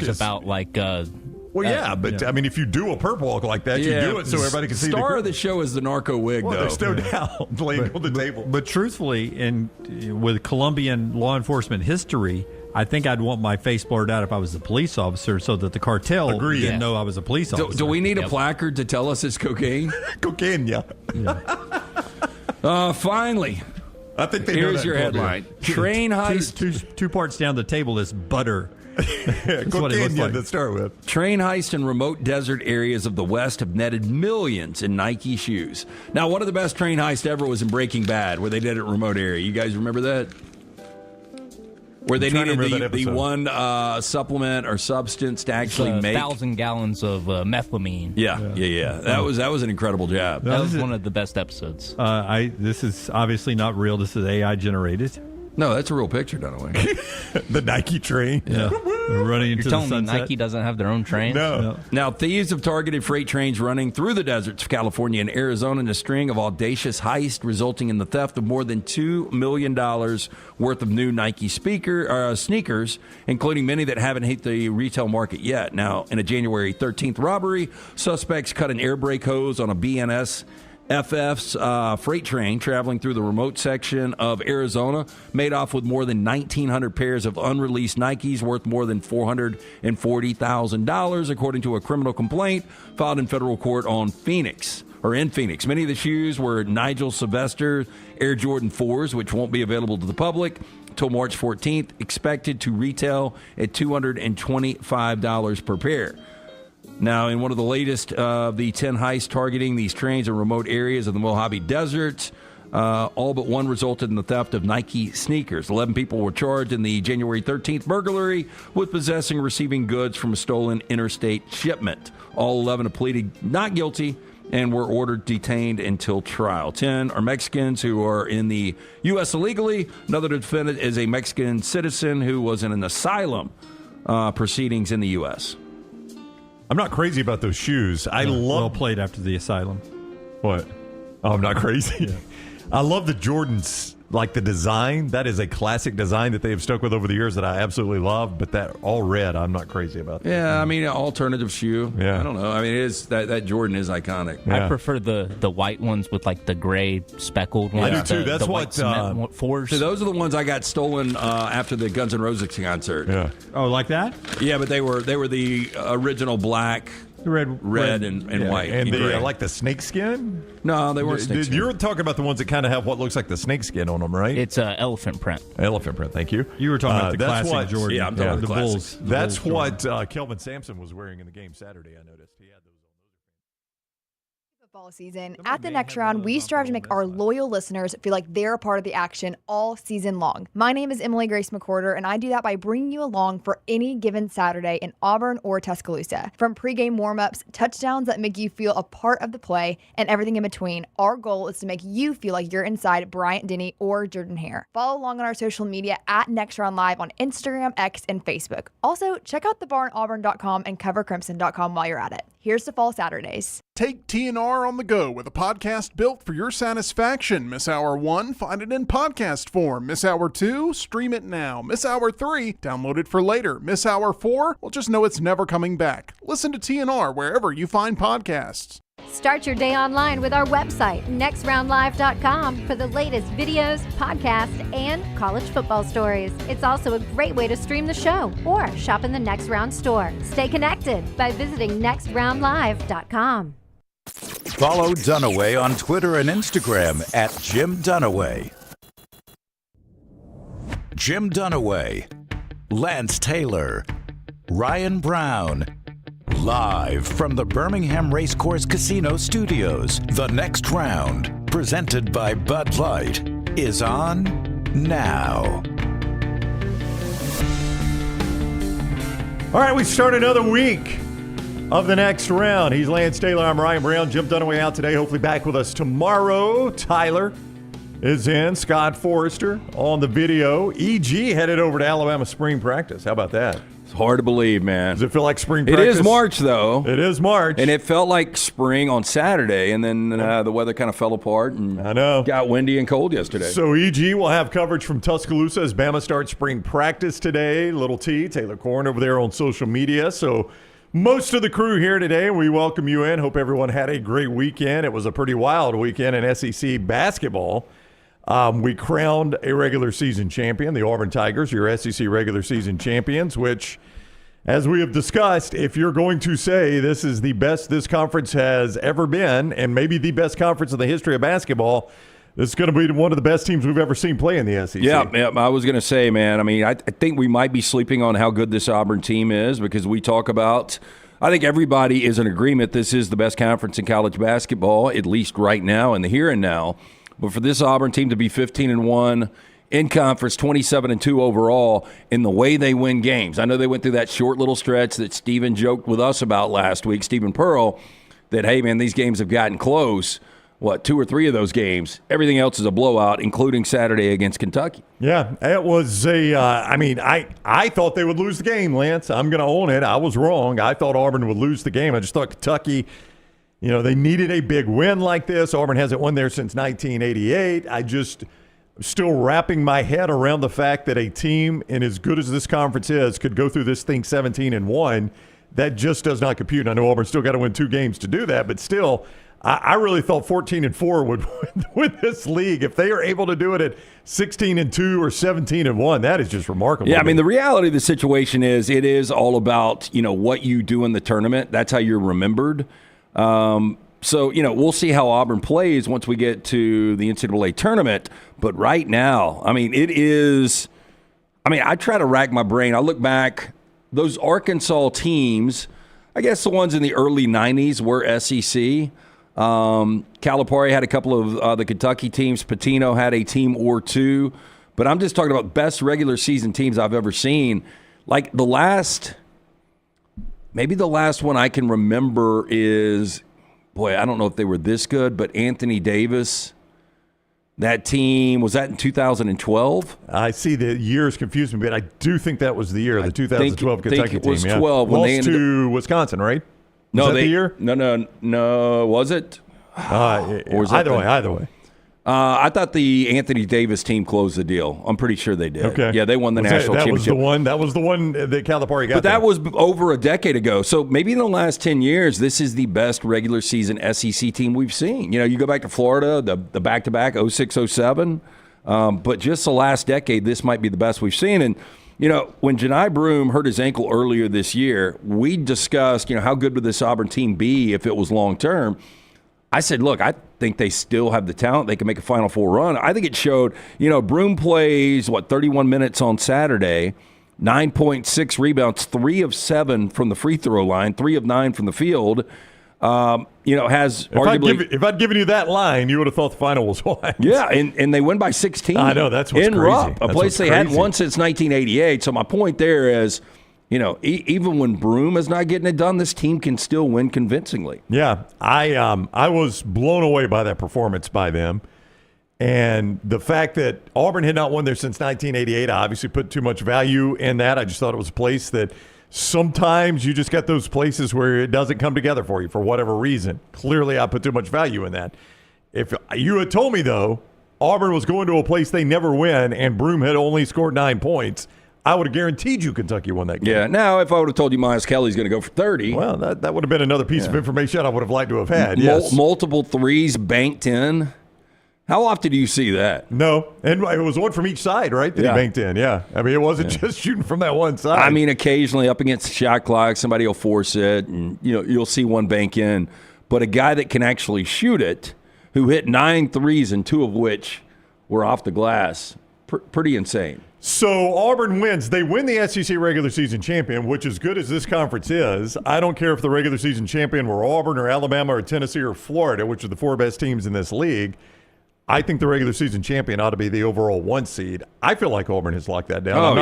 about like. Well, yeah, but I mean, if you do a perp walk like that, you do it so everybody can see the star of the show is the narco wig, though. There's no doubt laying on the table. But truthfully, with Colombian law enforcement history, I think I'd want my face blurred out if I was a police officer so that the cartel didn't know I was a police officer. Do we need a placard to tell us it's cocaine? Cocaine, yeah. Finally. I think here's your headline. Train heist. Two parts down the table is butter. That's what it looks like to start with. Train heist in remote desert areas of the West have netted millions in Nike shoes. Now, one of the best train heists ever was in Breaking Bad, where they did it in a remote area. You guys remember that? Where they needed the one supplement or substance to actually make 1,000 gallons of methylamine. Yeah. That was an incredible job. That was one of the best episodes. This is obviously not real. This is AI generated. No, that's a real picture, Dunaway. The Nike train. Yeah. Running into You're telling the me sunset. Nike doesn't have their own trains? No. Now, thieves have targeted freight trains running through the deserts of California and Arizona in a string of audacious heists, resulting in the theft of more than $2 million worth of new Nike sneakers, including many that haven't hit the retail market yet. Now, in a January 13th robbery, suspects cut an air brake hose on a BNS FF's freight train traveling through the remote section of Arizona, made off with more than 1,900 pairs of unreleased Nikes worth more than $440,000, according to a criminal complaint filed in federal court in Phoenix. Many of the shoes were Nigel Sylvester Air Jordan 4s, which won't be available to the public until March 14th, expected to retail at $225 per pair. Now, in one of the latest of the 10 heists targeting these trains in remote areas of the Mojave Desert, all but one resulted in the theft of Nike sneakers. 11 people were charged in the January 13th burglary with possessing or receiving goods from a stolen interstate shipment. All 11 have pleaded not guilty and were ordered detained until trial. 10 are Mexicans who are in the U.S. illegally. Another defendant is a Mexican citizen who was in an asylum proceedings in the U.S. I'm not crazy about those shoes. Well played after the asylum. What? Oh, I'm not crazy. Yeah. I love the Jordans, like the design. That is a classic design that they have stuck with over the years that I absolutely love. But that all red, I'm not crazy about that. Yeah, I mean, alternative shoe. Yeah. I don't know. I mean, it is that Jordan is iconic. Yeah. I prefer the white ones with like the gray speckled ones. I do too. That's what fours. So those are the ones I got stolen after the Guns N' Roses concert. Yeah. Oh, like that? Yeah, but they were the original black. Red and white. And they like the snakeskin? No, they weren't snakeskin. You're talking about the ones that kind of have what looks like the snakeskin on them, right? It's elephant print. Elephant print, thank you. You were talking about the classic Jordan. Yeah, I'm talking about the Bulls. That's what Kelvin Sampson was wearing in the game Saturday, I noticed. He had those. Football season. At the next round, we strive to make our loyal listeners feel like they're a part of the action all season long. My name is Emily Grace McWhorter, and I do that by bringing you along for any given Saturday in Auburn or Tuscaloosa. From pregame warm-ups, touchdowns that make you feel a part of the play, and everything in between, our goal is to make you feel like you're inside Bryant Denny or Jordan Hare. Follow along on our social media at Next Round Live on Instagram, X, and Facebook. Also, check out thebarnauburn.com and covercrimson.com while you're at it. Here's to Fall Saturdays. Take TNR on the go with a podcast built for your satisfaction. Miss Hour 1? Find it in podcast form. Miss Hour 2? Stream it now. Miss Hour 3? Download it for later. Miss Hour 4? Well, just know it's never coming back. Listen to TNR wherever you find podcasts. Start your day online with our website, nextroundlive.com, for the latest videos, podcasts, and college football stories. It's also a great way to stream the show or shop in the Next Round store. Stay connected by visiting nextroundlive.com. Follow Dunaway on Twitter and Instagram at Jim Dunaway. Jim Dunaway, Lance Taylor, Ryan Brown. Live from the Birmingham Racecourse Casino Studios, the Next Round, presented by Bud Light, is on now. All right, we start another week of the Next Round. He's Lance Taylor. I'm Ryan Brown. Jim Dunaway out today. Hopefully back with us tomorrow. Tyler is in. Scott Forrester on the video. EG headed over to Alabama spring practice. How about that? It's hard to believe, man. Does it feel like spring practice? It is March, though. It is March. And it felt like spring on Saturday, and then the weather kind of fell apart and I know. Got windy and cold yesterday. So EG will have coverage from Tuscaloosa as Bama starts spring practice today. Little T, Taylor Corn over there on social media. So most of the crew here today, we welcome you in. Hope everyone had a great weekend. It was a pretty wild weekend in SEC basketball. We crowned a regular season champion, the Auburn Tigers, your SEC regular season champions, which, as we have discussed, if you're going to say this is the best this conference has ever been and maybe the best conference in the history of basketball, this is going to be one of the best teams we've ever seen play in the SEC. Yeah, I was going to say, man, I mean, I think we might be sleeping on how good this Auburn team is because we talk about – I think everybody is in agreement this is the best conference in college basketball, at least right now in the here and now. But for this Auburn team to be 15-1 in conference, 27-2 overall, in the way they win games. I know they went through that short little stretch that Steven joked with us about last week, Stephen Pearl, that, hey, man, these games have gotten close. What, 2 or 3 of those games? Everything else is a blowout, including Saturday against Kentucky. Yeah, it was I thought they would lose the game, Lance. I'm going to own it. I was wrong. I thought Auburn would lose the game. I just thought Kentucky – they needed a big win like this. Auburn hasn't won there since 1988. I just still wrapping my head around the fact that a team, and as good as this conference is, could go through this thing 17-1. That just does not compute. I know Auburn's still got to win 2 games to do that, but still, I really thought 14-4 would win this league. If they are able to do it at 16-2 or 17-1, that is just remarkable. Yeah, I mean, the reality of the situation is it is all about, what you do in the tournament. That's how you're remembered. So, we'll see how Auburn plays once we get to the NCAA tournament. But right now, I mean, I try to rack my brain. I look back, those Arkansas teams, I guess the ones in the early 90s were SEC. Calipari had a couple of the Kentucky teams. Pitino had a team or 2. But I'm just talking about best regular season teams I've ever seen. Like maybe the last one I can remember is, I don't know if they were this good, but Anthony Davis, that team, was that in 2012? I see the years confuse me, but I do think that was the year, the 2012 Kentucky team. It was 12 when they lost to Wisconsin, right? No, was that the year? No, was it? Either way. I thought the Anthony Davis team closed the deal. I'm pretty sure they did. Okay. Yeah, they won the national championship. That was the one that Calipari got. But that was over a decade ago. So maybe in the last 10 years, this is the best regular season SEC team we've seen. You go back to Florida, the back-to-back 06-07. But just the last decade, this might be the best we've seen. And, when Janai Broome hurt his ankle earlier this year, we discussed, how good would this Auburn team be if it was long-term. I said, look, I think they still have the talent. They can make a Final Four run. I think it showed, Broome plays, 31 minutes on Saturday, 9.6 rebounds, 3 of 7 from the free throw line, 3 of 9 from the field. Has arguably. If I'd given you that line, you would have thought the final was won. Yeah, and they win by 16. I know, that's what's in crazy. Rupp, a place they hadn't won since 1988. So my point there is, even when Broome is not getting it done, this team can still win convincingly. Yeah, I was blown away by that performance by them. And the fact that Auburn had not won there since 1988, I obviously put too much value in that. I just thought it was a place that sometimes you just got those places where it doesn't come together for you for whatever reason. Clearly, I put too much value in that. If you had told me, though, Auburn was going to a place they never win and Broome had only scored 9 points, I would have guaranteed you Kentucky won that game. Yeah. Now, if I would have told you Miles Kelly's going to go for 30. Well, that would have been another piece of information I would have liked to have had. Yes. Multiple threes banked in. How often do you see that? No. And it was one from each side, right, that he banked in. Yeah. I mean, it wasn't just shooting from that one side. I mean, occasionally up against the shot clock, somebody will force it, and you'll see one bank in. But a guy that can actually shoot it, who hit 9 threes and 2 of which were off the glass, pretty insane. So Auburn wins. They win the SEC regular season champion, which as good as this conference is, I don't care if the regular season champion were Auburn or Alabama or Tennessee or Florida, which are the 4 best teams in this league. I think the regular season champion ought to be the overall 1 seed. I feel like Auburn has locked that down.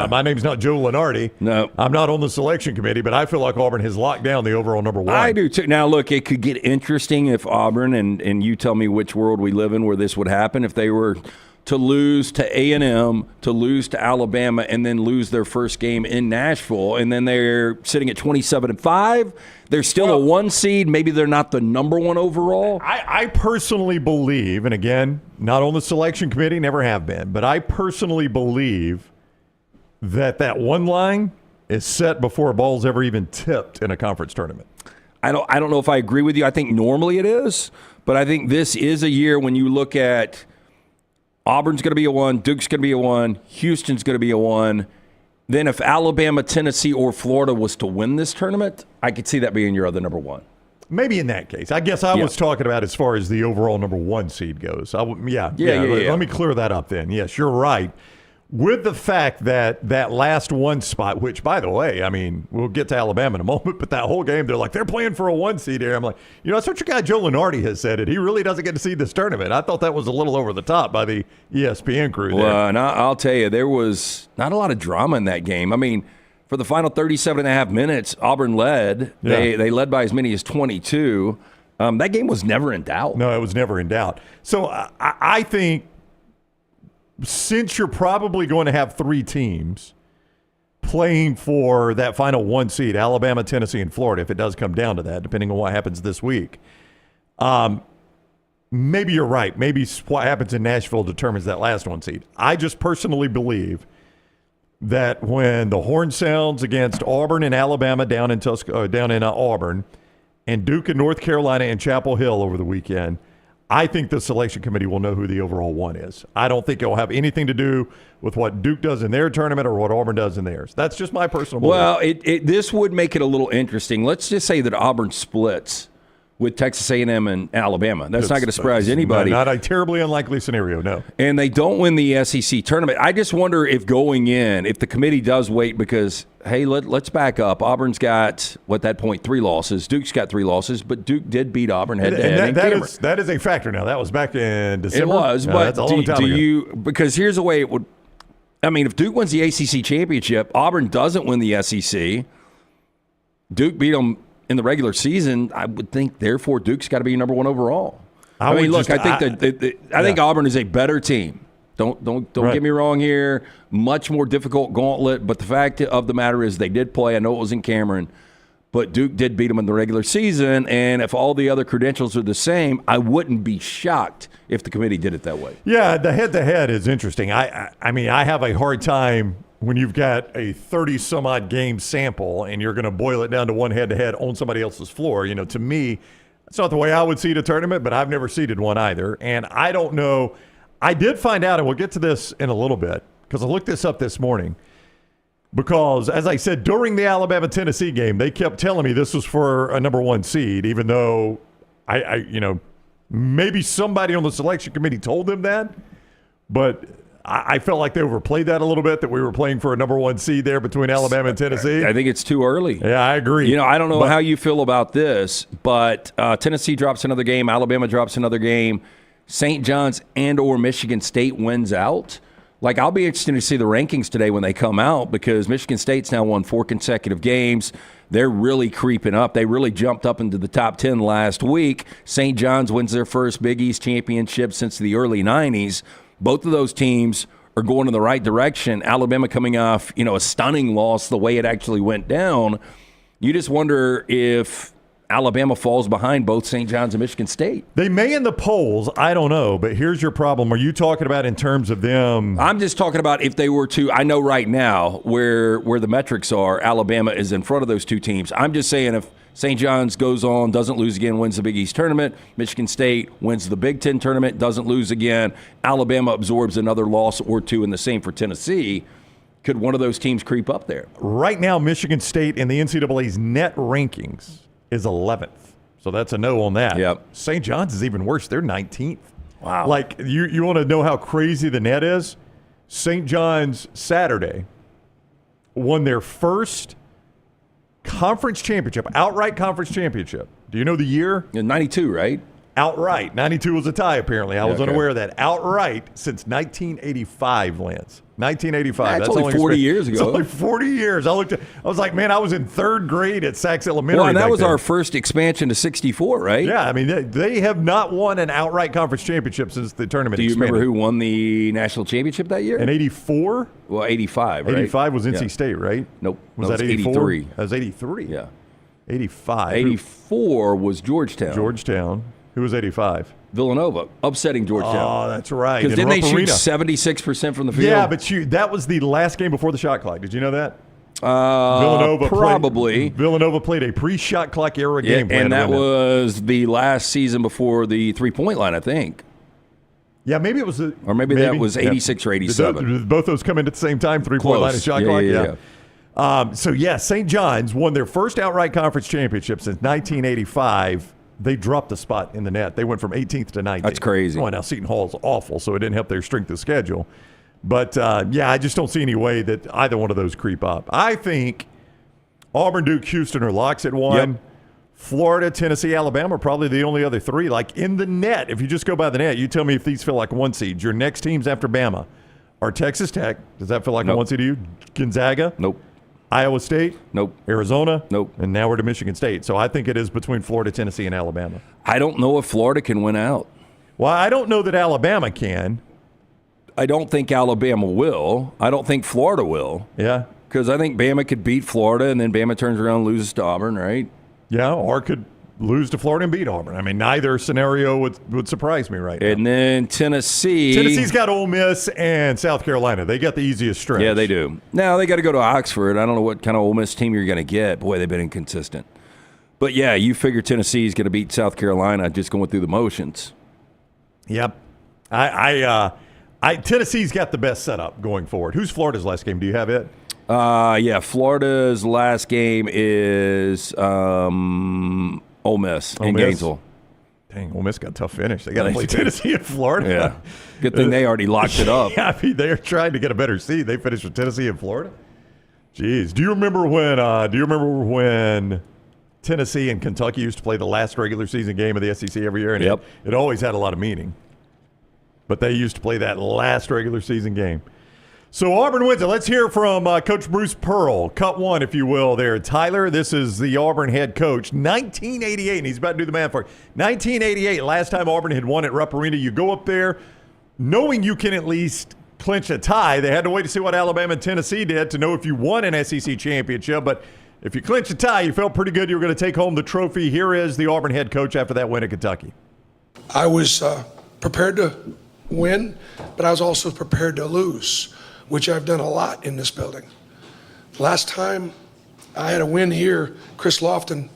My name's not Joe Lenardi. No. I'm not on the selection committee, but I feel like Auburn has locked down the overall number 1. I do too. Now, look, it could get interesting if Auburn, and you tell me which world we live in where this would happen, if they were to lose to A&M, to lose to Alabama, and then lose their first game in Nashville, and then they're sitting at 27-5. They're still a 1 seed. Maybe they're not the number 1 overall. I personally believe, and again, not on the selection committee, never have been, but I personally believe that one line is set before a ball's ever even tipped in a conference tournament. I don't know if I agree with you. I think normally it is, but I think this is a year when you look at Auburn's going to be a 1, Duke's going to be a 1, Houston's going to be a 1. Then if Alabama, Tennessee, or Florida was to win this tournament, I could see that being your other number 1. Maybe in that case. I guess I was talking about as far as the overall number 1 seed goes. Let me clear that up then. Yes, you're right. With the fact that last 1 spot, which, by the way, I mean, we'll get to Alabama in a moment, but that whole game, they're playing for a 1 seed here. I'm like, that's what your guy Joe Lunardi has said. He really doesn't get to see this tournament. I thought that was a little over the top by the ESPN crew there. Well, and I'll tell you, there was not a lot of drama in that game. I mean, for the final 37.5 minutes, Auburn led. Yeah. They led by as many as 22. That game was never in doubt. No, it was never in doubt. So I think, since you're probably going to have 3 teams playing for that final 1 seed, Alabama, Tennessee, and Florida, if it does come down to that, depending on what happens this week, maybe you're right. Maybe what happens in Nashville determines that last 1 seed. I just personally believe that when the horn sounds against Auburn and Alabama down in Auburn, and Duke and North Carolina and Chapel Hill over the weekend, I think the selection committee will know who the overall 1 is. I don't think it will have anything to do with what Duke does in their tournament or what Auburn does in theirs. That's just my personal belief. Well, this would make it a little interesting. Let's just say that Auburn splits with Texas A&M and Alabama. That's not going to surprise anybody. Not a terribly unlikely scenario, no. And they don't win the SEC tournament. I just wonder if going in, if the committee does wait because, hey, let's back up. Auburn's got, at that point, 3 losses. Duke's got 3 losses, but Duke did beat Auburn head-to-head. That is a factor now. That was back in December. It was, but that's a long time ago. Because here's the way it would – I mean, if Duke wins the ACC championship, Auburn doesn't win the SEC, Duke beat them in the regular season, I would think, therefore, Duke's got to be number 1 overall. I think Auburn is a better team. Don't get me wrong here. Much more difficult gauntlet, but the fact of the matter is they did play. I know it was in Cameron, but Duke did beat them in the regular season, and if all the other credentials are the same, I wouldn't be shocked if the committee did it that way. Yeah, the head-to-head is interesting. I mean, I have a hard time when you've got a 30-some-odd game sample and you're going to boil it down to one head-to-head on somebody else's floor. To me, that's not the way I would seed a tournament, but I've never seeded one either. And I don't know. I did find out, and we'll get to this in a little bit, because I looked this up this morning. Because, as I said, during the Alabama-Tennessee game, they kept telling me this was for a number 1 seed, even though maybe somebody on the selection committee told them that. But I felt like they overplayed that a little bit, that we were playing for a number 1 seed there between Alabama and Tennessee. I think it's too early. Yeah, I agree. I don't know how you feel about this, but Tennessee drops another game. Alabama drops another game. St. John's and or Michigan State wins out. I'll be interested to see the rankings today when they come out, because Michigan State's now won 4 consecutive games. They're really creeping up. They really jumped up into the top 10 last week. St. John's wins their first Big East championship since the early 90s. Both of those teams are going in the right direction. Alabama coming off, a stunning loss the way it actually went down. You just wonder if Alabama falls behind both St. John's and Michigan State. They may in the polls. I don't know. But here's your problem. Are you talking about in terms of them? I'm just talking about if they were to. I know right now where the metrics are, Alabama is in front of those 2 teams. I'm just saying if St. John's goes on, doesn't lose again, wins the Big East tournament. Michigan State wins the Big Ten tournament, doesn't lose again. Alabama absorbs another loss or 2, and the same for Tennessee. Could one of those teams creep up there? Right now, Michigan State in the NCAA's net rankings is 11th. So that's a no on that. Yep. St. John's is even worse. They're 19th. Wow. You want to know how crazy the net is? St. John's Saturday won their first conference championship, outright conference championship. Do you know the year? In 92, right? outright. 92 was a tie, apparently. I was unaware of that. Outright since 1985, Lance. 1985. That's only 40 years ago. It's only 40 years. I was like, man, I was in third grade at Sachs Elementary. Well, and that was then. our first expansion to 64, right? Yeah, I mean, they have not won an outright conference championship since the tournament Do you expanded. remember who won the national championship that year? In 84? Well, 85, right? 85 was NC State, right? Nope. Was no, that 84? 83. That was 83. Yeah. 85. 84 was Georgetown. Georgetown. Who was 85? Villanova, upsetting Georgetown. Oh, that's right. Because didn't they Rupp shoot Arena. 76% from the field? Yeah, but that was the last game before the shot clock. Did you know that? Villanova played a pre-shot clock era game plan. And that was the last season before the three-point line, I think. Yeah, maybe it was. Or maybe that was 86 or 87. Did both those come in at the same time, three-point line and shot clock? Yeah. St. John's won their first outright conference championship since 1985. They dropped a spot in the net. They went from 18th to 19th. That's crazy. Well, now Seton Hall's awful, so it didn't help their strength of schedule. But, I just don't see any way that either one of those creep up. I think Auburn, Duke, Houston are locks at 1. Yep. Florida, Tennessee, Alabama are probably the only other 3. Like in the net, if you just go by the net, you tell me if these feel like 1 seeds. Your next teams after Bama are Texas Tech. Does that feel like a 1 seed to you? Gonzaga? Nope. Iowa State? Nope. Arizona? Nope. And now we're to Michigan State. So I think it is between Florida, Tennessee, and Alabama. I don't know if Florida can win out. Well, I don't know that Alabama can. I don't think Alabama will. I don't think Florida will. Yeah. Because I think Bama could beat Florida, and then Bama turns around and loses to Auburn, right? Yeah, or could lose to Florida and beat Auburn. I mean, neither scenario would surprise me right now. And then Tennessee. Tennessee's got Ole Miss and South Carolina. They got the easiest stretch. Yeah, they do. Now they got to go to Oxford. I don't know what kind of Ole Miss team you're going to get. Boy, they've been inconsistent. But, yeah, you figure Tennessee's going to beat South Carolina just going through the motions. Yep. Tennessee's got the best setup going forward. Who's Florida's last game? Do you have it? Florida's last game is Ole Miss in Gainesville. Dang, Ole Miss got a tough finish. They got to play Tennessee and Florida. Yeah. Good thing they already locked it up. Yeah, I mean, they're trying to get a better seed. They finished with Tennessee and Florida. Jeez. Do you remember when Tennessee and Kentucky used to play the last regular season game of the SEC every year? And it always had a lot of meaning. But they used to play that last regular season game. So Auburn wins it. Let's hear from Coach Bruce Pearl. Cut 1, if you will, there. Tyler, this is the Auburn head coach. 1988, and he's about to do the math for you. 1988, last time Auburn had won at Rupp Arena. You go up there knowing you can at least clinch a tie. They had to wait to see what Alabama and Tennessee did to know if you won an SEC championship. But if you clinch a tie, you felt pretty good you were going to take home the trophy. Here is the Auburn head coach after that win at Kentucky. I was prepared to win, but I was also prepared to lose, which I've done a lot in this building. Last time I had a win here, Chris Lofton,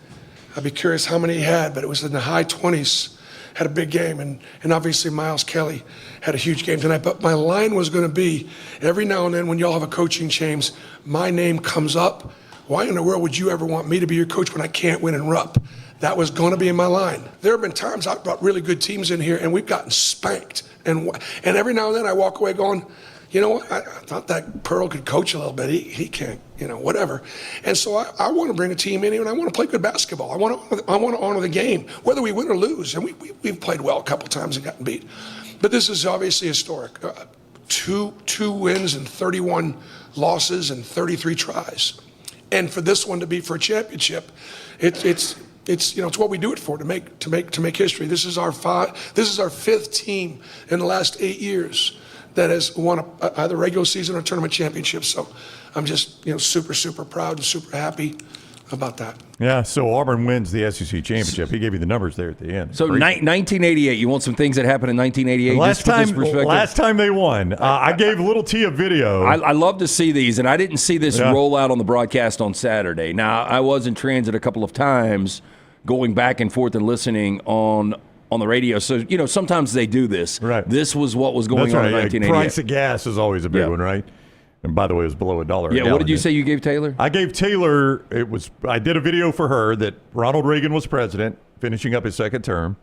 I'd be curious how many he had, but it was in the high 20s, had a big game, and obviously Miles Kelly had a huge game tonight. But my line was going to be, every now and then when y'all have a coaching change, my name comes up. Why in the world would you ever want me to be your coach when I can't win in Rupp? That was going to be in my line. There have been times I've brought really good teams in here, and we've gotten spanked. And every now and then I walk away going, you know what, I thought that Pearl could coach a little bit. He can't, whatever. And so I want to bring a team in here, and I want to play good basketball. I want to honor the game, whether we win or lose. And we've played well a couple times and gotten beat. But this is obviously historic. Two wins and 31 losses and 33 tries. And for this one to be for a championship, it's what we do it for, to make history. This is our fifth team in the last 8 years that has won either regular season or tournament championships. So I'm just super, super proud and super happy about that. Yeah, so Auburn wins the SEC championship. He gave you the numbers there at the end. So 1988, you want some things that happened in 1988? Last time they won. I gave Little T a video. I love to see these, and I didn't see this roll out on the broadcast on Saturday. Now, I was in transit a couple of times going back and forth and listening on the radio. So, sometimes they do this. Right. This was what was going on in 1988. Price of gas is always a big one, right? And by the way, it was below $1. Yeah, what did you say you gave Taylor? I gave Taylor, I did a video for her that Ronald Reagan was president, finishing up his second term.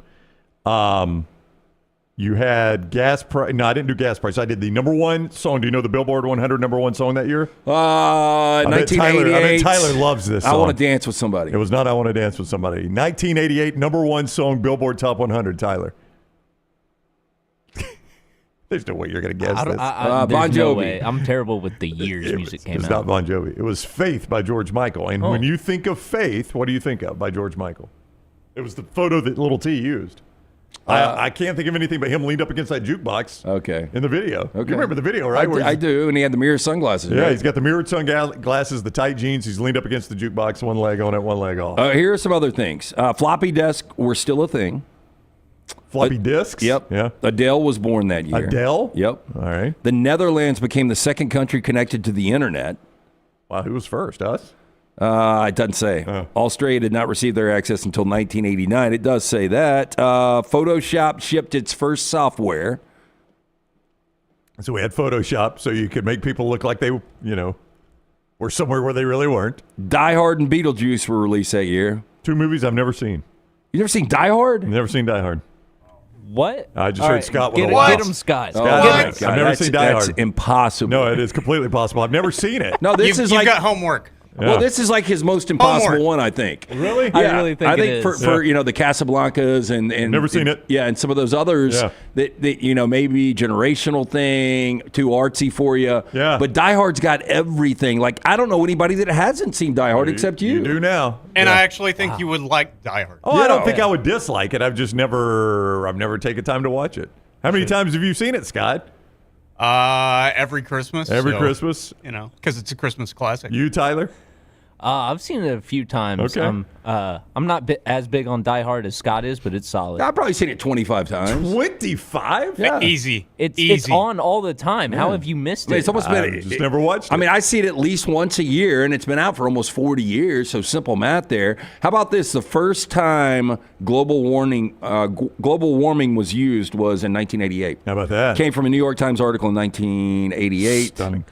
You had gas price. No, I didn't do gas price. I did the number one song. Do you know the Billboard 100 number one song that year? 1988. I bet Tyler loves this song. I Want to Dance with Somebody. It was not I Want to Dance with Somebody. 1988 number one song, Billboard Top 100, Tyler. There's no way you're going to guess this. Bon Jovi. No way. I'm terrible with the years music came out. It's not Bon Jovi. It was Faith by George Michael. And when you think of Faith, what do you think of by George Michael? It was the photo that Little T used. I can't think of anything but him leaned up against that jukebox. Okay. In the video. Okay. You remember the video, right? I do, and he had the mirror sunglasses. Yeah, right? he's got the mirrored sunglasses, the tight jeans. He's leaned up against the jukebox, one leg on it, one leg off. Here are some other things. Floppy disks were still a thing. Floppy disks? Yep. Yeah. Adele was born that year. Adele? Yep. All right. The Netherlands became the second country connected to the internet. Wow, who was first? Us? It doesn't say. Australia did not receive their access until 1989. It does say that. Photoshop shipped its first software. So we had Photoshop so you could make people look like they, were somewhere where they really weren't. Die Hard and Beetlejuice were released that year. Two movies I've never seen. You never seen Die Hard? Never seen Die Hard. What? I just heard Scott with a Get him, Scott. I've never seen Die Hard. That's impossible. No, it is completely possible. I've never seen it. No, this is like got homework. Yeah. Well, this is like his most impossible Homework. one, I think. Really? Yeah, I really think I it think is. for the Casablancas and Never seen it. Yeah, and some of those others that maybe generational thing, too artsy for you. Yeah. But Die Hard's got everything. Like, I don't know anybody that hasn't seen Die Hard except you. You do now. And I actually think you would like Die Hard. Oh, I don't think I would dislike it. I've never taken time to watch it. How many times have you seen it, Scott? Every Christmas. Every Christmas? Because it's a Christmas classic. You, Tyler? I've seen it a few times. Okay. I'm not as big on Die Hard as Scott is, but it's solid. I've probably seen it 25 times. 25? Yeah. Easy. It's on all the time. How have you missed it? It's almost been. I've just never watched it. I mean, I see it at least once a year, and it's been out for almost 40 years. So simple math there. How about this? The first time global warming was used was in 1988. How about that? Came from a New York Times article in 1988. Stunning.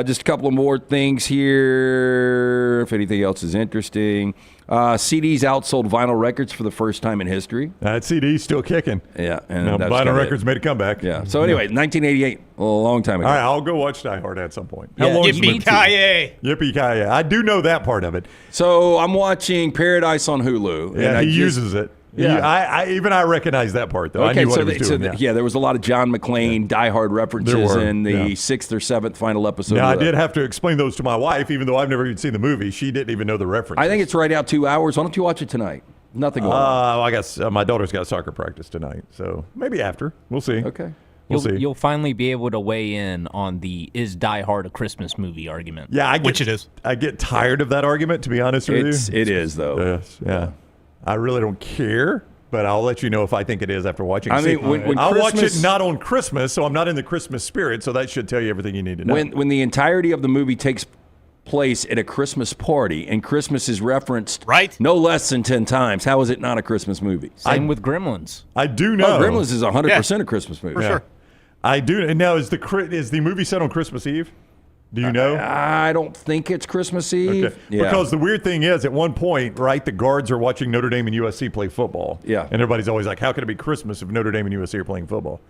Just a couple of more things here, if anything else is interesting. CDs outsold vinyl records for the first time in history. That CD's still kicking. Yeah. And Now, that's vinyl kinda records made a comeback. Yeah. So anyway, 1988, a long time ago. All right, I'll go watch Die Hard at some point. How Yeah. long is the movie? Yippee-ki-yay. Yippee-ki-yay. I do know that part of it. So I'm watching Paradise on Hulu. Yeah, and he uses it. Yeah. I recognize that part, though. I knew what he was doing. There was a lot of John McClane, Die Hard references in the 6th or 7th final episode. Now, I did have to explain those to my wife, even though I've never even seen the movie. She didn't even know the reference. I think it's right out 2 hours. Why don't you watch it tonight? Nothing going on. I guess my daughter's got soccer practice tonight, so maybe after. We'll see. Okay. We'll see. You'll finally be able to weigh in on the "Is Die Hard a Christmas movie?" argument. Yeah, Which it is. I get tired of that argument, to be honest with you. It is, though. Yes, yeah. I really don't care, but I'll let you know if I think it is after watching it. I mean, when I'll watch Christmas- it not on Christmas, so I'm not in the Christmas spirit, so that should tell you everything you need to know. When the entirety of the movie takes place at a Christmas party and Christmas is referenced no less than 10 times, how is it not a Christmas movie? Same with Gremlins. I do know. Gremlins is 100% a Christmas movie. For sure. I do. And now, is the movie set on Christmas Eve? Do you know? I don't think it's Christmas Eve. Okay. Yeah. Because the weird thing is, at one point, right, the guards are watching Notre Dame and USC play football. Yeah. And everybody's always like, how can it be Christmas if Notre Dame and USC are playing football?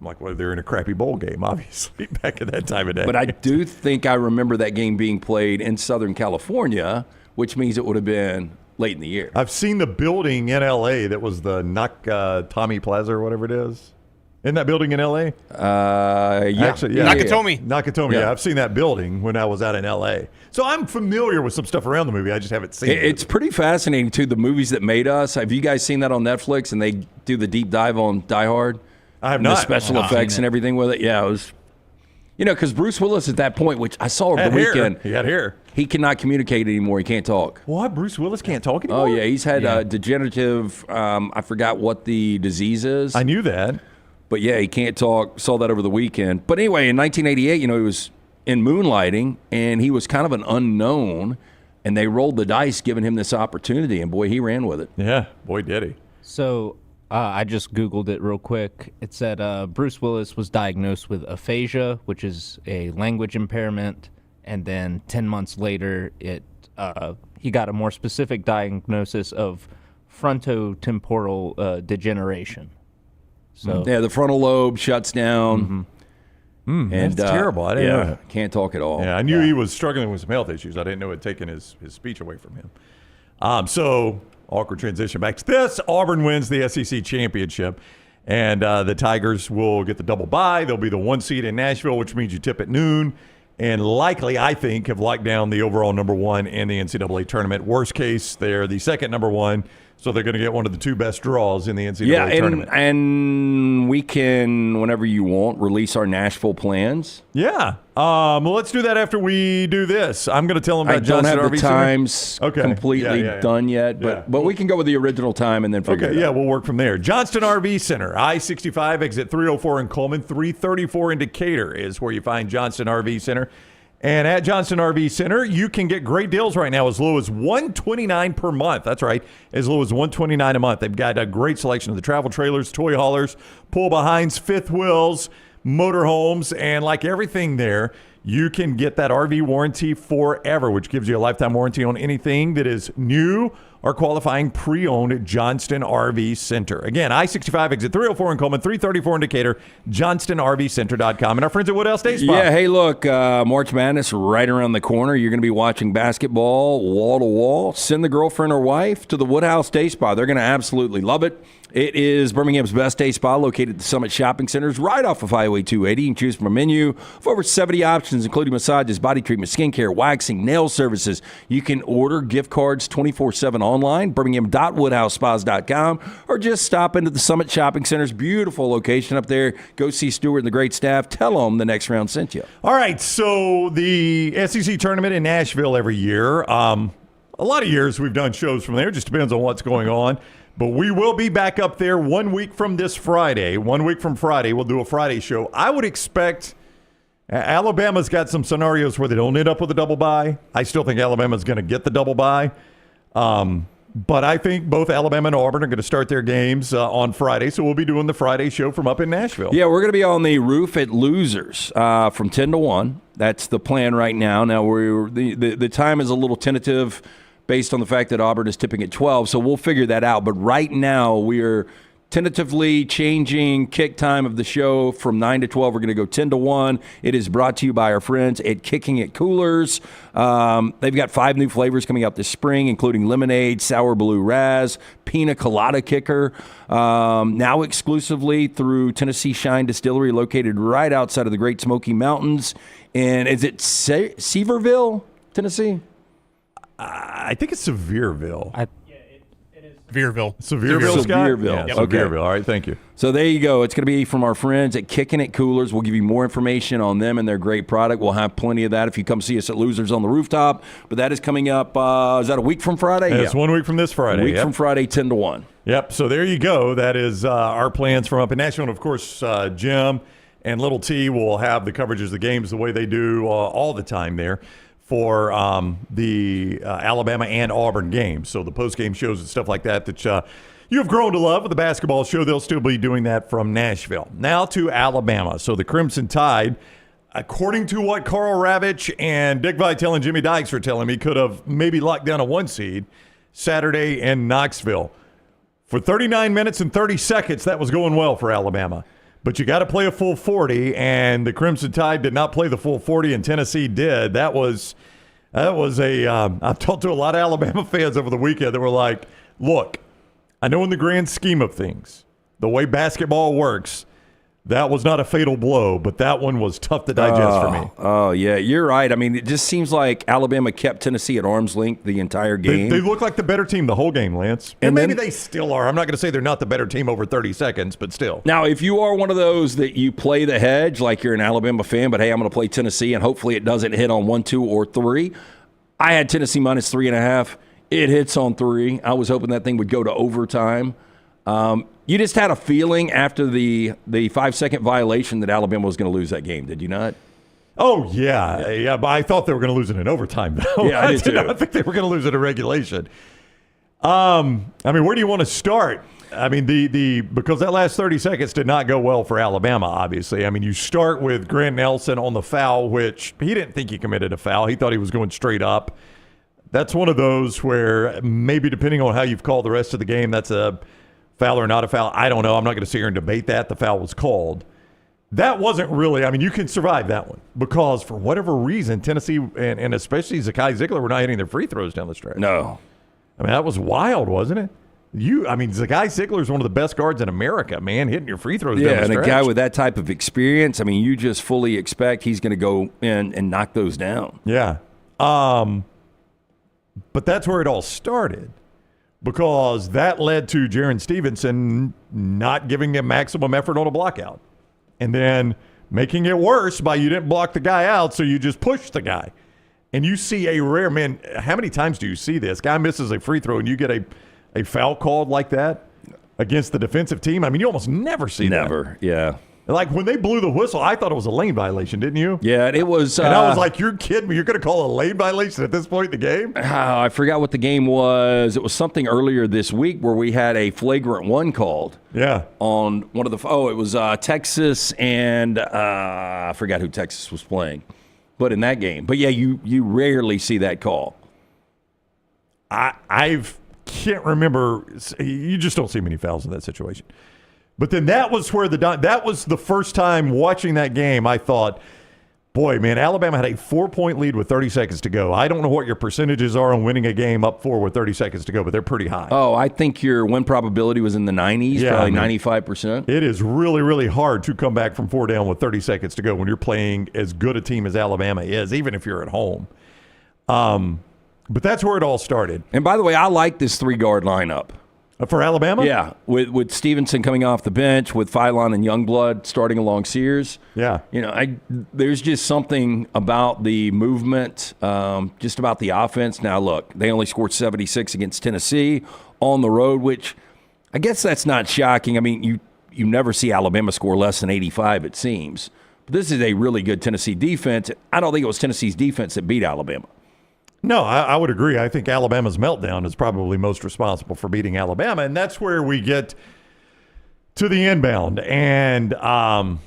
I'm like, well, they're in a crappy bowl game, obviously, back at that time of day. But I do think I remember that game being played in Southern California, which means it would have been late in the year. I've seen the building in L.A. that was the Tommy Plaza or whatever it is. Isn't that building in L.A.? Yeah. Actually, yeah. Nakatomi. Yeah. I've seen that building when I was out in L.A. So I'm familiar with some stuff around the movie. I just haven't seen it. It's pretty fascinating, too, the movies that made us. Have you guys seen that on Netflix? And they do the deep dive on Die Hard? I have and not. The special effects and everything with it. Yeah, it was... because Bruce Willis at that point, which I saw over the weekend. He had hair. He cannot communicate anymore. He can't talk. What? Bruce Willis can't talk anymore? Oh, yeah. He's had degenerative... I forgot what the disease is. I knew that. But, yeah, he can't talk. Saw that over the weekend. But anyway, in 1988, he was in Moonlighting, and he was kind of an unknown, and they rolled the dice giving him this opportunity, and, boy, he ran with it. Yeah. Boy, did he. So I just Googled it real quick. It said Bruce Willis was diagnosed with aphasia, which is a language impairment, and then 10 months later, he got a more specific diagnosis of frontotemporal degeneration. So Yeah, the frontal lobe shuts down. That's terrible. I didn't know that. Can't talk at all. Yeah, I knew he was struggling with some health issues. I didn't know it had taken his speech away from him. So, awkward transition back to this. Auburn wins the SEC championship, and the Tigers will get the double bye. They'll be the 1 seed in Nashville, which means you tip at noon, and likely, I think, have locked down the overall number 1 in the NCAA tournament. Worst case, they're the second number 1. So they're going to get one of the 2 best draws in the NCAA tournament. And we can, whenever you want, release our Nashville plans. Yeah. Well, let's do that after we do this. I'm going to tell them about Johnson I don't have RV the times completely done yet, but we can go with the original time and then figure it out. We'll work from there. Johnston RV Center, I-65, exit 304 in Coleman, 334 in Decatur is where you find Johnston RV Center. And at Johnston RV Center, you can get great deals right now as low as $129 per month. That's right, as low as $129 a month. They've got a great selection of the travel trailers, toy haulers, pull-behinds, fifth wheels, motorhomes, and like everything there, you can get that RV warranty forever, which gives you a lifetime warranty on anything that is new or qualifying pre-owned at Johnston RV Center. Again, I-65 exit 304 in Coleman, 334 in Decatur, JohnstonRVCenter.com. And our friends at Woodhouse Day Spa. Yeah, hey, look, March Madness right around the corner. You're going to be watching basketball wall to wall. Send the girlfriend or wife to the Woodhouse Day Spa. They're going to absolutely love it. It is Birmingham's best day spa located at the Summit Shopping Centers right off of Highway 280. You can choose from a menu of over 70 options, including massages, body treatment, skincare, waxing, nail services. You can order gift cards 24/7 online, birmingham.woodhousespas.com, or just stop into the Summit Shopping Center's beautiful location up there. Go see Stuart and the great staff. Tell them the next round sent you. All right, so the SEC tournament in Nashville every year. A lot of years we've done shows from there. Just depends on what's going on. But we will be back up there 1 week from this Friday. 1 week from Friday, we'll do a Friday show. I would expect Alabama's got some scenarios where they don't end up with a double bye. I still think Alabama's going to get the double bye. But I think both Alabama and Auburn are going to start their games on Friday. So we'll be doing the Friday show from up in Nashville. Yeah, we're going to be on the roof at Losers from 10 to 1. That's the plan right now. Now, the time is a little tentative based on the fact that Auburn is tipping at 12, so we'll figure that out. But right now, we are tentatively changing kick time of the show from 9 to 12. We're going to go 10 to 1. It is brought to you by our friends at Kicking It Coolers. They've got 5 new flavors coming out this spring, including lemonade, sour blue raz, pina colada kicker, now exclusively through Tennessee Shine Distillery, located right outside of the Great Smoky Mountains. And is it Sevierville, Tennessee? I think it's Sevierville. Sevierville. Sevierville, Scott? Sevierville. Yeah, Okay. Sevierville. All right, thank you. So there you go. It's going to be from our friends at Kicking It Coolers. We'll give you more information on them and their great product. We'll have plenty of that if you come see us at Losers on the Rooftop. But that is coming up, is that a week from Friday? It's 1 week from this Friday. A week from Friday, 10 to 1. Yep, so there you go. That is our plans from up in Nashville. And, of course, Jim and Little T will have the coverage of the games the way they do all the time there for the Alabama and Auburn games. So the post-game shows and stuff like that you have grown to love with the basketball show. They'll still be doing that from Nashville. Now to Alabama. So the Crimson Tide, according to what Carl Ravitch and Dick Vitale and Jimmy Dykes were telling me, could have maybe locked down a 1 seed Saturday in Knoxville. For 39 minutes and 30 seconds, that was going well for Alabama. But you got to play a full 40, and the Crimson Tide did not play the full 40, and Tennessee did. That was I've talked to a lot of Alabama fans over the weekend that were like, look, I know in the grand scheme of things, the way basketball works, that was not a fatal blow, but that one was tough to digest for me. Oh, yeah, you're right. I mean, it just seems like Alabama kept Tennessee at arm's length the entire game. They look like the better team the whole game, Lance. And maybe they still are. I'm not going to say they're not the better team over 30 seconds, but still. Now, if you are one of those that you play the hedge, like you're an Alabama fan, but hey, I'm going to play Tennessee, and hopefully it doesn't hit on 1, 2, or 3. I had Tennessee minus 3.5. It hits on 3. I was hoping that thing would go to overtime. You just had a feeling after the 5-second violation that Alabama was going to lose that game, did you not? Oh, yeah. But I thought they were going to lose it in overtime, though. Yeah, I did too. I think they were going to lose it in regulation. I mean, where do you want to start? I mean, because that last 30 seconds did not go well for Alabama, obviously. I mean, you start with Grant Nelson on the foul, which he didn't think he committed a foul. He thought he was going straight up. That's one of those where maybe depending on how you've called the rest of the game, that's a foul or not a foul. I don't know. I'm not going to sit here and debate that. The foul was called. That wasn't really, I mean, you can survive that one because for whatever reason, Tennessee and especially Zakai Ziegler were not hitting their free throws down the stretch. No. I mean, that was wild, wasn't it? Zakai Ziegler is one of the best guards in America, man, hitting your free throws down the stretch. Yeah, and a guy with that type of experience, I mean, you just fully expect he's going to go in and knock those down. Yeah. But that's where it all started because that led to Jaron Stevenson not giving him maximum effort on a block out and then making it worse by you didn't block the guy out, so you just pushed the guy. And you see a rare, man, how many times do you see this? Guy misses a free throw and you get a foul called like that against the defensive team? I mean, you almost never see that. Never, yeah. Like when they blew the whistle, I thought it was a lane violation, didn't you? Yeah, it was. And I was like, you're kidding me. You're going to call a lane violation at this point in the game? I forgot what the game was. It was something earlier this week where we had a flagrant one called. Yeah. On one of the, it was Texas and I forgot who Texas was playing. But in that game. But yeah, you rarely see that call. I can't remember. You just don't see many fouls in that situation. But then that was where that was the first time watching that game I thought, boy, man, Alabama had a 4-point lead with 30 seconds to go. I don't know what your percentages are on winning a game up 4 with 30 seconds to go, but they're pretty high. Oh, I think your win probability was in the 90s, probably 95%. It is really, really hard to come back from 4 down with 30 seconds to go when you're playing as good a team as Alabama is, even if you're at home. But that's where it all started. And by the way, I like this 3-guard lineup. For Alabama? Yeah, with Stevenson coming off the bench, with Philon and Youngblood starting along Sears. Yeah. You know, there's just something about the movement, just about the offense. Now, look, they only scored 76 against Tennessee on the road, which I guess that's not shocking. I mean, you never see Alabama score less than 85, it seems. But this is a really good Tennessee defense. I don't think it was Tennessee's defense that beat Alabama. No, I would agree. I think Alabama's meltdown is probably most responsible for beating Alabama, and that's where we get to the inbound. And I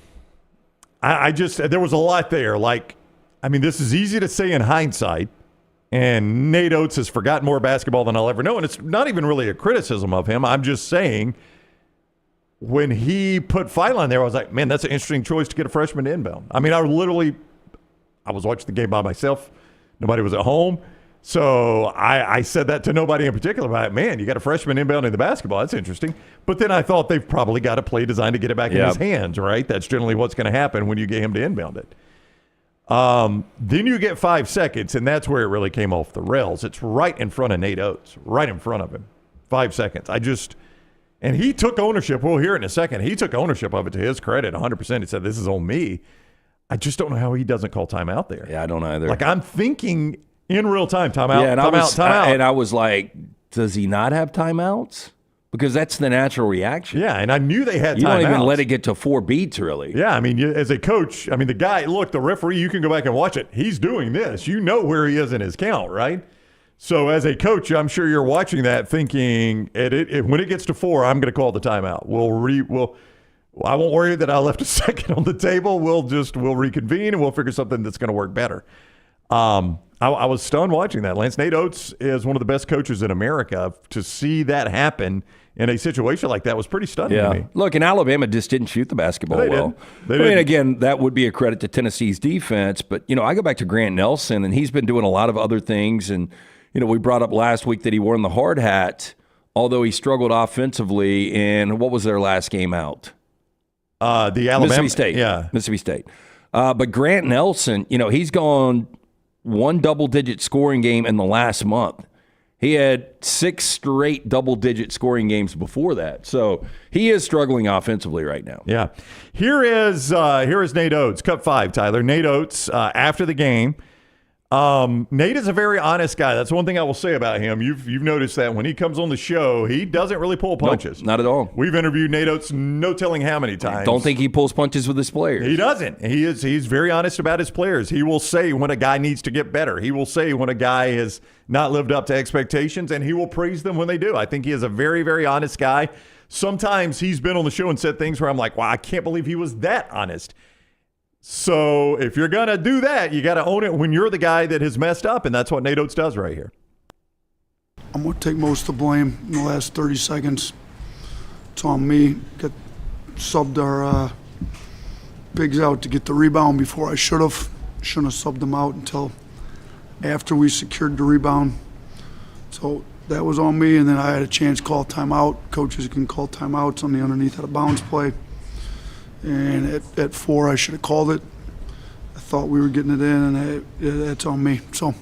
just there was a lot there. Like, I mean, this is easy to say in hindsight, and Nate Oats has forgotten more basketball than I'll ever know, and it's not even really a criticism of him. I'm just saying when he put Philon there, I was like, man, that's an interesting choice to get a freshman to inbound. I mean, I was watching the game by myself. Nobody was at home. So I said that to nobody in particular. But, man, you got a freshman inbound in the basketball. That's interesting. But then I thought they've probably got a play designed to get it back in his hands, right? That's generally what's going to happen when you get him to inbound it. Then you get 5 seconds, and that's where it really came off the rails. It's right in front of Nate Oats, right in front of him. 5 seconds. And he took ownership. We'll hear it in a second. He took ownership of it to his credit, 100%. He said, this is on me. I just don't know how he doesn't call timeout there. Yeah, I don't either. Like, I'm thinking in real time, timeout, yeah, and timeout. And I was like, does he not have timeouts? Because that's the natural reaction. Yeah, and I knew they had timeouts. You don't even let it get to 4 beats, really. Yeah, I mean, as a coach, I mean, the guy, look, the referee, you can go back and watch it. He's doing this. You know where he is in his count, right? So as a coach, I'm sure you're watching that thinking, when it gets to 4, I'm going to call the timeout. I won't worry that I left a second on the table. We'll reconvene and we'll figure something that's going to work better. I was stunned watching that. Lance, Nate Oats is one of the best coaches in America. To see that happen in a situation like that was pretty stunning to me. Look, and Alabama just didn't shoot the basketball well. They I mean, again, that would be a credit to Tennessee's defense. But, I go back to Grant Nelson, and he's been doing a lot of other things. And, we brought up last week that he wore the hard hat, although he struggled offensively. And what was their last game out? The Alabama. Mississippi State. Yeah. Mississippi State. But Grant Nelson, he's gone one double-digit scoring game in the last month. He had 6 straight double-digit scoring games before that. So he is struggling offensively right now. Yeah. Here is Nate Oats, Cup 5, Tyler. Nate Oats, after the game. Nate is a very honest guy. That's one thing I will say about him. You've noticed that when he comes on the show, he doesn't really pull punches. Nope, not at all. We've interviewed Nate Oats no telling how many times. Don't think he pulls punches with his players. He doesn't. He's very honest about his players. He will say when a guy needs to get better. He will say when a guy has not lived up to expectations, and he will praise them when they do. I think he is a very, very honest guy. Sometimes he's been on the show and said things where I'm like, wow, I can't believe he was that honest. So if you're going to do that, you got to own it when you're the guy that has messed up, and that's what Nate Oats does right here. I'm going to take most of the blame in the last 30 seconds. It's on me. Got subbed our bigs out to get the rebound before I should have. Shouldn't have subbed them out until after we secured the rebound. So that was on me, and then I had a chance to call timeout. Coaches can call timeouts on the underneath out of bounds play. And at 4, I should have called it. I thought we were getting it in, and that's on me. So,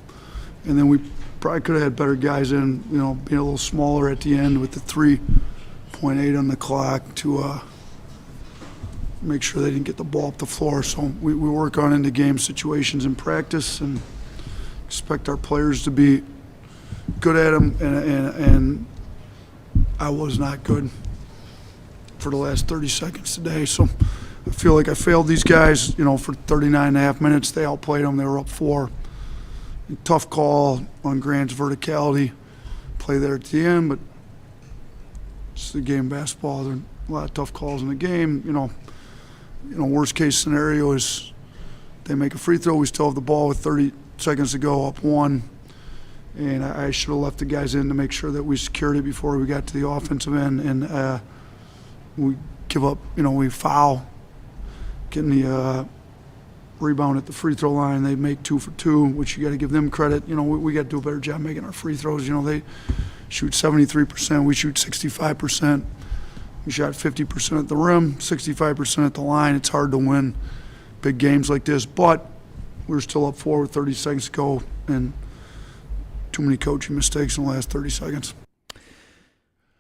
and then we probably could have had better guys in, being a little smaller at the end with the 3.8 on the clock to make sure they didn't get the ball up the floor. So we work on into game situations in practice and expect our players to be good at them, and I was not good for the last 30 seconds today. So I feel like I failed these guys, for 39 and a half minutes. They outplayed them. They were up 4. Tough call on Grant's verticality. Play there at the end, but it's the game of basketball. There are a lot of tough calls in the game. Worst case scenario is they make a free throw. We still have the ball with 30 seconds to go, up 1. And I should have left the guys in to make sure that we secured it before we got to the offensive end. And we give up, we foul, getting the rebound at the free throw line. They make 2 for 2, which you got to give them credit. We got to do a better job making our free throws. They shoot 73%, we shoot 65%. We shot 50% at the rim, 65% at the line. It's hard to win big games like this, but we're still up 4 with 30 seconds to go, and too many coaching mistakes in the last 30 seconds.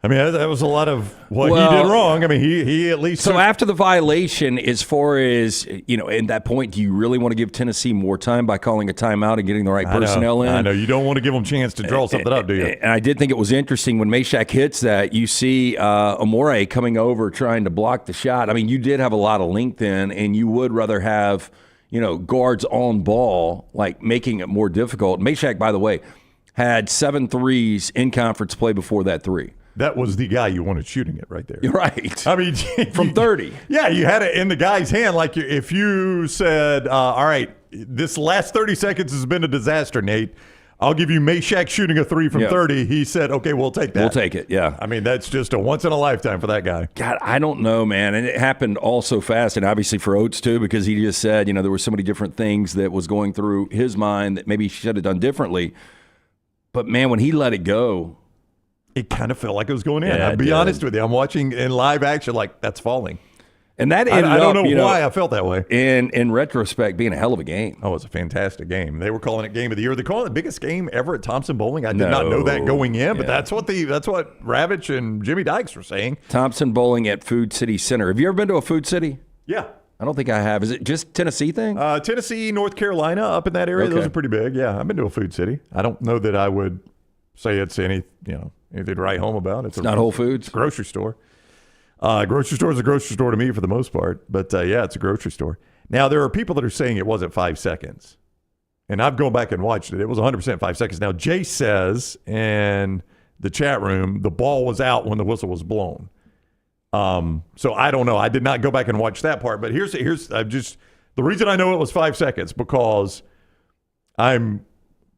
I mean, that was a lot of what he did wrong. I mean, he at least. So after the violation, as far as, in that point, do you really want to give Tennessee more time by calling a timeout and getting the right personnel in? I know. You don't want to give them a chance to draw something up, do you? And I did think it was interesting when Meshack hits that, you see Amore coming over trying to block the shot. I mean, you did have a lot of length in, and you would rather have, guards on ball, like making it more difficult. Meshack, by the way, had 7 threes in conference play before that 3. That was the guy you wanted shooting it right there. Right. I mean, from 30. Yeah, you had it in the guy's hand. Like if you said, all right, this last 30 seconds has been a disaster, Nate. I'll give you Meshack shooting a 3 from 30. He said, okay, we'll take that. We'll take it, yeah. I mean, that's just a once in a lifetime for that guy. God, I don't know, man. And it happened all so fast, and obviously for Oats too, because he just said, there were so many different things that was going through his mind that maybe he should have done differently. But, man, when he let it go, it kind of felt like it was going in. Yeah, I'll be honest with you. I'm watching in live action like that's falling. And that ended I don't up, know why I felt that way. In retrospect, being a hell of a game. Oh, it was a fantastic game. They were calling it game of the year. They call it the biggest game ever at Thompson Bowling. I did not know that going in, but that's what Ravitch and Jimmy Dykes were saying. Thompson Bowling at Food City Center. Have you ever been to a Food City? Yeah. I don't think I have. Is it just Tennessee thing? Tennessee, North Carolina, up in that area. Okay. Those are pretty big. Yeah, I've been to a Food City. I don't know that I would say it's anything to write home about. It's not Whole Foods. It's a grocery store. Grocery store is a grocery store to me for the most part. But, it's a grocery store. Now, there are people that are saying it wasn't 5 seconds. And I've gone back and watched it. It was 100% 5 seconds. Now, Jay says in the chat room the ball was out when the whistle was blown. So I don't know. I did not go back and watch that part. But here's the reason I know it was 5 seconds, because I'm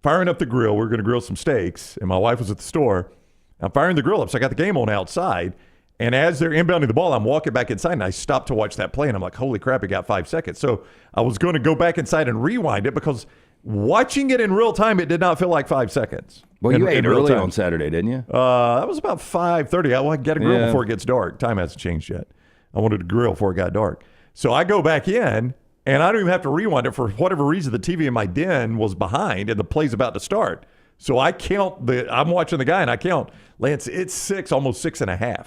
firing up the grill. We're going to grill some steaks, and my wife was at the store. I'm firing the grill up, so I got the game on outside. And as they're inbounding the ball, I'm walking back inside, and I stopped to watch that play, and I'm like, holy crap, it got 5 seconds. So I was going to go back inside and rewind it, because watching it in real time, it did not feel like 5 seconds. Well, you ate early on Saturday, didn't you? That was about 5:30. I got to grill before it gets dark. Time hasn't changed yet. I wanted to grill before it got dark. So I go back in, and I don't even have to rewind it. For whatever reason, the TV in my den was behind, and the play's about to start. So I count I'm watching the guy, and I count, Lance, it's 6, almost 6.5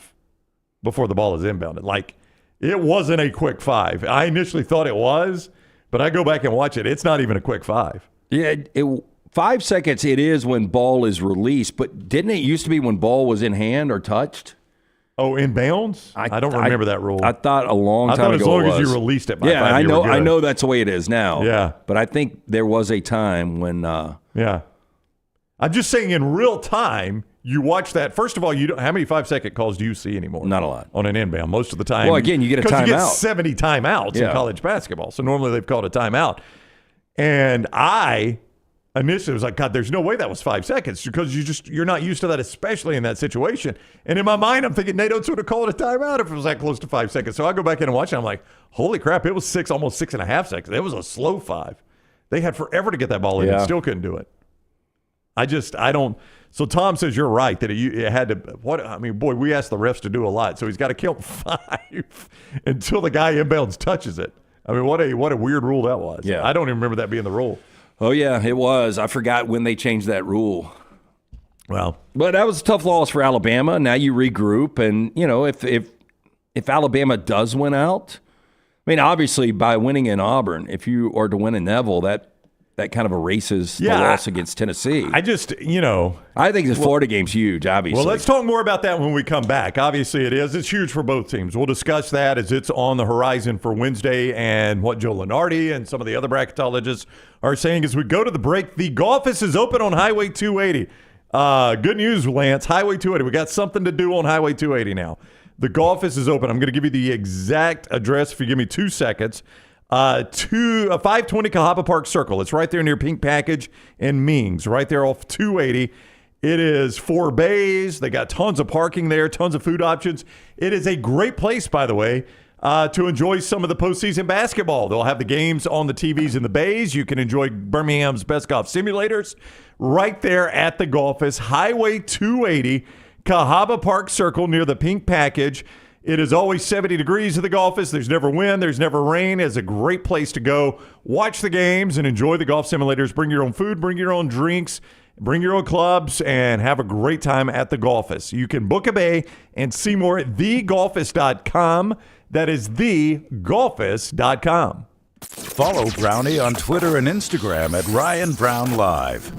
before the ball is inbounded. Like, it wasn't a quick 5. I initially thought it was, but I go back and watch it. It's not even a quick 5. Yeah, 5 seconds it is when ball is released, but didn't it used to be when ball was in hand or touched? Oh, inbounds? I don't remember that rule. I thought a long time ago I thought as long as you released it by 5, I know that's the way it is now. Yeah. But I think there was a time when yeah. I'm just saying, in real time, you watch that. First of all, how many 5-second calls do you see anymore? Not a lot. On an inbound. Most of the time. Well, again, you get a timeout. Because you get 70 timeouts in college basketball. So normally they've called a timeout. And I initially, it was like, God, there's no way that was 5 seconds because you're not used to that, especially in that situation. And in my mind, I'm thinking Nate Oats would have called a timeout if it was that close to 5 seconds. So I go back in and watch it. I'm like, holy crap, it was almost 6.5 seconds. It was a slow 5. They had forever to get that ball in and still couldn't do it. I don't. So Tom says you're right that it had to. Boy, we asked the refs to do a lot. So he's got to count 5 until the guy inbounds touches it. I mean, what a weird rule that was. Yeah. I don't even remember that being the rule. Oh, yeah, it was. I forgot when they changed that rule. Well, but that was a tough loss for Alabama. Now you regroup, and if Alabama does win out, I mean, obviously by winning in Auburn, if you are to win in Neville, that kind of erases the loss against Tennessee. I think the Florida game's huge, obviously. Well, let's talk more about that when we come back. Obviously, it is. It's huge for both teams. We'll discuss that as it's on the horizon for Wednesday and what Joe Lenardi and some of the other bracketologists are saying as we go to the break. The Golfus is open on Highway 280. Good news, Lance. Highway 280. We got something to do on Highway 280 now. The Golfus is open. I'm going to give you the exact address if you give me 2 seconds. 520 Cahaba Park Circle. It's right there near Pink Package and Mings, right there off 280. It is 4 bays. They got tons of parking there, tons of food options. It is a great place, by the way, to enjoy some of the postseason basketball. They'll have the games on the TVs in the bays. You can enjoy Birmingham's best golf simulators right there at the Golfus. Highway 280, Cahaba Park Circle near the Pink Package. It is always 70 degrees at the Golfus. There's never wind. There's never rain. It's a great place to go. Watch the games and enjoy the golf simulators. Bring your own food. Bring your own drinks. Bring your own clubs and have a great time at the Golfus. You can book a bay and see more at thegolfus.com. That is thegolfus.com. Follow Brownie on Twitter and Instagram at Ryan Brown Live.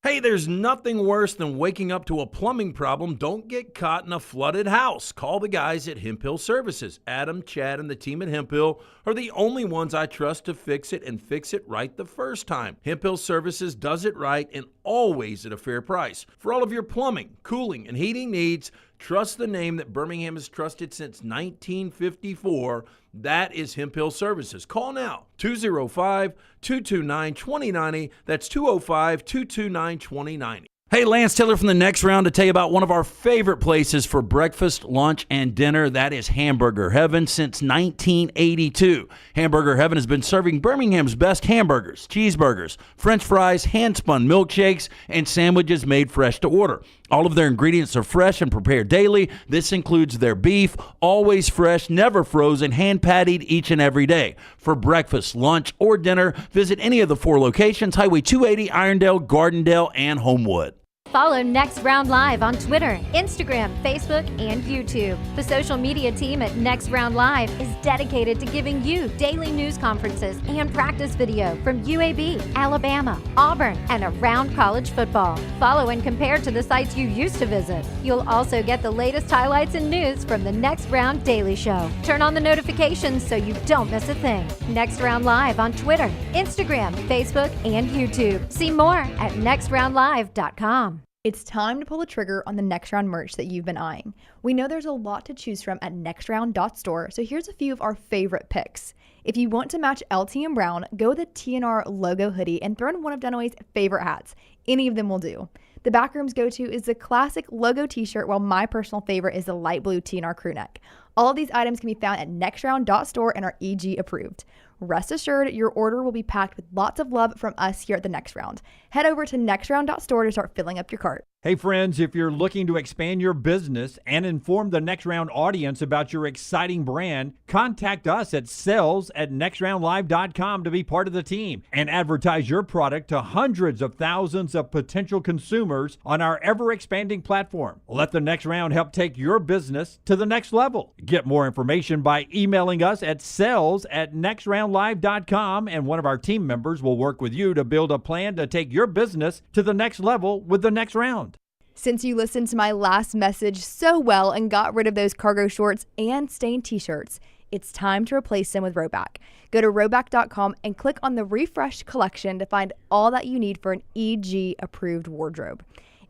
Hey, there's nothing worse than waking up to a plumbing problem. Don't get caught in a flooded house. Call the guys at Hemp Hill Services. Adam, Chad, and the team at Hemp Hill are the only ones I trust to fix it and fix it right the first time. Hemp Hill Services does it right and always at a fair price. For all of your plumbing, cooling, and heating needs, trust the name that Birmingham has trusted since 1954. That is Hemp Hill Services. Call now, 205-229-2090. That's 205-229-2090. Hey, Lance Taylor from the Next Round to tell you about one of our favorite places for breakfast, lunch, and dinner. That is Hamburger Heaven since 1982. Hamburger Heaven has been serving Birmingham's best hamburgers, cheeseburgers, French fries, hand-spun milkshakes, and sandwiches made fresh to order. All of their ingredients are fresh and prepared daily. This includes their beef, always fresh, never frozen, hand-pattied each and every day. For breakfast, lunch, or dinner, visit any of the 4 locations, Highway 280, Irondale, Gardendale, and Homewood. Follow Next Round Live on Twitter, Instagram, Facebook, and YouTube. The social media team at Next Round Live is dedicated to giving you daily news conferences and practice video from UAB, Alabama, Auburn, and around college football. Follow and compare to the sites you used to visit. You'll also get the latest highlights and news from the Next Round Daily Show. Turn on the notifications so you don't miss a thing. Next Round Live on Twitter, Instagram, Facebook, and YouTube. See more at nextroundlive.com. It's time to pull the trigger on the Next Round merch that you've been eyeing. We know there's a lot to choose from at nextround.store, so here's a few of our favorite picks. If you want to match LT and Brown, go with the TNR logo hoodie and throw in one of Dunaway's favorite hats. Any of them will do. The Backroom's go-to is the classic logo t-shirt, while my personal favorite is the light blue TNR crew neck. All of these items can be found at nextround.store and are EG approved. Rest assured, your order will be packed with lots of love from us here at the Next Round. Head over to nextround.store to start filling up your cart. Hey friends, if you're looking to expand your business and inform the Next Round audience about your exciting brand, contact us at sales@nextroundlive.com to be part of the team and advertise your product to hundreds of thousands of potential consumers on our ever-expanding platform. Let the Next Round help take your business to the next level. Get more information by emailing us at sales@nextroundlive.com, and one of our team members will work with you to build a plan to take your business to the next level with the Next Round. Since you listened to my last message so well and got rid of those cargo shorts and stained t-shirts, it's time to replace them with Rowback. Go to rowback.com and click on the refreshed collection to find all that you need for an EG-approved wardrobe.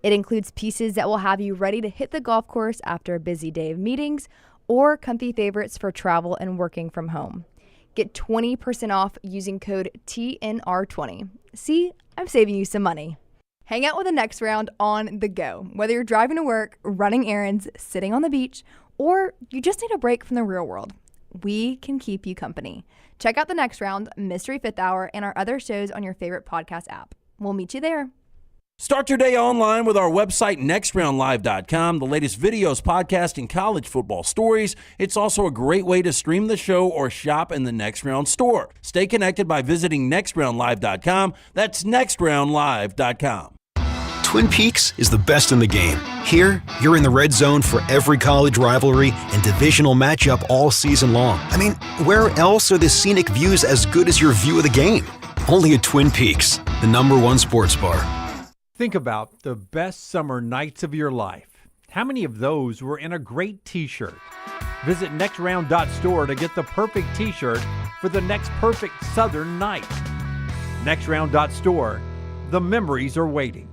It includes pieces that will have you ready to hit the golf course after a busy day of meetings, or comfy favorites for travel and working from home. Get 20% off using code TNR20. See, I'm saving you some money. Hang out with the Next Round on the go. Whether you're driving to work, running errands, sitting on the beach, or you just need a break from the real world, we can keep you company. Check out the Next Round, Mystery Fifth Hour, and our other shows on your favorite podcast app. We'll meet you there. Start your day online with our website, nextroundlive.com. The latest videos, podcasts, and college football stories. It's also a great way to stream the show or shop in the Next Round store. Stay connected by visiting nextroundlive.com. That's nextroundlive.com. Twin Peaks is the best in the game. Here, you're in the red zone for every college rivalry and divisional matchup all season long. I mean, where else are the scenic views as good as your view of the game? Only at Twin Peaks, the #1 sports bar. Think about the best summer nights of your life. How many of those were in a great t-shirt? Visit nextround.store to get the perfect t-shirt for the next perfect southern night. Nextround.store. The memories are waiting.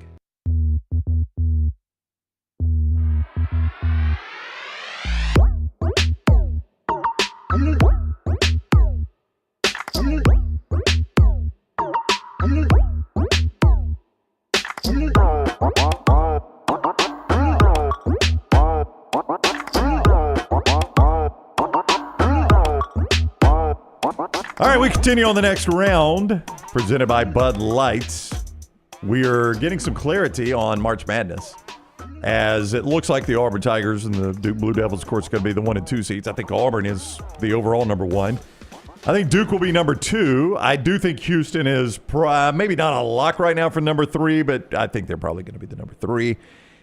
All right, we continue on the Next Round, presented by Bud Light. We are getting some clarity on March Madness, as it looks like the Auburn Tigers and the Duke Blue Devils, of course, are going to be the 1 and 2 seeds. I think Auburn is the overall #1. I think Duke will be #2. I do think Houston is maybe not a lock right now for #3, but I think they're probably going to be the #3.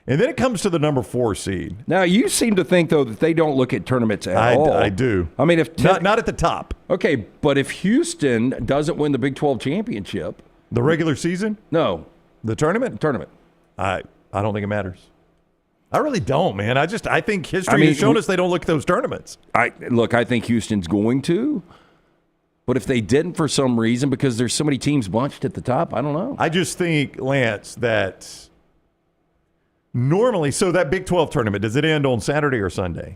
And then it comes to the #4 seed. Now, you seem to think, though, that they don't look at tournaments at all. I do. I mean, if not at the top. Okay, but if Houston doesn't win the Big 12 championship. The regular season? No. The tournament? Tournament. I don't think it matters. I really don't, man. I think history has shown us they don't look at those tournaments. I think Houston's going to. But if they didn't for some reason, because there's so many teams bunched at the top, I don't know. I just think, Lance, that normally, so that Big 12 tournament, does it end on Saturday or Sunday?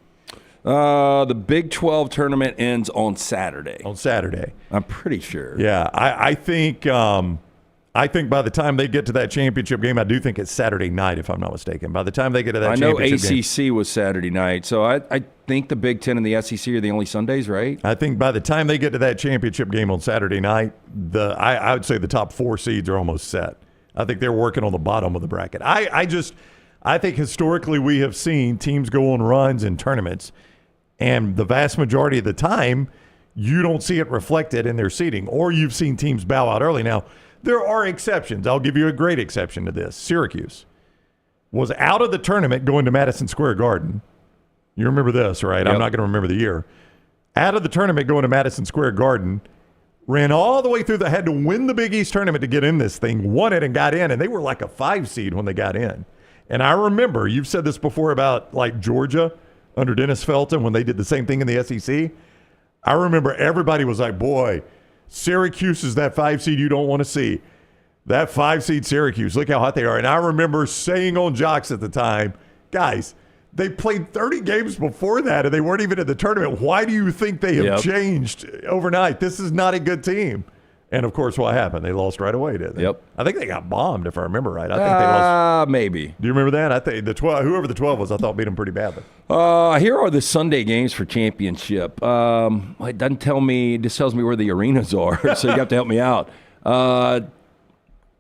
The Big 12 tournament ends on Saturday. On Saturday. I'm pretty sure. Yeah, I think by the time they get to that championship game, I do think it's Saturday night, if I'm not mistaken. By the time they get to that championship game. I know ACC was Saturday night, so I think the Big 10 and the SEC are the only Sundays, right? I think by the time they get to that championship game on Saturday night, I would say the top 4 seeds are almost set. I think they're working on the bottom of the bracket. I think historically we have seen teams go on runs in tournaments, and the vast majority of the time, you don't see it reflected in their seeding, or you've seen teams bow out early. Now, there are exceptions. I'll give you a great exception to this. Syracuse was out of the tournament going to Madison Square Garden. You remember this, right? Yep. I'm not going to remember the year. Out of the tournament going to Madison Square Garden, ran all the way through had to win the Big East tournament to get in this thing, won it and got in, and they were like a 5 seed when they got in. And I remember, you've said this before about like Georgia under Dennis Felton when they did the same thing in the SEC. I remember everybody was like, boy, Syracuse is that 5 seed you don't want to see. That 5 seed Syracuse, look how hot they are. And I remember saying on Jocks at the time, guys, they played 30 games before that and they weren't even in the tournament. Why do you think they have changed overnight? This is not a good team. And, of course, what happened? They lost right away, didn't they? Yep. I think they got bombed, if I remember right. I think they lost. Maybe. Do you remember that? I think whoever the 12 was, I thought beat them pretty badly. Here are the Sunday games for championship. It doesn't tell me. This tells me where the arenas are, so you have to help me out.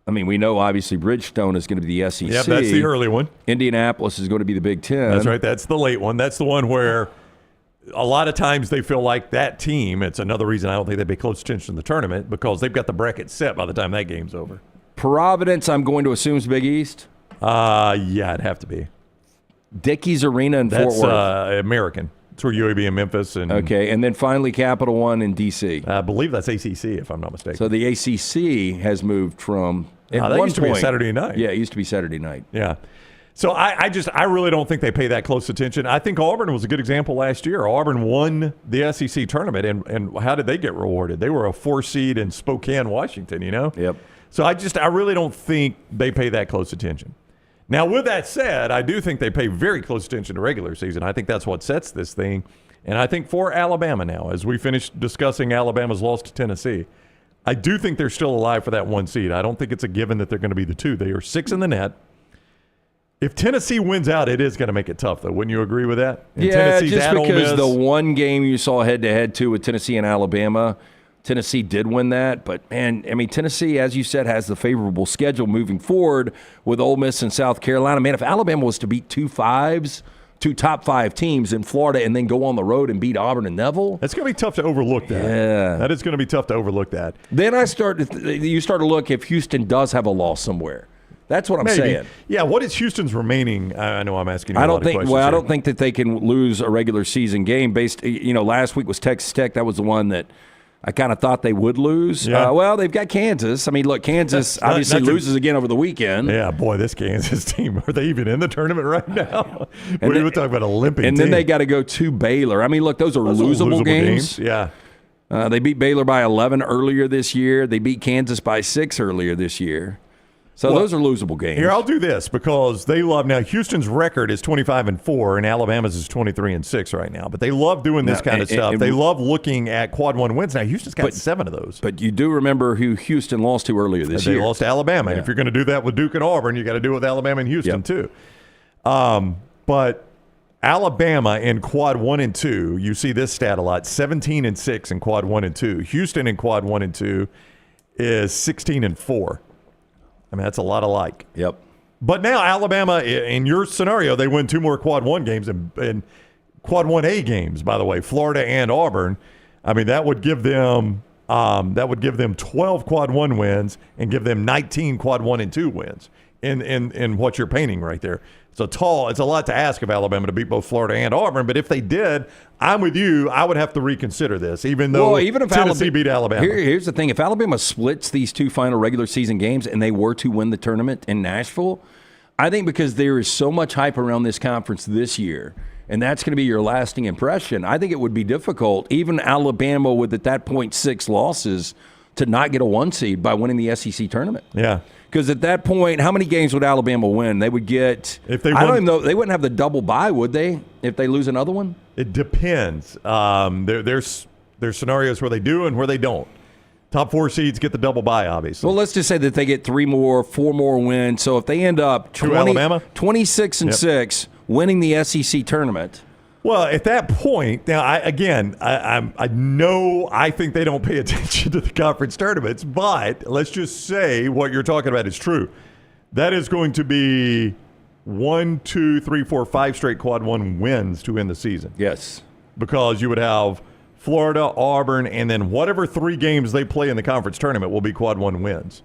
We know, obviously, Bridgestone is going to be the SEC. Yep, that's the early one. Indianapolis is going to be the Big Ten. That's right. That's the late one. That's the one where a lot of times they feel like that team, it's another reason I don't think they pay close attention to the tournament, because they've got the bracket set by the time that game's over. Providence, I'm going to assume, is Big East? Yeah, it'd have to be. Dickies Arena in Fort Worth. That's American. It's where UAB and Memphis. Okay, and then finally Capital One in D.C. I believe that's ACC, if I'm not mistaken. So the ACC has moved from that used to be a Saturday night. Yeah, it used to be Saturday night. Yeah. So I really don't think they pay that close attention. I think Auburn was a good example last year. Auburn won the SEC tournament, and how did they get rewarded? They were a 4 seed in Spokane, Washington, you know? Yep. So I really don't think they pay that close attention. Now, with that said, I do think they pay very close attention to regular season. I think that's what sets this thing. And I think for Alabama now, as we finish discussing Alabama's loss to Tennessee, I do think they're still alive for that 1 seed. I don't think it's a given that they're going to be the 2. They are 6 in the net. If Tennessee wins out, it is going to make it tough, though. Wouldn't you agree with that? And yeah, Tennessee's just at Ole because Miss. the one game you saw head-to-head, too, with Tennessee and Alabama, Tennessee did win that. But, man, I mean, Tennessee, as you said, has the favorable schedule moving forward with Ole Miss and South Carolina. Man, if Alabama was to beat 2 top 5 teams in Florida and then go on the road and beat Auburn and Neville. That's going to be tough to overlook that. Yeah. That is going to be tough to overlook that. Then you start to look if Houston does have a loss somewhere. That's what I'm saying. Yeah, what is Houston's remaining? I know I'm asking you I a lot don't of think. questions Well, I here. don't think that they can lose a regular season game based. Last week was Texas Tech. That was the one that I kind of thought they would lose. Yeah. Well, they've got Kansas. I mean, look, Kansas obviously loses again over the weekend. Yeah, boy, this Kansas team, are they even in the tournament right now? We're talking about a limping And team. then they got to go to Baylor. I mean, look, those are losable games. Yeah. They beat Baylor by 11 earlier this year. They beat Kansas by 6 earlier this year. So those are losable games. Here, I'll do this because they love now. Houston's record is 25-4, and Alabama's is 23-6 right now. But they love doing this kind of stuff. They love looking at quad 1 wins. Now Houston's got 7 of those. But you do remember who Houston lost to earlier this year. They lost to Alabama. Yeah. And if you're going to do that with Duke and Auburn, you got to do it with Alabama and Houston too. But Alabama in quad 1 and 2, you see this stat a lot: 17-6 in quad 1 and 2. Houston in quad 1 and 2 is 16-4. I mean, that's a lot alike. Yep. But now Alabama, in your scenario, they win 2 more quad 1 games and quad 1A games, by the way, Florida and Auburn. I mean, that would give them 12 quad 1 wins and give them 19 quad 1 and 2 wins in what you're painting right there. It's a lot to ask of Alabama to beat both Florida and Auburn, but if they did, I'm with you. I would have to reconsider this, even though even if Tennessee beat Alabama. Here's the thing. If Alabama splits these 2 final regular season games and they were to win the tournament in Nashville, I think because there is so much hype around this conference this year, and that's going to be your lasting impression, I think it would be difficult, even Alabama with at that point 6 losses, to not get a 1 seed by winning the SEC tournament. Yeah. Because at that point, how many games would Alabama win? They would get. If they I don't won, even know. They wouldn't have the double bye, would they? If they lose another one, it depends. There's scenarios where they do and where they don't. Top 4 seeds get the double bye, obviously. well, let's just say that they get 4 more wins. So if they end up 26-6, winning the SEC tournament. Well, at that point, now I know I think they don't pay attention to the conference tournaments, but let's just say what you're talking about is true. That is going to be 5 straight quad 1 wins to end the season. Yes, because you would have Florida, Auburn, and then whatever 3 games they play in the conference tournament will be quad 1 wins.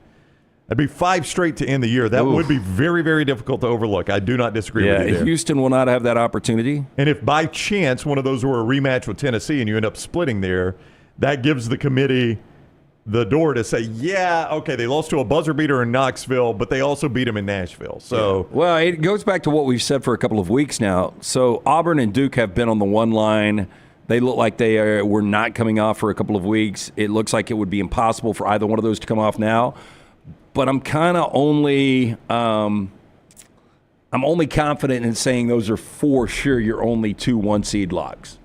That'd be 5 straight to end the year. That would be very, very difficult to overlook. I do not disagree with you there. Houston will not have that opportunity. And if by chance one of those were a rematch with Tennessee and you end up splitting there, that gives the committee the door to say, yeah, okay, they lost to a buzzer beater in Knoxville, but they also beat them in Nashville. So, well, it goes back to what we've said for a couple of weeks now. So Auburn and Duke have been on the one line. They look like they were not coming off for a couple of weeks. It looks like it would be impossible for either one of those to come off now. But I'm kind of only confident in saying those are for sure your only 2 1-seed locks.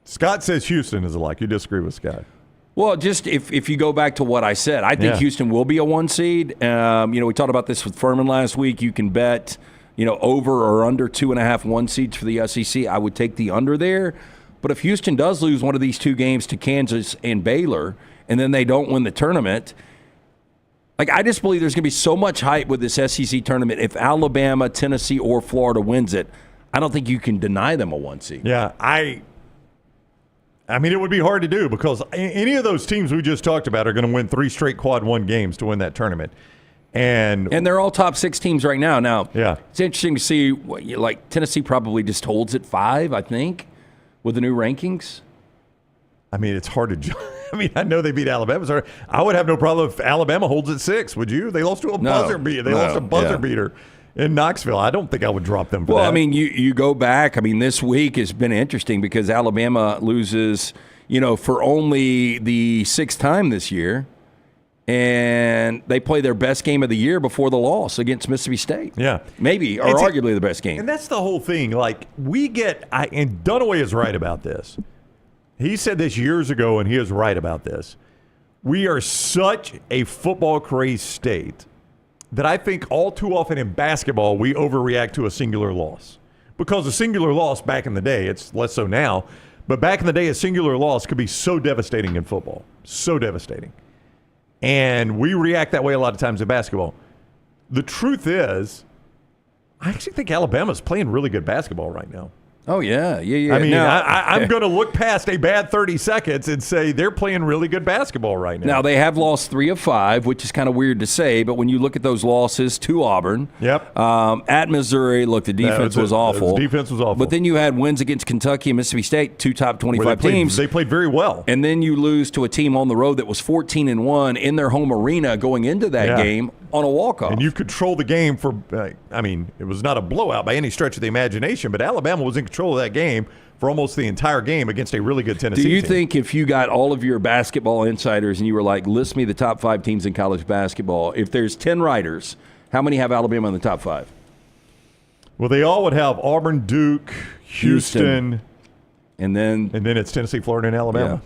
Scott says Houston is a lock. You disagree with Scott? Well, just if you go back to what I said, I think Houston will be a 1-seed. We talked about this with Furman last week. You can bet, over or under 2.5 1-seeds for the SEC. I would take the under there. But if Houston does lose one of these 2 games to Kansas and Baylor, and then they don't win the tournament, I just believe there's going to be so much hype with this SEC tournament. If Alabama, Tennessee, or Florida wins it, I don't think you can deny them a 1-seed. Yeah, I mean, it would be hard to do because any of those teams we just talked about are going to win 3 straight quad 1 games to win that tournament. And they're all top 6 teams right now. Now, yeah, it's interesting to see, Tennessee probably just holds at 5, I think, with the new rankings. I mean, it's hard to I know they beat Alabama. So I would have no problem if Alabama holds at 6. Would you? They lost to a buzzer beater. They lost a buzzer beater in Knoxville. I don't think I would drop them for that. Well, I mean, you go back. I mean, this week has been interesting because Alabama loses, for only the 6th time this year. and they play their best game of the year before the loss against Mississippi State. Yeah. Maybe, or arguably the best game. And that's the whole thing. Like, and Dunaway is right about this. He said this years ago, and he is right about this. We are such a football-crazed state that I think all too often in basketball, we overreact to a singular loss. Because a singular loss back in the day, it's less so now, but back in the day, a singular loss could be so devastating in football. So devastating. And we react that way a lot of times in basketball. The truth is, I actually think Alabama's playing really good basketball right now. Oh, yeah. I mean, I'm going to look past a bad 30 seconds and say they're playing really good basketball right now. Now, they have lost 3 of 5, which is kind of weird to say, but when you look at those losses to Auburn, at Missouri, look, the defense was awful. The defense was awful. But then you had wins against Kentucky and Mississippi State, 2 top 25 teams. They played very well. And then you lose to a team on the road that was 14-1 in their home arena going into that game on a walk-off. And you control the game for, it was not a blowout by any stretch of the imagination, but Alabama was in control of that game for almost the entire game against a really good Tennessee team. Do you think if you got all of your basketball insiders and you were like, list me the top 5 teams in college basketball, if there's 10 writers, how many have Alabama in the top 5? Well, they all would have Auburn, Duke, Houston. And then it's Tennessee, Florida, and Alabama.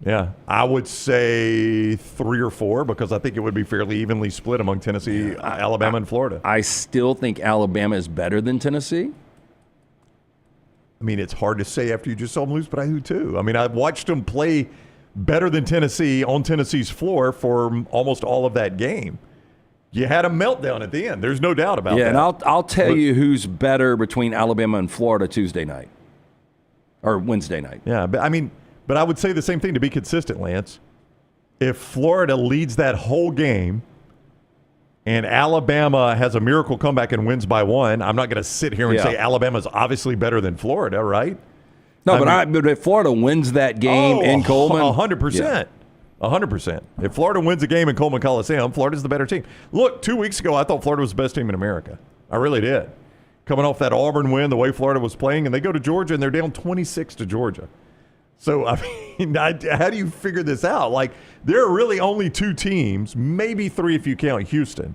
Yeah, I would say 3 or 4 because I think it would be fairly evenly split among Tennessee, Alabama, and Florida. I still think Alabama is better than Tennessee. I mean, it's hard to say after you just saw them lose, but I do too. I mean, I watched them play better than Tennessee on Tennessee's floor for almost all of that game. You had a meltdown at the end. There's no doubt about that. Yeah, and I'll tell you who's better between Alabama and Florida Tuesday night or Wednesday night. Yeah, but I would say the same thing to be consistent, Lance. If Florida leads that whole game and Alabama has a miracle comeback and wins by 1, I'm not going to sit here and say Alabama's obviously better than Florida, right? No, but if Florida wins that game in Coleman. 100%. 100%. If Florida wins a game in Coleman Coliseum, Florida's the better team. Look, 2 weeks ago, I thought Florida was the best team in America. I really did. Coming off that Auburn win, the way Florida was playing, and they go to Georgia, and they're down 26 to Georgia. So, I mean, how do you figure this out? Like, there are really only 2 teams, maybe 3 if you count Houston,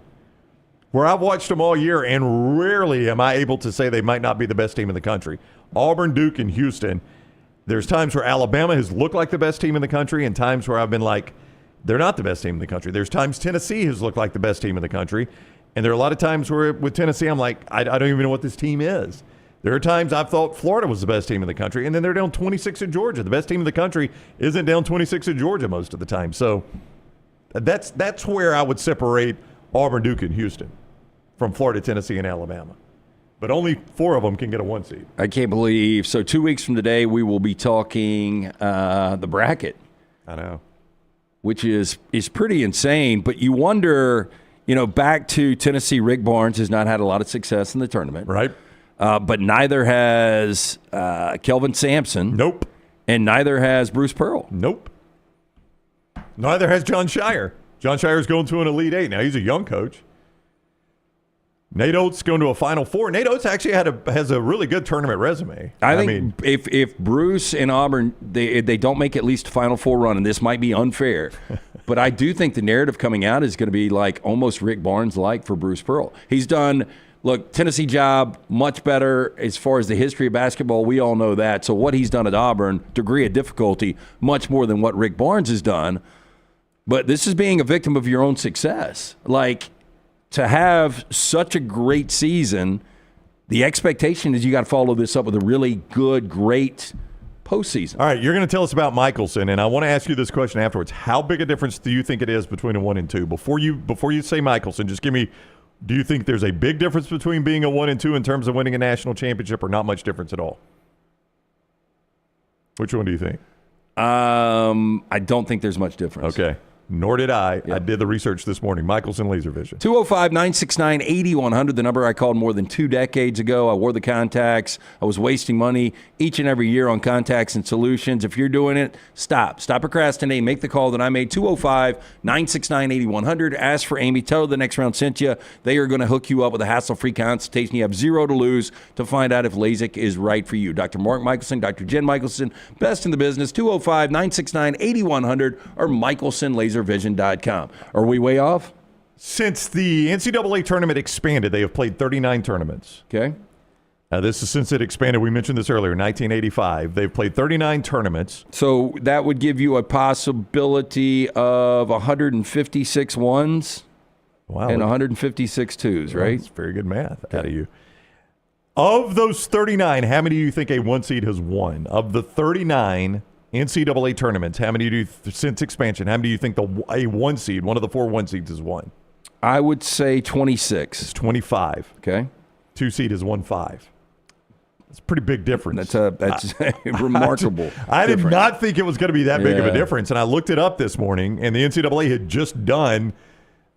where I've watched them all year, and rarely am I able to say they might not be the best team in the country. Auburn, Duke, and Houston. There's times where Alabama has looked like the best team in the country and times where I've been like, they're not the best team in the country. There's times Tennessee has looked like the best team in the country, and there are a lot of times where with Tennessee I'm like, I don't even know what this team is. There are times I've thought Florida was the best team in the country, and then they're down 26 in Georgia. The best team in the country isn't down 26 in Georgia most of the time. So that's where I would separate Auburn, Duke, and Houston from Florida, Tennessee, and Alabama. But only 4 of them can get a 1 seed. I can't believe. So 2 weeks from today, we will be talking the bracket. I know. Which is pretty insane. But you wonder, back to Tennessee, Rick Barnes has not had a lot of success in the tournament. Right. But neither has Kelvin Sampson. Nope. And neither has Bruce Pearl. Nope. Neither has John Shire. John Shire's going to an Elite 8. Now, he's a young coach. Nate Oats going to a Final Four. Nate Oats actually has a really good tournament resume. I think if Bruce and Auburn, they don't make at least a Final Four run, and this might be unfair, but I do think the narrative coming out is going to be like almost Rick Barnes-like for Bruce Pearl. He's done, look, Tennessee job, much better as far as the history of basketball. We all know that. So what he's done at Auburn, degree of difficulty, much more than what Rick Barnes has done. But this is being a victim of your own success. Like, to have such a great season, the expectation is you got to follow this up with a really good, great postseason. All right, you're going to tell us about Michelson, and I want to ask you this question afterwards. How big a difference do you think it is between a 1 and 2? Before you say Michelson, just give me, do you think there's a big difference between being a 1 and 2 in terms of winning a national championship, or not much difference at all? Which one do you think? I don't think there's much difference. Okay. Nor did I. Yep. I did the research this morning. Michelson Laser Vision. 205-969-8100, the number I called more than 2 decades ago. I wore the contacts. I was wasting money each and every year on contacts and solutions. If you're doing it, stop. Stop procrastinating. Make the call that I made, 205-969-8100. Ask for Amy. Tell her the next round sent you. They are going to hook you up with a hassle-free consultation. You have 0 to lose to find out if LASIK is right for you. Dr. Mark Michelson, Dr. Jen Michelson, best in the business, 205-969-8100 or Michelson Laser laservision.com. Are we way off? Since the NCAA tournament expanded, they have played 39 tournaments. Okay. This is since it expanded. We mentioned this earlier, 1985. They've played 39 tournaments. So that would give you a possibility of 156 ones and 156 twos, right? That's very good math out of you. Of those 39, how many do you think a one seed has won? Of the 39 NCAA tournaments, how many do you, since expansion, how many do you think a one seed, one of the 4 one seeds, has won? I would say 26. It's 25. Okay. 2 seed has won 5. That's a pretty big difference. That's remarkable. I did not think it was going to be that big of a Yeah. difference, and I looked it up this morning, and the NCAA had just done,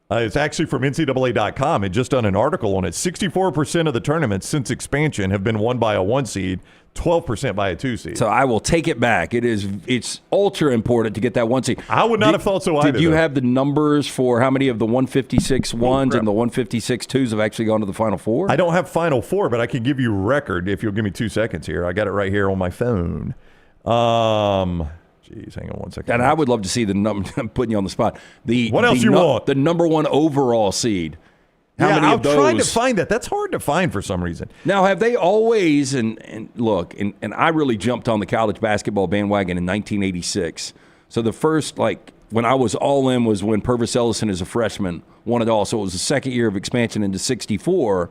it's actually from NCAA.com, had just done an article on it. 64% of the tournaments since expansion have been won by a 1 seed, 12% by a 2 seed. So I will take it back. It's ultra important to get that 1 seed. I would not have thought so either. Did you though. have the numbers for how many of the 156 ones and the 156 twos have actually gone to the Final Four? I don't have Final Four, but I can give you record if you'll give me 2 seconds here. I got it right here on my phone. Jeez, hang on 1 second. And I would love to see the number. I'm putting you on the spot. What else you want? The number 1 overall seed. How many I'm of those? trying to find that. That's hard to find for some reason. Now, have they always, and look, and I really jumped on the college basketball bandwagon in 1986. So the first, when I was all in was when Purvis Ellison as a freshman won it all. So it was the second year of expansion into 64.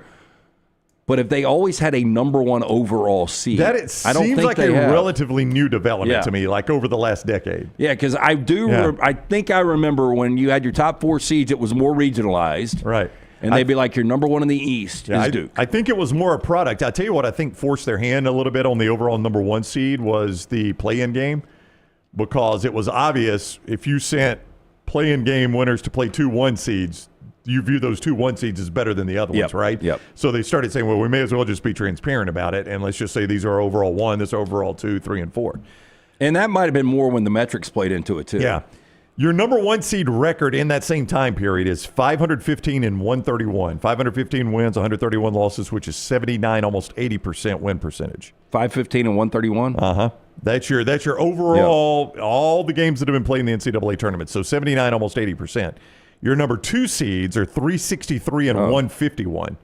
But if they always had a number 1 overall seed, I don't seems think like they a have. relatively new development to me, like over the last decade. Yeah, because I I think I remember when you had your top 4 seeds, it was more regionalized. Right. And they'd be like, your number 1 in the East is Duke. I think it was more a product. I'll tell you what I think forced their hand a little bit on the overall number 1 seed was the play-in game, because it was obvious if you sent play-in game winners to play 2 1 seeds, you view those 2 1 seeds as better than the other ones, right? Yep. So they started saying, well, we may as well just be transparent about it, and let's just say these are overall 1, this overall 2, 3, and 4. And that might have been more when the metrics played into it, too. Yeah. Your number 1 seed record in that same time period is 515 and 131. 515 wins, 131 losses, which is 79, almost 80% win percentage. 515 and 131? Uh-huh. That's your overall, all the games that have been played in the NCAA tournament. So 79, almost 80%. Your number 2 seeds are 363 and 151.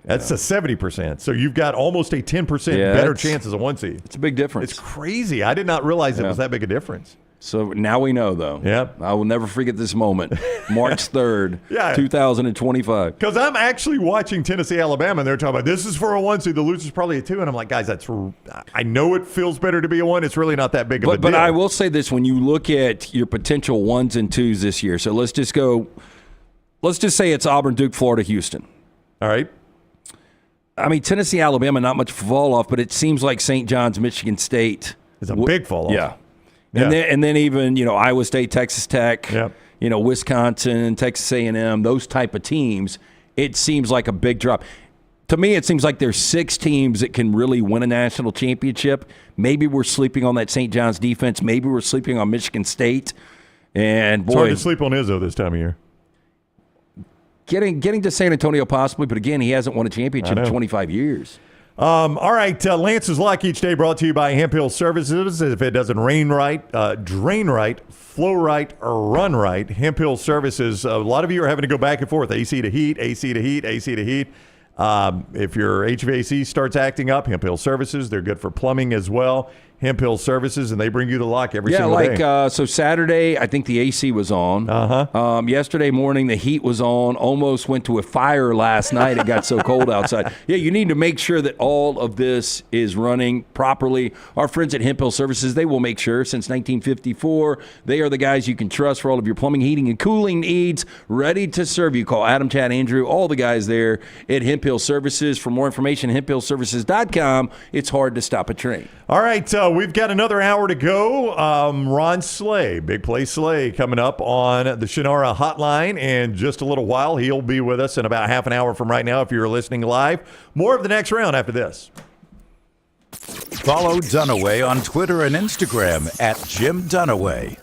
That's a 70%. So you've got almost a 10% better chance as a 1 seed. It's a big difference. It's crazy. I did not realize it was that big a difference. So now we know, though. Yep. I will never forget this moment. March 3rd, 2025. Because I'm actually watching Tennessee, Alabama, and they're talking about this is for a 1 seed. The loser's probably a 2. And I'm like, guys, I know it feels better to be a 1. It's really not that big of a deal. But I will say this. When you look at your potential 1s and 2s this year, so let's just say it's Auburn, Duke, Florida, Houston. All right. I mean, Tennessee, Alabama, not much fall off, but it seems like St. John's, Michigan State. It's a big fall off. Yeah. And then even, Iowa State, Texas Tech, Wisconsin, Texas A&M, those type of teams, it seems like a big drop. To me, it seems like there's 6 teams that can really win a national championship. Maybe we're sleeping on that St. John's defense. Maybe we're sleeping on Michigan State. And boy, it's hard to sleep on Izzo this time of year. Getting to San Antonio possibly, but again, he hasn't won a championship in 25 years. All right, Lance's Lock each day brought to you by Hemp Hill Services. If it doesn't rain right, drain right, flow right, or run right, Hemp Hill Services, a lot of you are having to go back and forth, AC to heat, AC to heat, AC to heat. If your HVAC starts acting up, Hemp Hill Services, they're good for plumbing as well. Hemp Hill Services, and they bring you the lock every single day. So Saturday, I think the AC was on. Yesterday morning, the heat was on. Almost went to a fire last night. It got so cold outside. Yeah, you need to make sure that all of this is running properly. Our friends at Hemp Hill Services, they will make sure. Since 1954, they are the guys you can trust for all of your plumbing, heating, and cooling needs. Ready to serve you. Call Adam, Chad, Andrew, all the guys there at Hemp Hill Services. For more information, hemphillservices.com. It's hard to stop a train. All right, we've got another hour to go. Ron Slay, Big Play Slay, coming up on the Shannara Hotline in just a little while. He'll be with us in about half an hour from right now if you're listening live. More of the next round after this. Follow Dunaway on Twitter and Instagram at Jim Dunaway.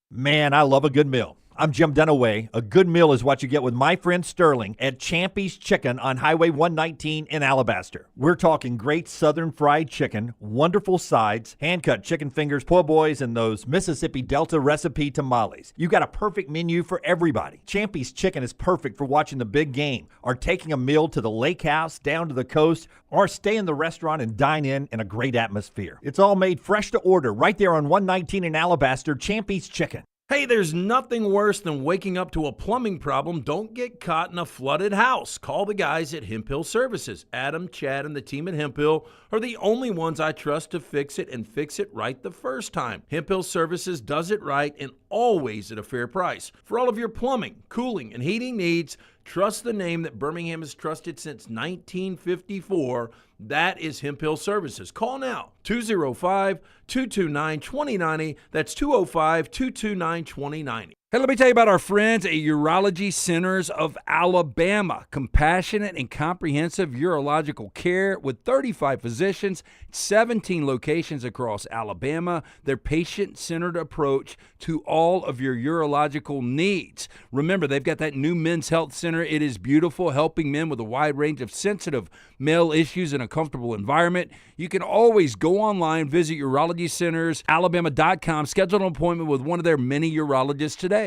Man, I love a good meal. I'm Jim Dunaway. A good meal is what you get with my friend Sterling at Champy's Chicken on Highway 119 in Alabaster. We're talking great southern fried chicken, wonderful sides, hand-cut chicken fingers, po' boys, and those Mississippi Delta recipe tamales. You got a perfect menu for everybody. Champy's Chicken is perfect for watching the big game, or taking a meal to the lake house, down to the coast, or stay in the restaurant and dine in a great atmosphere. It's all made fresh to order right there on 119 in Alabaster, Champy's Chicken. Hey, there's nothing worse than waking up to a plumbing problem. Don't get caught in a flooded house. Call the guys at Hemp Hill Services. Adam, Chad, and the team at Hemp Hill are the only ones I trust to fix it and fix it right the first time. Hemp Hill Services does it right and always at a fair price. For all of your plumbing, cooling, and heating needs, trust the name that Birmingham has trusted since 1954. That is Hemp Hill Services. Call now, 205-229-2090. That's 205-229-2090. Hey, let me tell you about our friends at Urology Centers of Alabama. Compassionate and comprehensive urological care with 35 physicians, 17 locations across Alabama. Their patient-centered approach to all of your urological needs. Remember, they've got that new men's health center. It is beautiful, helping men with a wide range of sensitive male issues in a comfortable environment. You can always go online, visit urologycentersalabama.com, schedule an appointment with one of their many urologists today.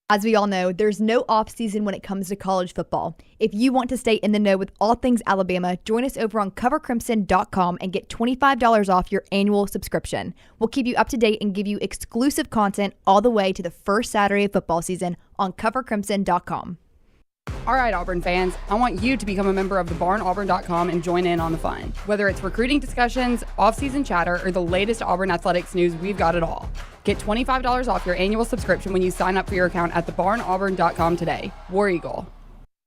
As we all know, there's no off-season when it comes to college football. If you want to stay in the know with all things Alabama, join us over on covercrimson.com and get $25 off your annual subscription. We'll keep you up to date and give you exclusive content all the way to the first Saturday of football season on covercrimson.com. All right, Auburn fans, I want you to become a member of thebarnauburn.com and join in on the fun. Whether it's recruiting discussions, off-season chatter, or the latest Auburn athletics news, we've got it all. Get $25 off your annual subscription when you sign up for your account at thebarnauburn.com today. War Eagle.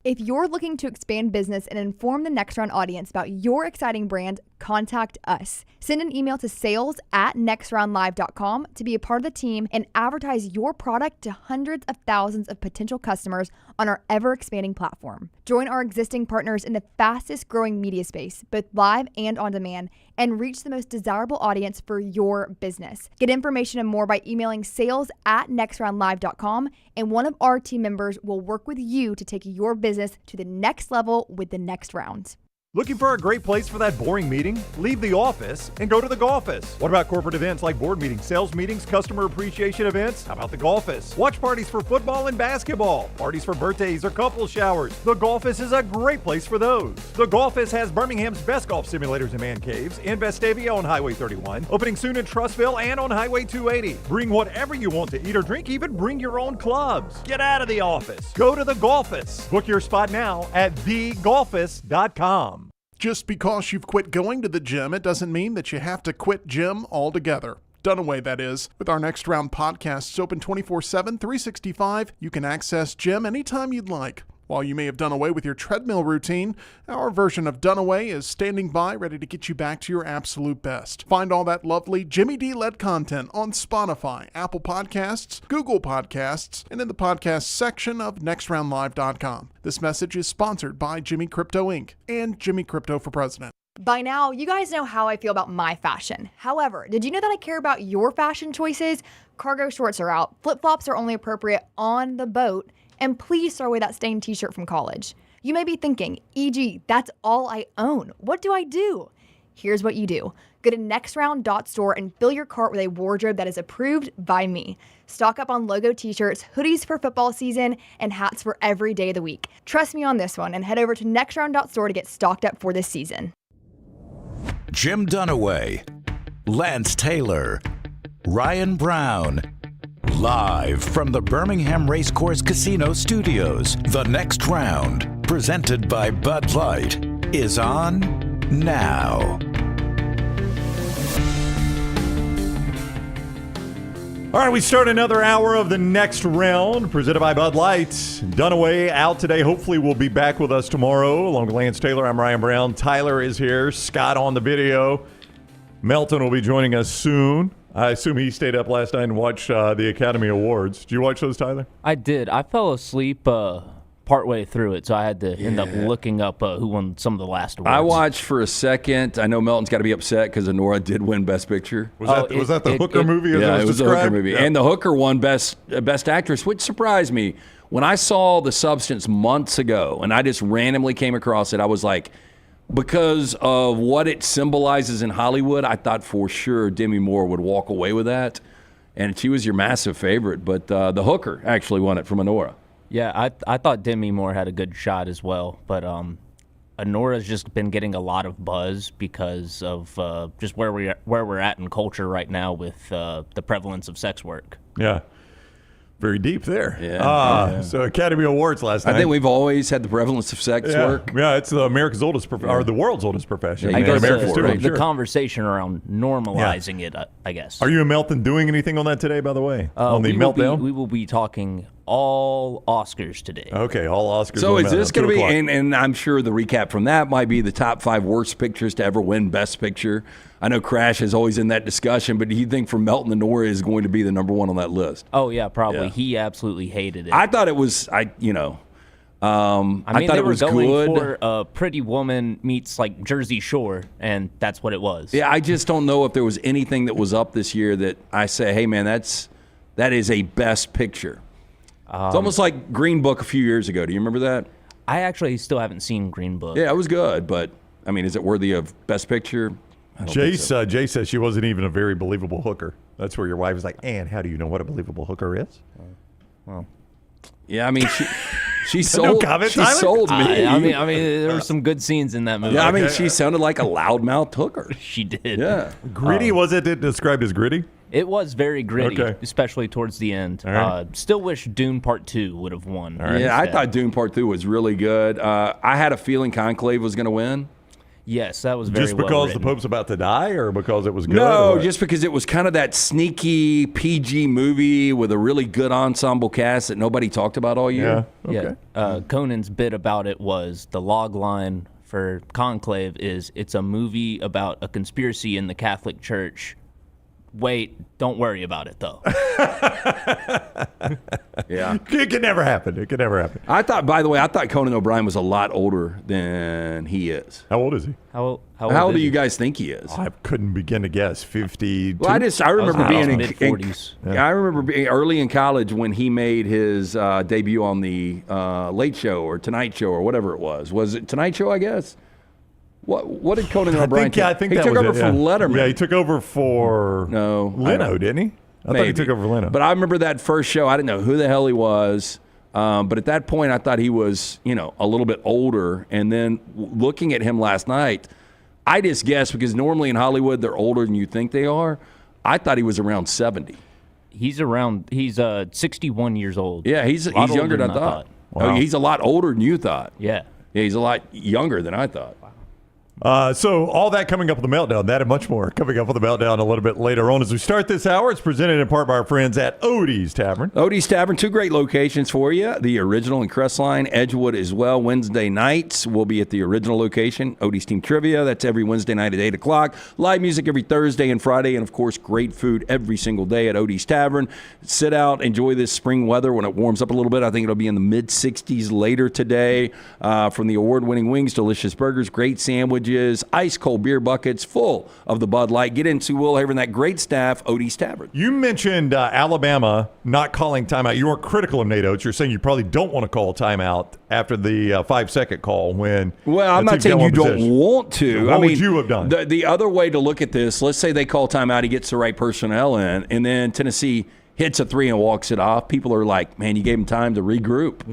If you're looking to expand business and inform the Next Round audience about your exciting brand, contact us. Send an email to sales@nextroundlive.com to be a part of the team and advertise your product to hundreds of thousands of potential customers on our ever-expanding platform. Join our existing partners in the fastest-growing media space, both live and on demand, and reach the most desirable audience for your business. Get information and more by emailing sales@nextroundlive.com, and one of our team members will work with you to take your business to the next level with the Next Round. Looking for a great place for that boring meeting? Leave the office and go to the Golfus. What about corporate events like board meetings, sales meetings, customer appreciation events? How about the Golfus? Watch parties for football and basketball, parties for birthdays or couple showers. The Golfus is a great place for those. The Golfus has Birmingham's best golf simulators and man caves in Vestavia on Highway 31, opening soon in Trussville and on Highway 280. Bring whatever you want to eat or drink, even bring your own clubs. Get out of the office. Go to the Golfus. Book your spot now at thegolfus.com. Just because you've quit going to the gym, it doesn't mean that you have to quit gym altogether. Dunaway, that is. With our Next Round podcasts open 24/7, 365, you can access gym anytime you'd like. While you may have done away with your treadmill routine, our version of Dunaway is standing by ready to get you back to your absolute best. Find all that lovely Jimmy D-led content on Spotify, Apple Podcasts, Google Podcasts, and in the podcast section of nextroundlive.com. This message is sponsored by Jimmy Crypto Inc. and Jimmy Crypto for President. By now, you guys know how I feel about my fashion. However, did you know that I care about your fashion choices? Cargo shorts are out, flip-flops are only appropriate on the boat, and please throw away that stained t-shirt from college. You may be thinking, EG, that's all I own. What do I do? Here's what you do. Go to nextround.store and fill your cart with a wardrobe that is approved by me. Stock up on logo t-shirts, hoodies for football season, and hats for every day of the week. Trust me on this one and head over to nextround.store to get stocked up for this season. Jim Dunaway, Lance Taylor, Ryan Brown. Live from the Birmingham Racecourse Casino Studios, the Next Round, presented by Bud Light, is on now. All right, we start another hour of the Next Round, presented by Bud Light. Dunaway out today. Hopefully we'll be back with us tomorrow. Along with Lance Taylor, I'm Ryan Brown. Tyler is here. Scott on the video. Melton will be joining us soon. I assume he stayed up last night and watched the Academy Awards. Did you watch those, Tyler? I did. I fell asleep part partway through it, so I had to end up looking up who won some of the last awards. I watched for a second. I know Melton's got to be upset because Honora did win Best Picture. Was that the Hooker movie? Yeah, it was the Hooker movie. Yeah. And the Hooker won Best Actress, which surprised me. When I saw The Substance months ago, and I just randomly came across it, I was like, because of what it symbolizes in Hollywood, I thought for sure Demi Moore would walk away with that. And she was your massive favorite, but the Hooker actually won it from Honora. Yeah, I thought Demi Moore had a good shot as well, but Honora's just been getting a lot of buzz because of just where we're at in culture right now with the prevalence of sex work. Yeah. Very deep there. Yeah. So Academy Awards last night. I think we've always had the prevalence of sex work. Yeah, it's America's oldest or the world's oldest profession. Yeah, I guess America's the conversation around normalizing it, I guess. Are you and Melton doing anything on that today, by the way? On the meltdown? We will be talking all Oscars today. Okay, all Oscars. So is this going to be, 2:00. and I'm sure the recap from that might be the top 5 worst pictures to ever win Best Picture. I know Crash is always in that discussion, but do you think for Melton, Honora is going to be the number one on that list? Oh, yeah, probably. Yeah. He absolutely hated it. I thought it was, I mean, thought they it was were going good. for Pretty Woman meets like Jersey Shore, and that's what it was. Yeah, I just don't know if there was anything that was up this year that I say, hey, man, that is a Best Picture. It's almost like Green Book a few years ago. Do you remember that? I actually still haven't seen Green Book. Yeah, it was good, but, I mean, is it worthy of Best Picture? Jay says she wasn't even a very believable hooker. That's where your wife is like, Ann, how do you know what a believable hooker is? Well, yeah, I mean, she sold. comment, She Tyler? sold me. I mean, there were some good scenes in that movie. Yeah, I mean, she sounded like a loudmouth hooker. She did. Yeah, Gritty, was it described as gritty? It was very gritty, Okay. especially towards the end. right. Still wish Dune Part 2 would have won. yeah. I thought Dune Part 2 was really good. I had a feeling Conclave was going to win. Yes, that was very Just well because written. the Pope's about to die, or because it was good? No, or what? just because it was kind of that sneaky PG movie with a really good ensemble cast that nobody talked about all year. Yeah. Okay. Yeah. Conan's bit about it was the log line for Conclave is it's a movie about a conspiracy in the Catholic Church. Wait, don't worry about it, though. Yeah. It could never happen. It could never happen. I thought, by the way, Conan O'Brien was a lot older than he is. How old is he? How old do is you he? guys think he is? I couldn't begin to guess. 52? Well, I remember being in mid-40s. I remember being early in college when he made his debut on the Late Show or Tonight Show or whatever it was. Was it Tonight Show, I guess? What did Conan O'Brien take? I think he that took was over it, from Letterman. Yeah, he took over for Leno, didn't he? I thought he took over for Leno. But I remember that first show. I didn't know who the hell he was. But at that point, I thought he was, a little bit older. And then looking at him last night, I just guessed because normally in Hollywood they're older than you think they are. I thought he was around 70. He's 61 years old. Yeah, he's younger than I thought. Wow. Oh, he's a lot older than you thought. Yeah. Yeah, he's a lot younger than I thought. So all that coming up with the Meltdown, that and much more coming up with the Meltdown a little bit later on. As we start this hour, it's presented in part by our friends at Odie's Tavern. Odie's Tavern, 2 great locations for you. The original and Crestline, Edgewood as well. Wednesday nights will be at the original location. Odie's Team Trivia, that's every Wednesday night at 8 o'clock. Live music every Thursday and Friday. And, of course, great food every single day at Odie's Tavern. Sit out, enjoy this spring weather when it warms up a little bit. I think it'll be in the mid-60s later today. From the award-winning wings, delicious burgers, great sandwiches, ice-cold beer buckets full of the Bud Light. Get into Will Haver and that great staff, Odie's Tavern. You mentioned Alabama not calling timeout. You weren't critical of Nate Oates. You're saying you probably don't want to call timeout after the 5-second call when. Well, I'm not saying you don't want to. What would you have done? The other way to look at this, let's say they call timeout, he gets the right personnel in, and then Tennessee hits a 3 and walks it off. People are like, man, you gave him time to regroup.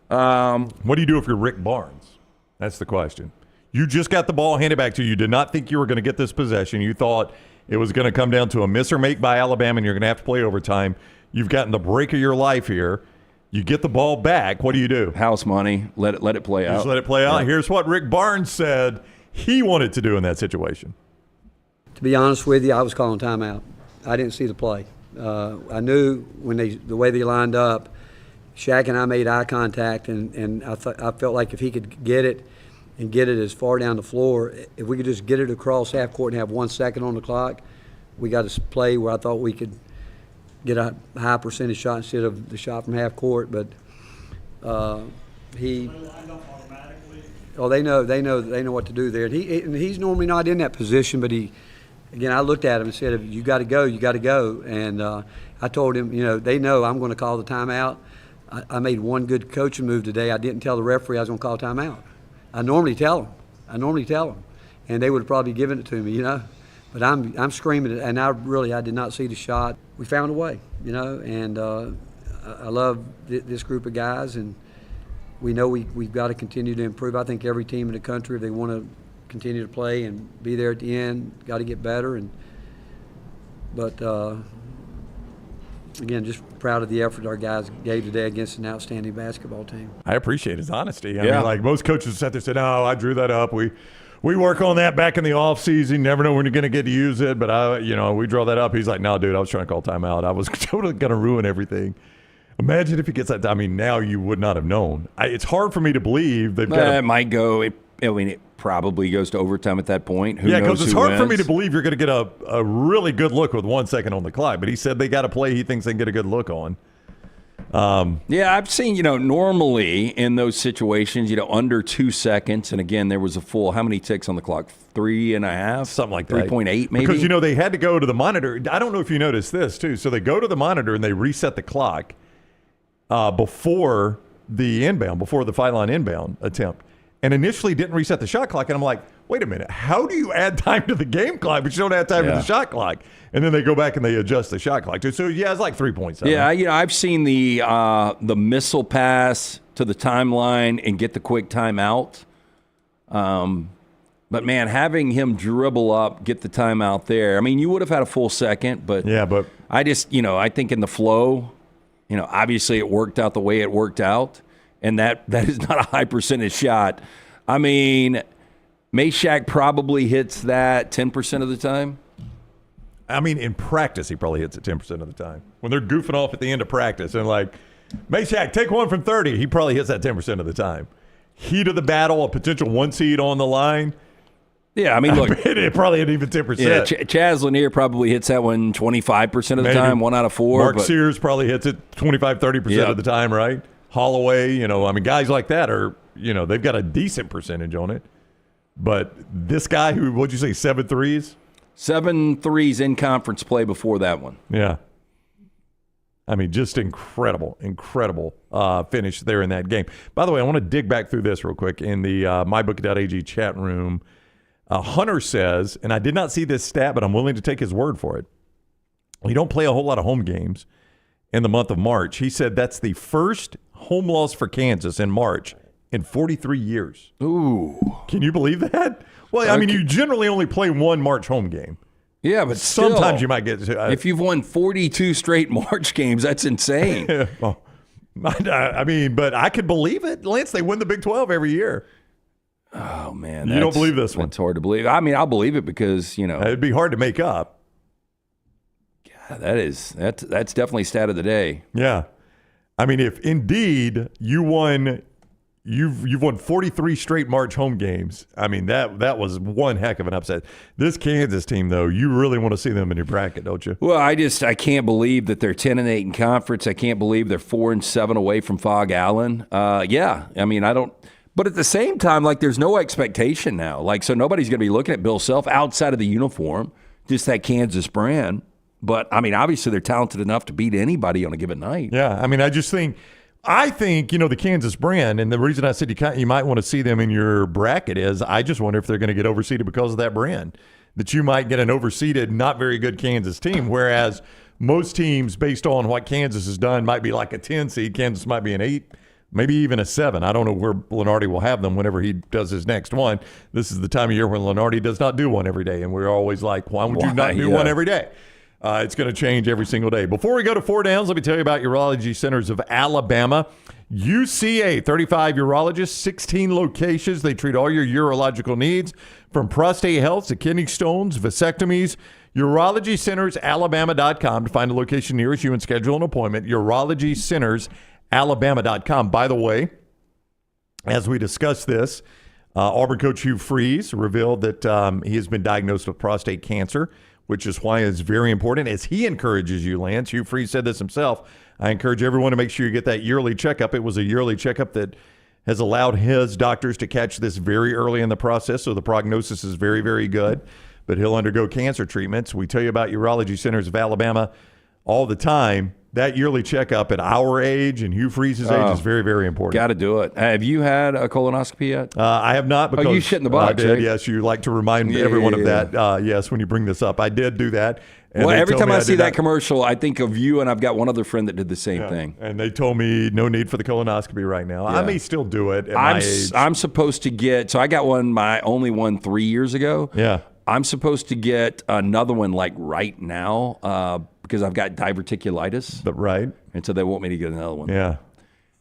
Mm-hmm. What do you do if you're Rick Barnes? That's the question. You just got the ball handed back to you. You did not think you were going to get this possession. You thought it was going to come down to a miss or make by Alabama, and you're going to have to play overtime. You've gotten the break of your life here. You get the ball back. What do you do? House money. Let it play out. Just let it play out. Yeah. Here's what Rick Barnes said he wanted to do in that situation. To be honest with you, I was calling timeout. I didn't see the play. I knew when the way they lined up, Shaq and I made eye contact, and I felt like if he could get it and get it as far down the floor, if we could just get it across half court and have 1 second on the clock, we got a play where I thought we could get a high percentage shot instead of the shot from half court. But they know what to do there. And he's normally not in that position, but I looked at him and said, "You got to go." And I told him, they know I'm going to call the timeout. I made one good coaching move today. I didn't tell the referee I was going to call timeout. I normally tell them, and they would have probably given it to me, But I'm screaming, and I did not see the shot. We found a way, and I love this group of guys, and we know we've got to continue to improve. I think every team in the country, if they want to continue to play and be there at the end, got to get better. But again, just proud of the effort our guys gave today against an outstanding basketball team. I appreciate his honesty. I mean, like most coaches sat there and said, "No, I drew that up. We work on that back in the off season. Never know when you're going to get to use it, but we draw that up." He's like, "No, dude, I was trying to call timeout. I was totally going to ruin everything." Imagine if he gets that. I mean, now you would not have known. It's hard for me to believe they've got. It might go. It probably goes to overtime at that point. Who knows? Yeah, because it's hard for me to wins? believe you're going to get a really good look with 1 second on the clock. But he said they got a play he thinks they can get a good look on. Yeah, I've seen, normally in those situations, under 2 seconds. And again, there was a full, how many ticks on the clock? 3.5? Something like that. 3.8 maybe? Because, they had to go to the monitor. I don't know if you noticed this, too. So they go to the monitor and they reset the clock before the five line inbound attempt. And initially didn't reset the shot clock. And I'm like, wait a minute. How do you add time to the game clock, but you don't add time to the shot clock? And then they go back and they adjust the shot clock. So, yeah, it's like 3.7. Yeah, I've seen the missile pass to the timeline and get the quick timeout. But, man, having him dribble up, get the timeout there. I mean, you would have had a full second. But I just, I think in the flow, obviously it worked out the way it worked out. And that is not a high percentage shot. I mean, Meshack probably hits that 10% of the time. I mean, in practice, he probably hits it 10% of the time. When they're goofing off at the end of practice and like, Meshack, take one from 30, he probably hits that 10% of the time. Heat of the battle, a potential 1 seed on the line. Yeah, I mean, look. It probably hit even 10%. Yeah, Chaz Lanier probably hits that one 25% of the time, 1 out of 4. Mark Sears probably hits it 25, 30% of the time, right? Holloway, guys like that are, they've got a decent percentage on it. But this guy who, what'd you say, 7 threes? 7 threes in conference play before that one. Yeah. I mean, just incredible finish there in that game. By the way, I want to dig back through this real quick in the MyBookie.ag chat room. Hunter says, and I did not see this stat, but I'm willing to take his word for it. We don't play a whole lot of home games in the month of March. He said that's the first home loss for Kansas in March in 43 years. Ooh. Can you believe that? Well, I mean, you generally only play one March home game. Yeah, but sometimes you might get if you've won 42 straight March games, that's insane. Well, I mean, but I could believe it. Lance, they win the Big 12 every year. Oh, man. You don't believe this one? It's hard to believe. I mean, I'll believe it because, it'd be hard to make up. God, that's definitely stat of the day. Yeah. I mean, if indeed you've won 43 straight March home games. I mean, that was one heck of an upset. This Kansas team, though, you really want to see them in your bracket, don't you? Well, I can't believe that they're 10-8 in conference. I can't believe they're 4-7 away from Fog Allen. Yeah, I mean, I don't. But at the same time, there's no expectation now. So nobody's going to be looking at Bill Self outside of the uniform, just that Kansas brand. But, I mean, obviously they're talented enough to beat anybody on a given night. Yeah, I mean, I think, the Kansas brand, and the reason I said you might want to see them in your bracket is I just wonder if they're going to get overseeded because of that brand, that you might get an overseeded, not very good Kansas team, whereas most teams, based on what Kansas has done, might be like a 10 seed. Kansas might be an 8, maybe even a 7. I don't know where Lenardi will have them whenever he does his next one. This is the time of year when Lenardi does not do one every day, and we're always like, why would you not do one every day? It's going to change every single day. Before we go to 4 downs, let me tell you about Urology Centers of Alabama. UCA, 35 urologists, 16 locations. They treat all your urological needs, from prostate health to kidney stones, vasectomies. UrologyCentersAlabama.com to find a location nearest you and schedule an appointment. UrologyCentersAlabama.com. By the way, as we discuss this, Auburn coach Hugh Freeze revealed that he has been diagnosed with prostate cancer, which is why it's very important, as he encourages you, Lance. Hugh Freeze said this himself. I encourage everyone to make sure you get that yearly checkup. It was a yearly checkup that has allowed his doctors to catch this very early in the process, so the prognosis is very, very good. But he'll undergo cancer treatments. We tell you about Urology Centers of Alabama all the time. That yearly checkup at our age and Hugh Freeze's age is very, very important. Got to do it. Have you had a colonoscopy yet? I have not. Because you shit in the box, I did, right? yes. You like to remind everyone of that. Yes, when you bring this up. I did do that. And well, every time I see that not. commercial, I think of you, and I've got one other friend that did the same thing. And they told me no need for the colonoscopy right now. I may still do it at my age. I'm supposed to get, so I got my only one 3 years ago. Yeah. I'm supposed to get another one like right now because I've got diverticulitis. But right. And so they want me to get another one. Yeah.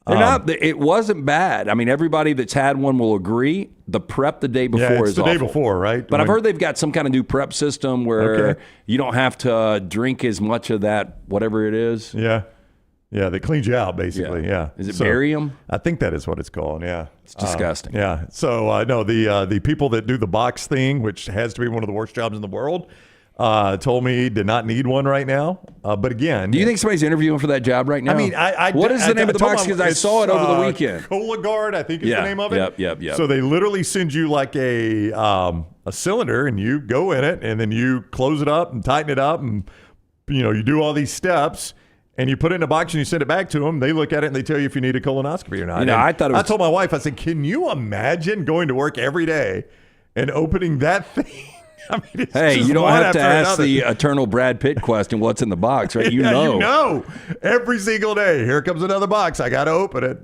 It wasn't bad. I mean, everybody that's had one will agree. The prep the day before it's is the awful. day before, right? But I've heard they've got some kind of new prep system where you don't have to drink as much of that, whatever it is. Yeah. Yeah, they cleaned you out, basically. Yeah. Is it barium? I think that is what it's called, yeah. It's disgusting. Yeah. So, no, the people that do the box thing, which has to be one of the worst jobs in the world, told me did not need one right now. But again, do you think somebody's interviewing for that job right now? I mean, what is the name of the box? Because I saw it over the weekend. Cologuard, I think is the name of it. Yep. So they literally send you like a cylinder, and you go in it, and then you close it up and tighten it up, and you do all these steps. And you put it in a box and you send it back to them. They look at it and they tell you if you need a colonoscopy or not. I thought I told my wife, I said, can you imagine going to work every day and opening that thing? I mean, hey, you don't have to ask the eternal Brad Pitt question, what's in the box, right? You know. Every single day, here comes another box. I got to open it.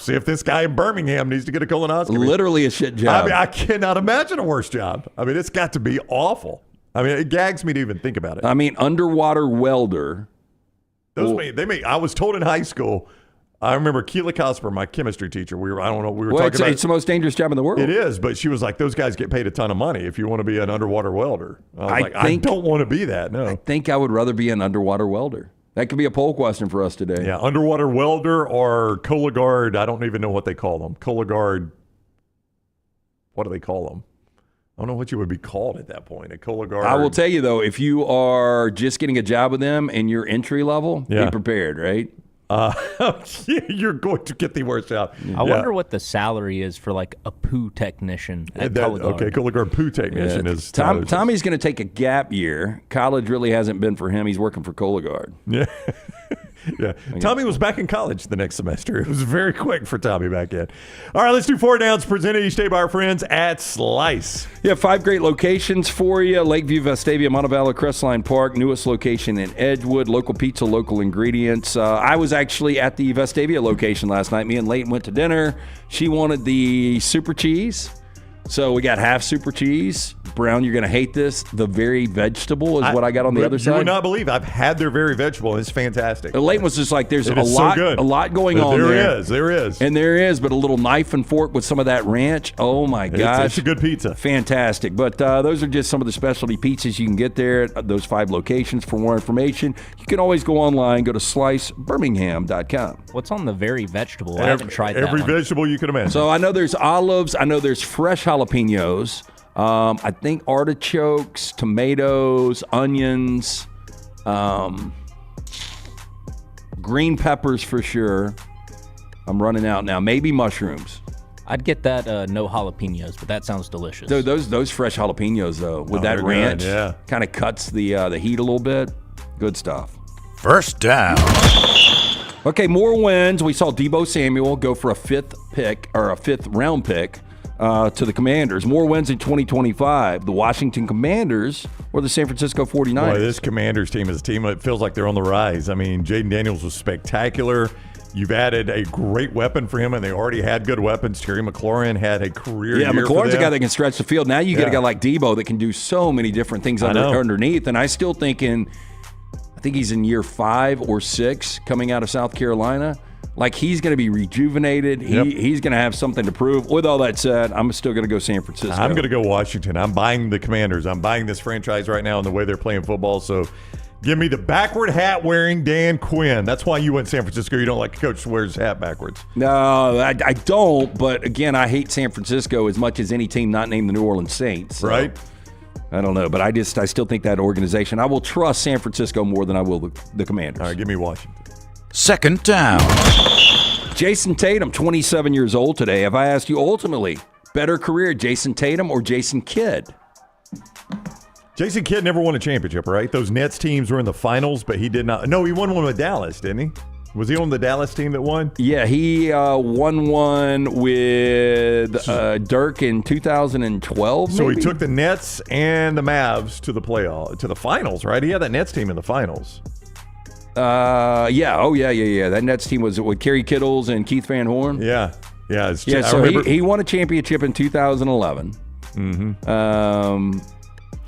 See if this guy in Birmingham needs to get a colonoscopy. Literally a shit job. I mean, I cannot imagine a worse job. I mean, it's got to be awful. I mean, it gags me to even think about it. I mean, underwater welder. I was told in high school. I remember Keela Cosper, my chemistry teacher. We were talking about. It's the most dangerous job in the world. It is, but she was like, "Those guys get paid a ton of money if you want to be an underwater welder." I don't want to be that. No, I think I would rather be an underwater welder. That could be a poll question for us today. Yeah, underwater welder or Cologuard. I don't even know what they call them. Cologuard. What do they call them? I don't know what you would be called at that point. A Cologuard. I will tell you, though, if you are just getting a job with them and you're entry level, be prepared, right? You're going to get the worst job. I wonder what the salary is for like a poo technician at Cologuard. Okay, Cologuard poo technician is... Tommy's going to take a gap year. College really hasn't been for him. He's working for Cologuard. Yeah. Yeah, Tommy was back in college the next semester. It was very quick for Tommy back in. All right, let's do 4 Downs, presented each day by our friends at Slice. Yeah, 5 great locations for you. Lakeview, Vestavia, Montevallo, Crestline Park, newest location in Edgewood, local pizza, local ingredients. I was actually at the Vestavia location last night. Me and Leighton went to dinner. She wanted the super cheese. So we got half super cheese. Brown, you're going to hate this. The very vegetable is what I got on the other side. You would not believe I've had their very vegetable, and it's fantastic. Leighton was just like, there's a lot going on there. There is. And there is, but a little knife and fork with some of that ranch. Oh, my gosh. It's a good pizza. Fantastic. But those are just some of the specialty pizzas you can get there at those 5 locations. For more information, you can always go online, go to slicebirmingham.com. What's on the very vegetable? I haven't tried that Every one. vegetable you can imagine. So I know there's olives. I know there's fresh jalapenos. I think artichokes, tomatoes, onions, green peppers for sure. I'm running out now. Maybe mushrooms. I'd get that no jalapenos, but that sounds delicious. Those fresh jalapenos though, with that ranch, kind of cuts the heat a little bit. Good stuff. First down. Okay, more wins. We saw Deebo Samuel go for a 5th round pick. To the Commanders. More wins in 2025. The Washington Commanders or the San Francisco 49ers. Boy, this Commanders team is a team that feels like they're on the rise. I mean, Jaden Daniels was spectacular. You've added a great weapon for him, and they already had good weapons. Terry McLaurin had a career year McLaurin's for a guy that can stretch the field. Now you get a guy like Deebo that can do so many different things underneath, and I still thinking, I think he's in year 5 or 6 coming out of South Carolina. Like, he's going to be rejuvenated. He's going to have something to prove. With all that said, I'm still going to go San Francisco. I'm going to go Washington. I'm buying the Commanders. I'm buying this franchise right now and the way they're playing football. So give me the backward hat wearing Dan Quinn. That's why you went San Francisco. You don't like a coach who wears his hat backwards. No, I don't. But, again, I hate San Francisco as much as any team not named the New Orleans Saints. So. Right. I don't know, but I still think that organization. I will trust San Francisco more than I will the Commanders. All right, give me Washington. Second down. Jason Tatum, 27 years old today. If I asked you ultimately, better career, Jason Tatum or Jason Kidd? Jason Kidd never won a championship, right? Those Nets teams were in the finals, but he did not. No, he won one with Dallas, didn't he? Was he on the Dallas team that won? Yeah, he won one with Dirk in 2012. So maybe? he took the Nets and the Mavs to the finals, right? He had that Nets team in the finals. Yeah. Oh, yeah. That Nets team was with Kerry Kittles and Keith Van Horn. Yeah. So he won a championship in 2011. Mm-hmm.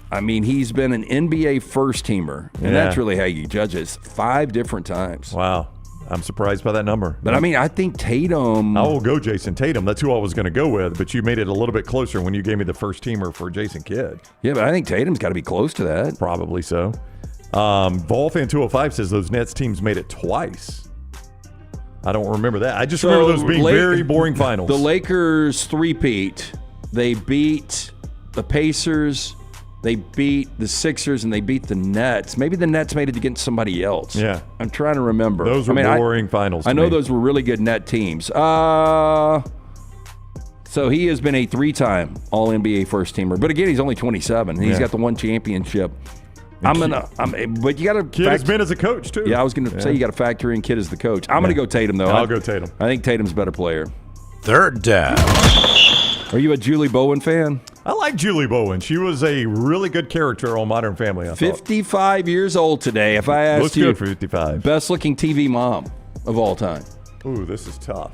I mean, he's been an NBA first-teamer, and that's really how you judge it. 5 different times. Wow. I'm surprised by that number. But, I mean, I think Tatum... I will go Jason Tatum. That's who I was going to go with, but you made it a little bit closer when you gave me the first-teamer for Jason Kidd. Yeah, but I think Tatum's got to be close to that. Probably so. Volfan205 says those Nets teams made it twice. I don't remember that. I just remember those being very boring finals. The Lakers three-peat. They beat the Pacers... They beat the Sixers and they beat the Nets. Maybe the Nets made it against somebody else. Yeah. I'm trying to remember. Those were boring finals. I know those were really good net teams. So he has been a 3-time All-NBA first-teamer. But again, he's only 27. He's got the one championship. But you got to. Kidd has been as a coach, too. Yeah, I was going to say you got to factor in Kidd as the coach. I'm going to go Tatum, though. I'll go Tatum. I think Tatum's a better player. Third down. Are you a Julie Bowen fan? I like Julie Bowen. She was a really good character on Modern Family, I thought. 55 years old today. If I asked Looks you, good for 55. Best looking TV mom of all time. Ooh, this is tough.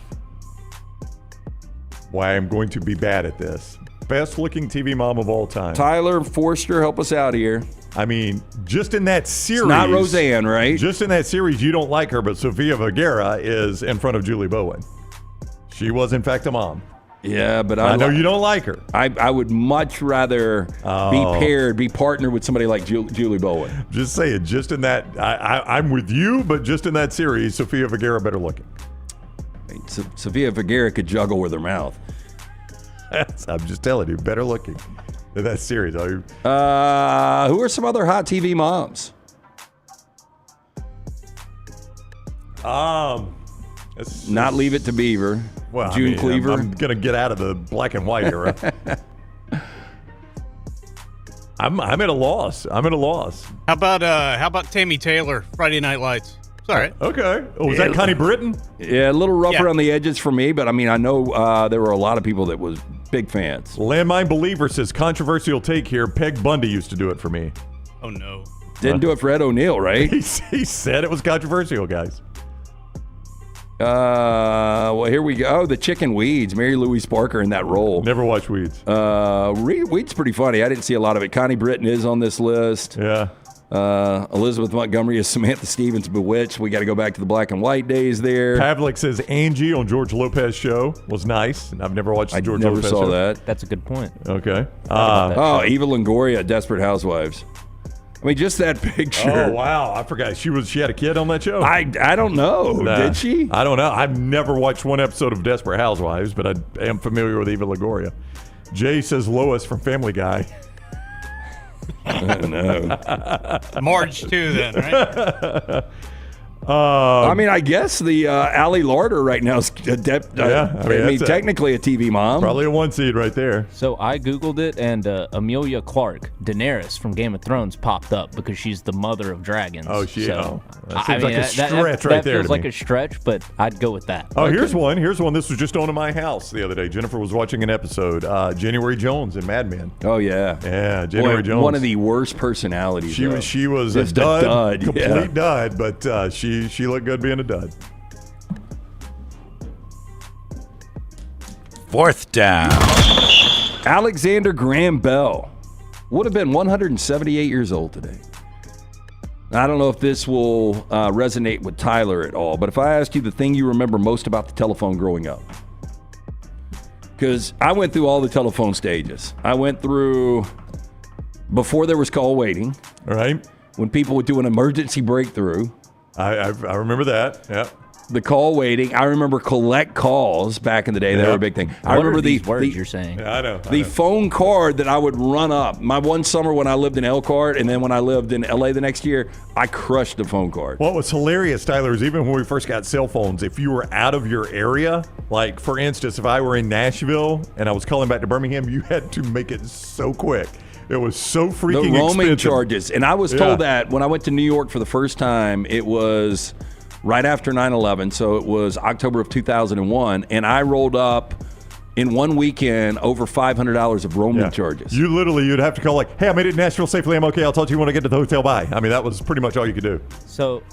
Why I'm going to be bad at this. Best looking TV mom of all time. Tyler Forster, help us out here. I mean, just in that series. It's not Roseanne, right? Just in that series, you don't like her, but Sofia Vergara is in front of Julie Bowen. She was, in fact, a mom. Yeah, but I know you don't like her. I would much rather be partnered with somebody like Julie Bowen. Just saying, just in that, I'm with you, but just in that series, Sofia Vergara better looking. Sofia Vergara could juggle with her mouth. I'm just telling you, better looking in that series. Who are some other hot TV moms? Not Leave It to Beaver. Well, June Cleaver. I'm going to get out of the black and white era. I'm at a loss. How about Tammy Taylor, Friday Night Lights? It's all right. Okay. Oh, was that Connie Britton? Yeah, a little rougher on the edges for me, but I mean, I know there were a lot of people that was big fans. Landmine Believer says, controversial take here. Peg Bundy used to do it for me. Oh, no. Didn't do it for Ed O'Neill, right? He said it was controversial, guys. Well, here we go. Oh, the Chicken Weeds. Mary Louise Parker in that role. Never watched Weeds. Weeds pretty funny. I didn't see a lot of it. Connie Britton is on this list. Yeah. Elizabeth Montgomery is Samantha Stevens Bewitched. We got to go back to the black and white days there. Pavlik says Angie on George Lopez show was nice. I've never watched the George Lopez show. I never saw that. That's a good point. Okay. Eva Longoria, Desperate Housewives. I mean, just that picture. Oh, wow. I forgot. She had a kid on that show? I don't know. Did she? I don't know. I've never watched one episode of Desperate Housewives, but I am familiar with Eva Longoria. Jay says Lois from Family Guy. No. Marge, too, then, right? I mean, I guess the Allie Larder right now is technically a TV mom. Probably a 1 seed right there. So I Googled it, and Amelia Clark, Daenerys from Game of Thrones, popped up because she's the mother of dragons. Oh, that seems like a stretch that right there. That feels like a stretch, but I'd go with that. Oh, here's one. This was just on in my house the other day. Jennifer was watching an episode. January Jones in Mad Men. Oh, yeah. Yeah, January Jones. One of the worst personalities. She was a dud, complete dud, but she looked good being a dud. Fourth down. Alexander Graham Bell would have been 178 years old today. I don't know if this will resonate with Tyler at all, but if I ask you the thing you remember most about the telephone growing up, because I went through all the telephone stages. I went through before there was call waiting. All right. When people would do an emergency breakthrough. I remember that. Yeah. The call waiting. I remember collect calls back in the day. They were a big thing. I remember these words you're saying. Yeah, I know. The phone card that I would run up. My one summer when I lived in Elkhart, and then when I lived in LA the next year, I crushed the phone card. What was hilarious, Tyler, is even when we first got cell phones, if you were out of your area, like for instance, if I were in Nashville and I was calling back to Birmingham, you had to make it so quick. It was so freaking the roaming expensive. charges. And I was told that when I went to New York for the first time, it was right after 9/11, so it was October of 2001, and I rolled up in one weekend over $500 of roaming charges. You'd have to call like, hey, I made it in Nashville safely. I'm okay. I'll talk to you when I get to the hotel. Bye. I mean, that was pretty much all you could do. So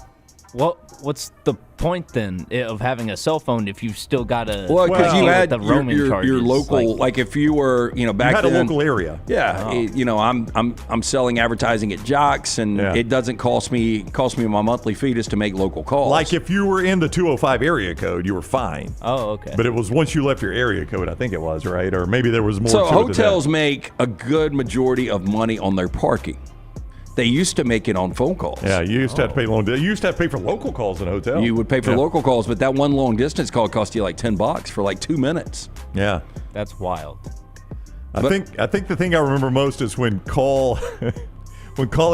what's the point then of having a cell phone if you've still got to because you had the roaming charges? Your local, like if you were, back then. You had a local area. Yeah. I'm selling advertising at Jocks, and it doesn't cost me my monthly fee just to make local calls. Like if you were in the 205 area code, you were fine. Oh, okay. But it was once you left your area code, I think it was, right? Or maybe there was more. So hotels make a good majority of money on their parking. They used to make it on phone calls. Yeah, you used to have to pay You used to have to pay for local calls in a hotel. You would pay for local calls, but that one long distance call cost you like $10 for like 2 minutes. Yeah, that's wild. I think the thing I remember most is when caller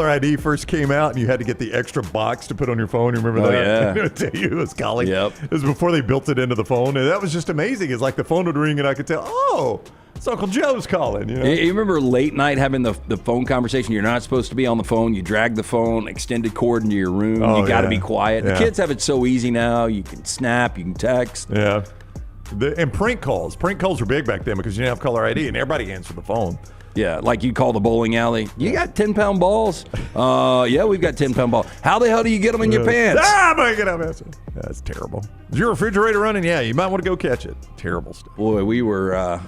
ID first came out and you had to get the extra box to put on your phone. You remember that? Yeah. It would tell you it was calling. Yep. It was before they built it into the phone, and that was just amazing. It's like the phone would ring and I could tell, oh, it's Uncle Joe's calling. You remember late night having the phone conversation? You're not supposed to be on the phone. You drag the phone, extended cord into your room. You got to be quiet. Yeah. The kids have it so easy now. You can snap. You can text. Yeah. And prank calls. Prank calls were big back then because you didn't have caller ID and everybody answered the phone. Yeah, like you call the bowling alley. You got 10-pound balls? Yeah, we've got 10-pound balls. How the hell do you get them in your pants? That's terrible. Is your refrigerator running? Yeah, you might want to go catch it. Terrible stuff. Boy, we were.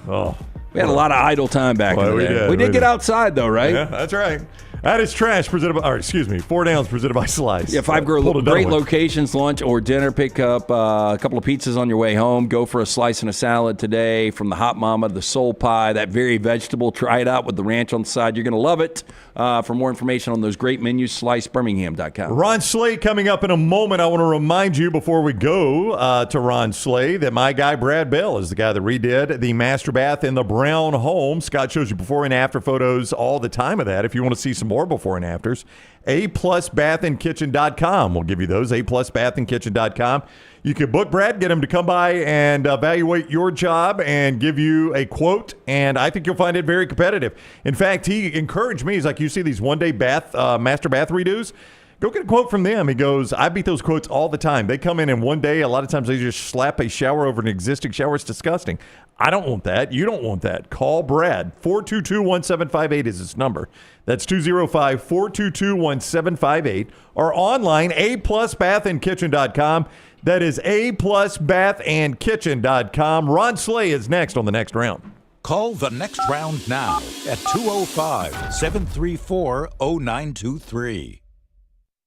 We had a lot of idle time back in the day. We did get outside though, right? Yeah, that's right. That is trash presented by, 4 Downs presented by Slice. Yeah, 5 great locations, lunch or dinner. Pick up a couple of pizzas on your way home. Go for a slice and a salad today from the Hot Mama, the Soul Pie, that very vegetable. Try it out with the ranch on the side. You're going to love it. For more information on those great menus, slicebirmingham.com. Ron Slay coming up in a moment. I want to remind you before we go to Ron Slay that my guy Brad Bell is the guy that redid the master bath in the Brown home. Scott shows you before and after photos all the time of that. If you want to see some more before and afters, aplusbathandkitchen.com will give you those. aplusbathandkitchen.com. You can book Brad, get him to come by and evaluate your job and give you a quote, and I think you'll find it very competitive. In fact, he encouraged me. He's like, you see these one-day master bath redos? Go get a quote from them. He goes, I beat those quotes all the time. They come in one day. A lot of times they just slap a shower over an existing shower. It's disgusting. I don't want that. You don't want that. Call Brad. 422-1758 is his number. That's 205-422-1758. Or online, aplusbathandkitchen.com. That is aplusbathandkitchen.com. Ron Slay is next on the next round. Call the next round now at 205-734-0923.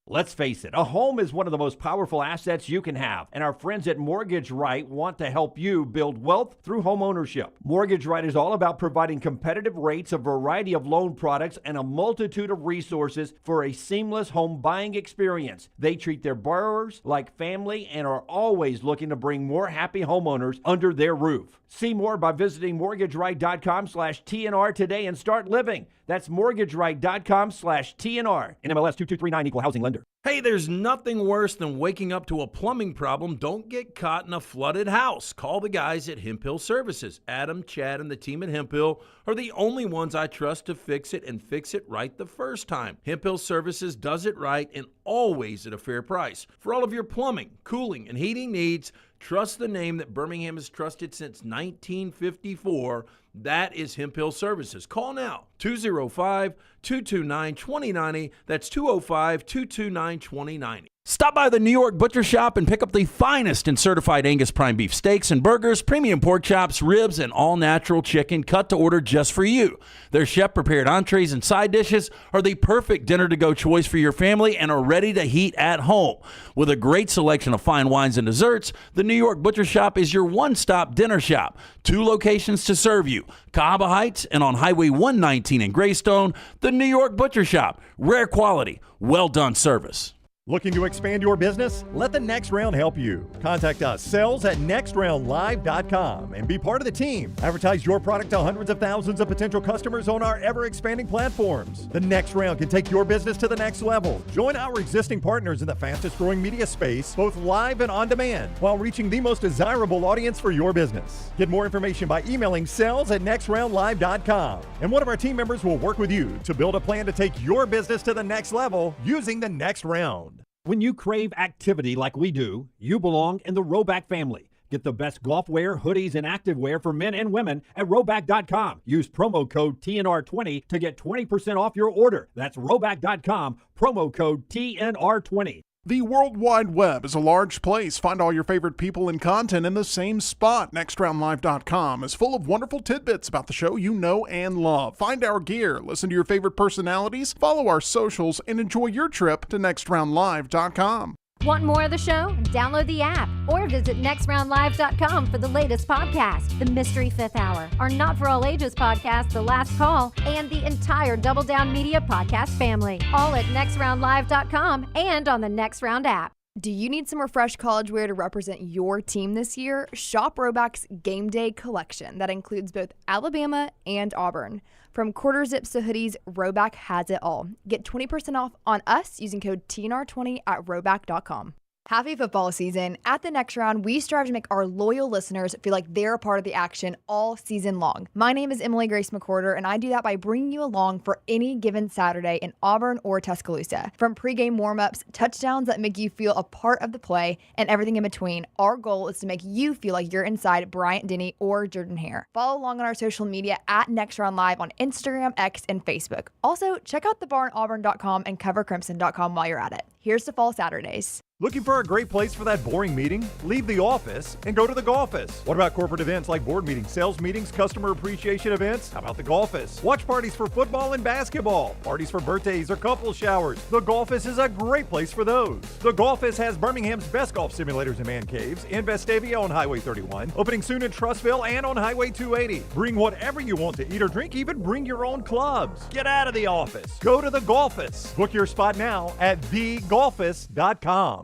Let's face it, a home is one of the most powerful assets you can have, and our friends at Mortgage Right want to help you build wealth through home ownership. Mortgage Right is all about providing competitive rates, a variety of loan products, and a multitude of resources for a seamless home buying experience. They treat their borrowers like family and are always looking to bring more happy homeowners under their roof. See more by visiting mortgageright.com/TNR today and start living. That's mortgageright.com/TNR. NMLS 2239, equal housing lender. Hey, there's nothing worse than waking up to a plumbing problem. Don't get caught in a flooded house. Call the guys at Hemp Hill Services. Adam, Chad, and the team at Hemp Hill are the only ones I trust to fix it and fix it right the first time. Hemp Hill Services does it right and always at a fair price. For all of your plumbing, cooling, and heating needs, trust the name that Birmingham has trusted since 1954. That is Hemp Hill Services. Call now, 205-229-2090. That's 205-229-2090. Stop by the New York Butcher Shop and pick up the finest in certified Angus prime beef steaks and burgers, premium pork chops, ribs, and all-natural chicken cut to order just for you. Their chef-prepared entrees and side dishes are the perfect dinner-to-go choice for your family and are ready to heat at home. With a great selection of fine wines and desserts, the New York Butcher Shop is your one-stop dinner shop. 2 locations to serve you, Cahaba Heights and on Highway 119 in Greystone. The New York Butcher Shop, rare quality, well-done service. Looking to expand your business? Let the Next Round help you. Contact us, sales@nextroundlive.com, and be part of the team. Advertise your product to hundreds of thousands of potential customers on our ever-expanding platforms. The Next Round can take your business to the next level. Join our existing partners in the fastest-growing media space, both live and on demand, while reaching the most desirable audience for your business. Get more information by emailing sales@nextroundlive.com, and one of our team members will work with you to build a plan to take your business to the next level using the Next Round. When you crave activity like we do, you belong in the Roback family. Get the best golf wear, hoodies, and activewear for men and women at Roback.com. Use promo code TNR20 to get 20% off your order. That's Roback.com, promo code TNR20. The World Wide Web is a large place. Find all your favorite people and content in the same spot. NextRoundLive.com is full of wonderful tidbits about the show you know and love. Find our gear, listen to your favorite personalities, follow our socials, and enjoy your trip to NextRoundLive.com. Want more of the show? Download the app or visit nextroundlive.com for the latest podcast, The Mystery Fifth Hour, our Not For All Ages podcast, The Last Call, and the entire Double Down Media podcast family. All at nextroundlive.com and on the Next Round app. Do you need some refreshed college wear to represent your team this year? Shop Roback's Game Day collection that includes both Alabama and Auburn. From quarter zips to hoodies, Roback has it all. Get 20% off on us using code TNR20 at roback.com. Happy football season. At the Next Round, we strive to make our loyal listeners feel like they're a part of the action all season long. My name is Emily Grace McWhorter, and I do that by bringing you along for any given Saturday in Auburn or Tuscaloosa. From pregame warm-ups, touchdowns that make you feel a part of the play, and everything in between, our goal is to make you feel like you're inside Bryant Denny or Jordan Hare. Follow along on our social media at Next Round Live on Instagram, X, and Facebook. Also, check out thebarnauburn.com and covercrimson.com while you're at it. Here's to fall Saturdays. Looking for a great place for that boring meeting? Leave the office and go to the Golfus. What about corporate events like board meetings, sales meetings, customer appreciation events? How about the Golfus? Watch parties for football and basketball, parties for birthdays or couple showers. The Golfus is a great place for those. The Golfus has Birmingham's best golf simulators and man caves in Vestavia on Highway 31, opening soon in Trussville and on Highway 280. Bring whatever you want to eat or drink, even bring your own clubs. Get out of the office. Go to the Golfus. Book your spot now at thegolfus.com.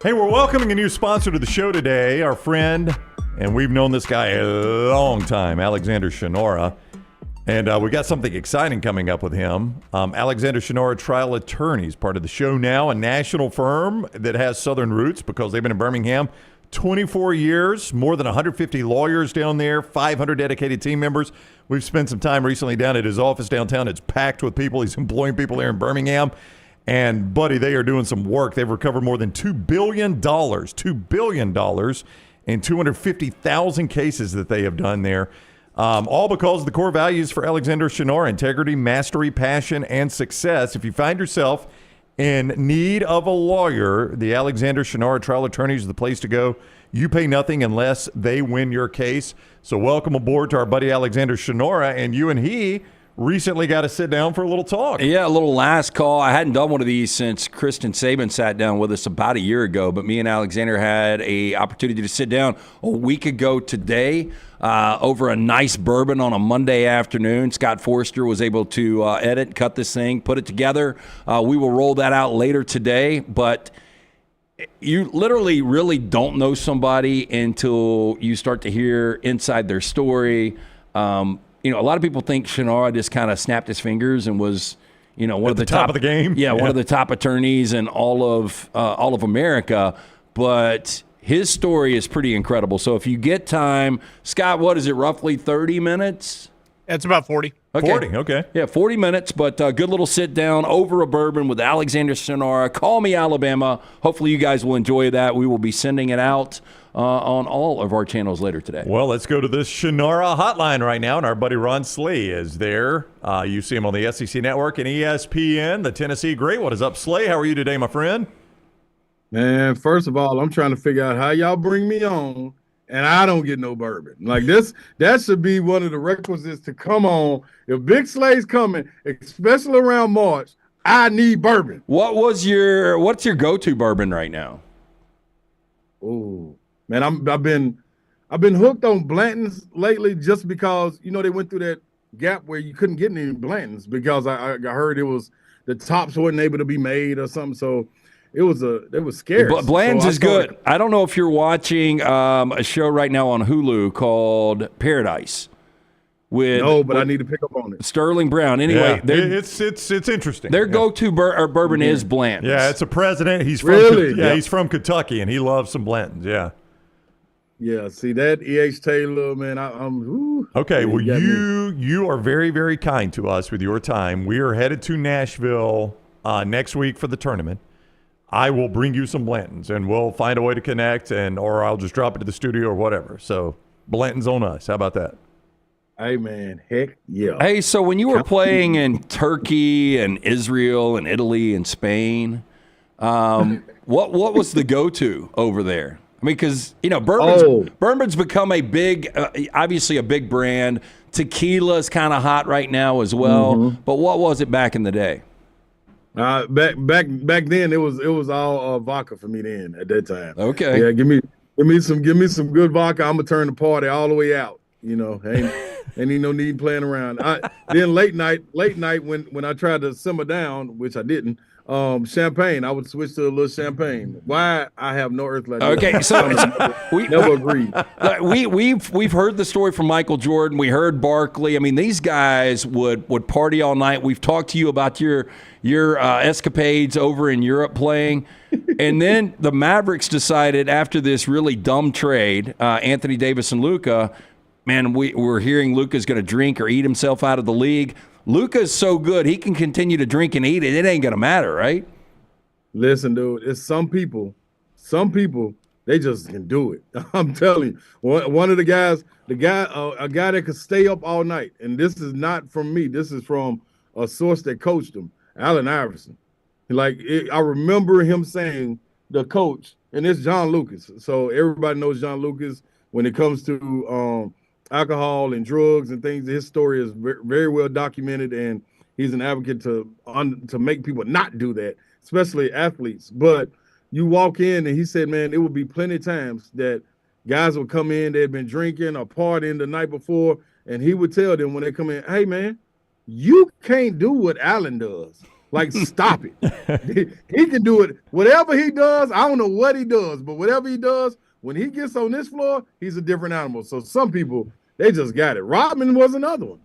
Hey, we're welcoming a new sponsor to the show today, our friend, and we've known this guy a long time, Alexander Shinora. And we got something exciting coming up with him. Alexander Shinora Trial Attorneys, part of the show now, a national firm that has Southern roots because they've been in Birmingham 24 years, more than 150 lawyers down there, 500 dedicated team members. We've spent some time recently down at his office downtown. It's packed with people. He's employing people there in Birmingham. And, buddy, they are doing some work. They've recovered more than $2 billion in 250,000 cases that they have done there. All because of the core values for Alexander Shinora: integrity, mastery, passion, and success. If you find yourself in need of a lawyer, the Alexander Shinora Trial Attorneys is the place to go. You pay nothing unless they win your case. So welcome aboard to our buddy Alexander Shinora, and you and he recently got to sit down for a little talk. Yeah, a little last call. I hadn't done one of these since Kristen Saban sat down with us about a year ago, but me and Alexander had an opportunity to sit down a week ago today over a nice bourbon on a Monday afternoon. Scott Forster was able to edit, cut this thing, put it together. We will roll that out later today, but you literally really don't know somebody until you start to hear inside their story. A lot of people think Shinora just kind of snapped his fingers and was, one of the top of the game. Yeah, one of the top attorneys in all of America. But his story is pretty incredible. So if you get time, Scott, what is it, roughly 30 minutes? It's about 40. Okay. 40, okay. Yeah, 40 minutes, but a good little sit down over a bourbon with Alexander Shinora. Call Me Alabama. Hopefully you guys will enjoy that. We will be sending it out on all of our channels later today. Well, let's go to this Shinora hotline right now, and our buddy Ron Slay is there. You see him on the SEC Network and ESPN, the Tennessee Great. What is up, Slay? How are you today, my friend? Man, first of all, I'm trying to figure out how y'all bring me on and I don't get no bourbon. Like this, that should be one of the requisites to come on. If Big Slay's coming, especially around March, I need bourbon. What's your go-to bourbon right now? Oh, man, I've been I've been hooked on Blanton's lately just because, they went through that gap where you couldn't get any Blantons because I heard it was the tops weren't able to be made or something. So it was scarce. Bland's so is good. I don't know if you're watching a show right now on Hulu called Paradise. But I need to pick up on it. Sterling Brown. Anyway, it's interesting. Their go-to bourbon is Blanton's. Yeah, it's a president. He's from he's from Kentucky, and he loves some Blantons. Yeah. Yeah, see that E.H. Taylor, man. I'm okay. Well, you are very, very kind to us with your time. We are headed to Nashville next week for the tournament. I will bring you some Blantons, and we'll find a way to connect, or I'll just drop it to the studio or whatever. So Blantons on us. How about that? Hey, man, heck yeah. Hey, so when you were playing in Turkey and Israel and Italy and Spain, what was the go-to over there? I mean, because, bourbon's become a big, obviously a big brand. Tequila's kind of hot right now as well. Mm-hmm. But what was it back in the day? Back then, it was all vodka for me then at that time. Okay. Yeah, give me some good vodka. I'm gonna turn the party all the way out. Ain't no need playing around. Then late night when I tried to simmer down, which I didn't. Champagne. I would switch to a little champagne. Why? I have no earthly idea. Okay, so we never agreed. We've heard the story from Michael Jordan. We heard Barkley. I mean, these guys would party all night. We've talked to you about your escapades over in Europe playing, and then the Mavericks decided after this really dumb trade, Anthony Davis and Luka. Man, we're hearing Luka's going to drink or eat himself out of the league. Luka's so good, he can continue to drink and eat it. It ain't going to matter, right? Listen, dude, it's some people, they just can do it. I'm telling you. One of the guys, a guy that could stay up all night, and this is not from me. This is from a source that coached him, Allen Iverson. I remember him saying, the coach, and it's John Lucas. So everybody knows John Lucas when it comes to alcohol and drugs and things. His story is very well documented, and he's an advocate to make people not do that, especially athletes. But you walk in, and he said, man, it would be plenty of times that guys would come in, they had been drinking or partying the night before, and he would tell them when they come in, hey, man, you can't do what Allen does. Stop it. He can do it. Whatever he does, I don't know what he does, but whatever he does, when he gets on this floor, he's a different animal. So some people, they just got it. Rodman was another one.